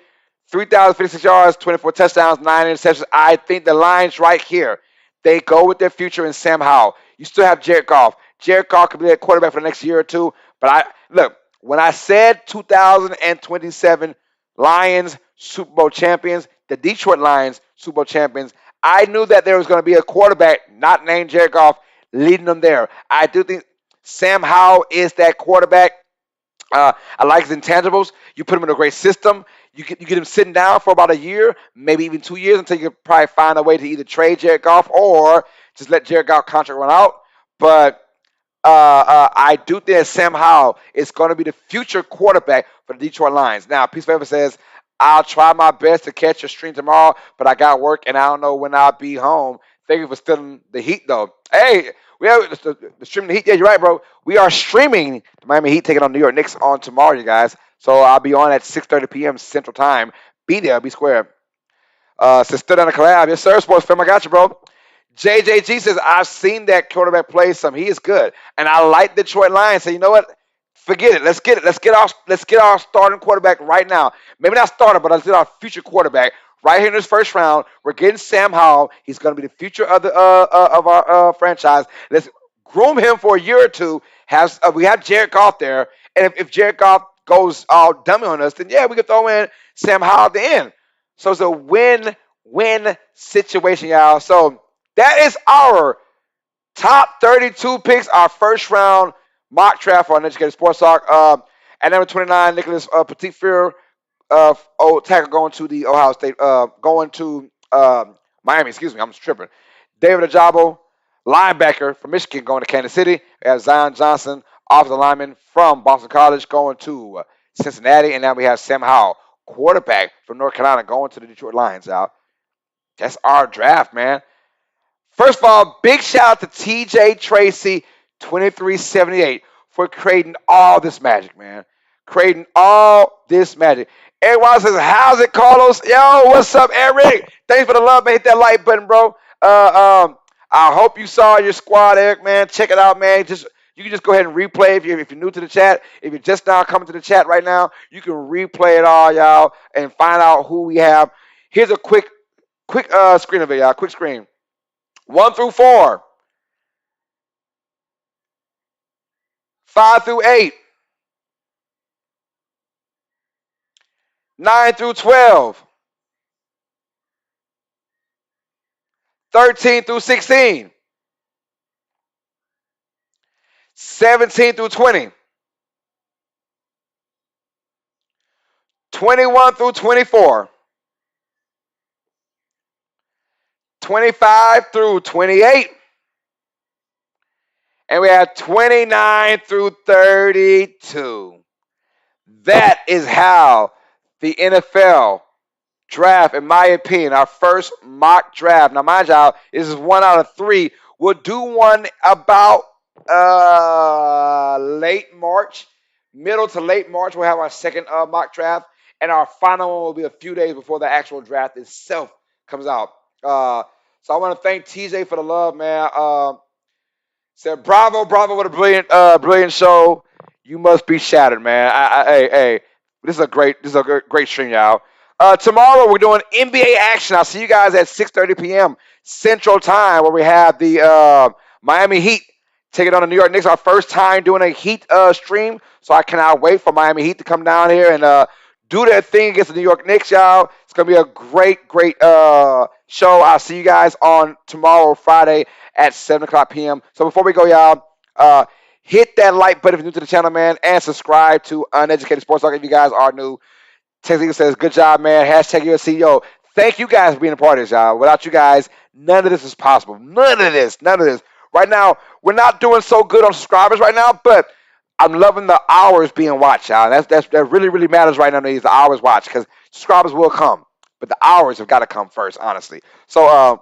3,056 yards, 24 touchdowns, 9 interceptions. I think the Lions right here, they go with their future in Sam Howell. You still have Jared Goff. Jared Goff could be their quarterback for the next year or two. But when I said 2027 Lions Super Bowl champions, the Detroit Lions Super Bowl champions, I knew that there was going to be a quarterback not named Jared Goff leading them there. I do think Sam Howell is that quarterback. I like his intangibles. You put him in a great system. You get him sitting down for about a year, maybe even 2 years, until you can probably find a way to either trade Jared Goff or just let Jared Goff contract run out. But I do think that Sam Howell is going to be the future quarterback for the Detroit Lions. Now, Peace Favor says, I'll try my best to catch your stream tomorrow, but I got work and I don't know when I'll be home. Thank you for stealing the heat, though. Hey, we have the streaming the heat. Yeah, you're right, bro. We are streaming the Miami Heat taking on New York Knicks on tomorrow, you guys. So I'll be on at 6:30 p.m. Central Time. Be there, be square. Says stood on a collab. Yes, sir, sports film. I got you, bro. JJG says, I've seen that quarterback play some. He is good. And I like Detroit Lions. So you know what? Forget it. Let's get it. Let's get our starting quarterback right now. Maybe not starter, but let's get our future quarterback right here in this first round. We're getting Sam Howell. He's going to be the future of our franchise. Let's groom him for a year or two. We have Jared Goff there, and if Jared Goff goes all dummy on us, then yeah, we can throw in Sam Howell at the end. So it's a win-win situation, y'all. So that is our top 32 picks, our first round mock draft for Uneducated Sports Talk. At number 29, Nicholas Petitfeur, old tackle going to the Ohio State, going to Miami. Excuse me, I'm tripping. David Ajabo, linebacker from Michigan, going to Kansas City. We have Zion Johnson, offensive lineman from Boston College, going to Cincinnati, and now we have Sam Howell, quarterback from North Carolina, going to the Detroit Lions. Out. That's our draft, man. First of all, big shout out to TJ Tracy, 2378, for creating all this magic, man. Creating all this magic. Eric Wallace says, how's it, Carlos? Yo, what's up, Eric? Thanks for the love, man. Hit that like button, bro. I hope you saw your squad, Eric, man. Check it out, man. You can just go ahead and replay if you're new to the chat. If you're just now coming to the chat right now, you can replay it all, y'all, and find out who we have. Here's a quick screen of it, y'all. Quick screen. 1 through 4. 5 through 8. 9 through 12. 13 through 16. 17 through 20. 21 through 24. 25 through 28. And we have 29 through 32. That is how the NFL draft, in my opinion, our first mock draft. Now, mind y'all, this is 1 out of 3. We'll do one about late March, middle to late March. We'll have our second mock draft, and our final one will be a few days before the actual draft itself comes out. So I want to thank TJ for the love, man. Said bravo, what a brilliant show. You must be shattered, man. Hey, this is a great stream, y'all. Tomorrow we're doing NBA action. I'll see you guys at 6:30 p.m. Central Time, where we have the Miami Heat taking on the New York Knicks. Our first time doing a Heat stream, so I cannot wait for Miami Heat to come down here and do their thing against the New York Knicks, y'all. It's gonna be a great show. I'll see you guys on tomorrow, Friday, at 7 o'clock p.m. So before we go, y'all, hit that like button if you're new to the channel, man, and subscribe to Uneducated Sports Talk if you guys are new. Tex Eagle says, good job, man. Hashtag USC. Yo, thank you guys for being a part of this, y'all. Without you guys, none of this is possible. None of this. Right now, we're not doing so good on subscribers right now, but I'm loving the hours being watched, y'all. That really matters right now. Is the hours watched, because subscribers will come, but the hours have got to come first, honestly. So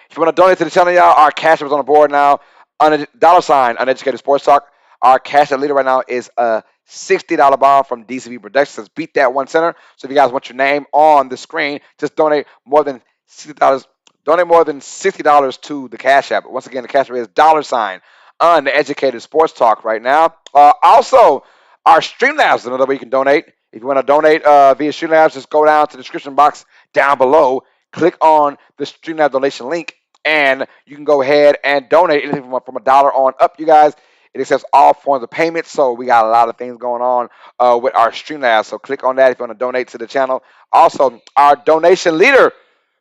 if you want to donate to the channel, y'all, our cash is on the board now. $, Uneducated Sports Talk. Our cash leader right now is a $60 bomb from DCB Productions. Beat that one center. So if you guys want your name on the screen, just donate more than $60. Donate more than $60 to the Cash App. Once again, the Cash App is $ Uneducated Sports Talk right now. Also, our Streamlabs is another way you can donate. If you want to donate via Streamlabs, just go down to the description box down below. Click on the Streamlabs donation link, and you can go ahead and donate anything from $1 on up, you guys. It accepts all forms of payment, so we got a lot of things going on with our Streamlabs. So click on that if you want to donate to the channel. Also, our donation leader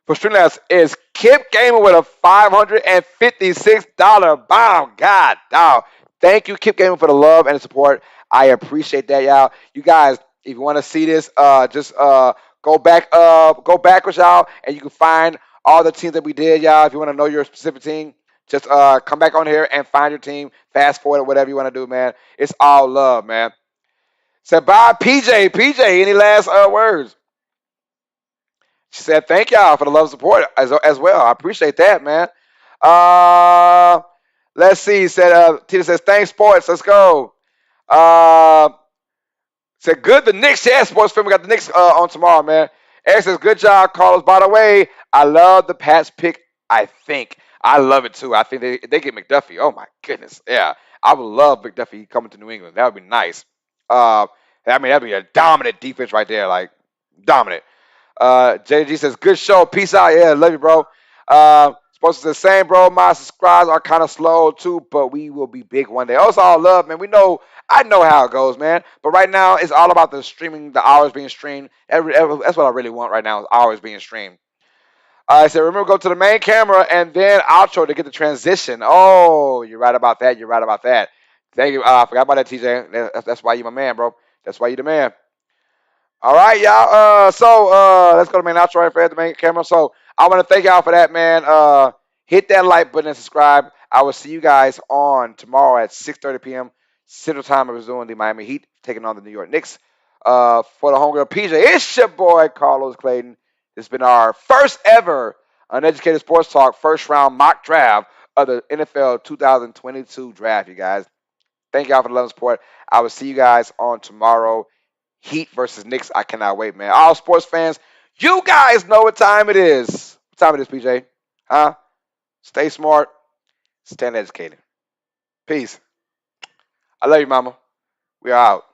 for Streamlabs is Kip Gamer with a $556 bomb. God, dog. Thank you, Kip Gamer, for the love and the support. I appreciate that, y'all. You guys, if you want to see this, just go backwards, y'all, and you can find all the teams that we did, y'all. If you want to know your specific team, just come back on here and find your team. Fast forward, whatever you want to do, man. It's all love, man. Said bye, PJ. PJ, any last words? She said, thank y'all for the love and support as well. I appreciate that, man. Let's see. Said Tina says, thanks, sports. Let's go. Said, good, the Knicks. Yeah, sports film. We got the Knicks on tomorrow, man. Eric says, good job, Carlos. By the way, I love the Pats pick, I think. I love it, too. I think they get McDuffie. Oh, my goodness. Yeah, I would love McDuffie coming to New England. That would be nice. That'd be a dominant defense right there, like dominant. JG says, good show. Peace out. Yeah, love you, bro. Supposed to say the same, bro. My subscribes are kind of slow, too, but we will be big one day. Also, all love, man. I know how it goes, man. But right now, it's all about the streaming, the hours being streamed. That's what I really want right now, is hours being streamed. I said, remember, go to the main camera and then outro to get the transition. Oh, you're right about that. Thank you. I forgot about that, TJ. That's why you my man, bro. That's why you the man. All right, y'all. So let's go to the main outro right for the main camera. So I want to thank y'all for that, man. Hit that like button and subscribe. I will see you guys on tomorrow at 6:30 p.m. Central Time. I was doing the Miami Heat taking on the New York Knicks. For the homegirl PJ, it's your boy Carlos Clayton. It's been our first ever Uneducated Sports Talk first round mock draft of the NFL 2022 draft, you guys. Thank y'all for the love and support. I will see you guys on tomorrow. Heat versus Knicks. I cannot wait, man. All sports fans, you guys know what time it is. What time it is, PJ? Huh? Stay smart. Stay educated. Peace. I love you, mama. We are out.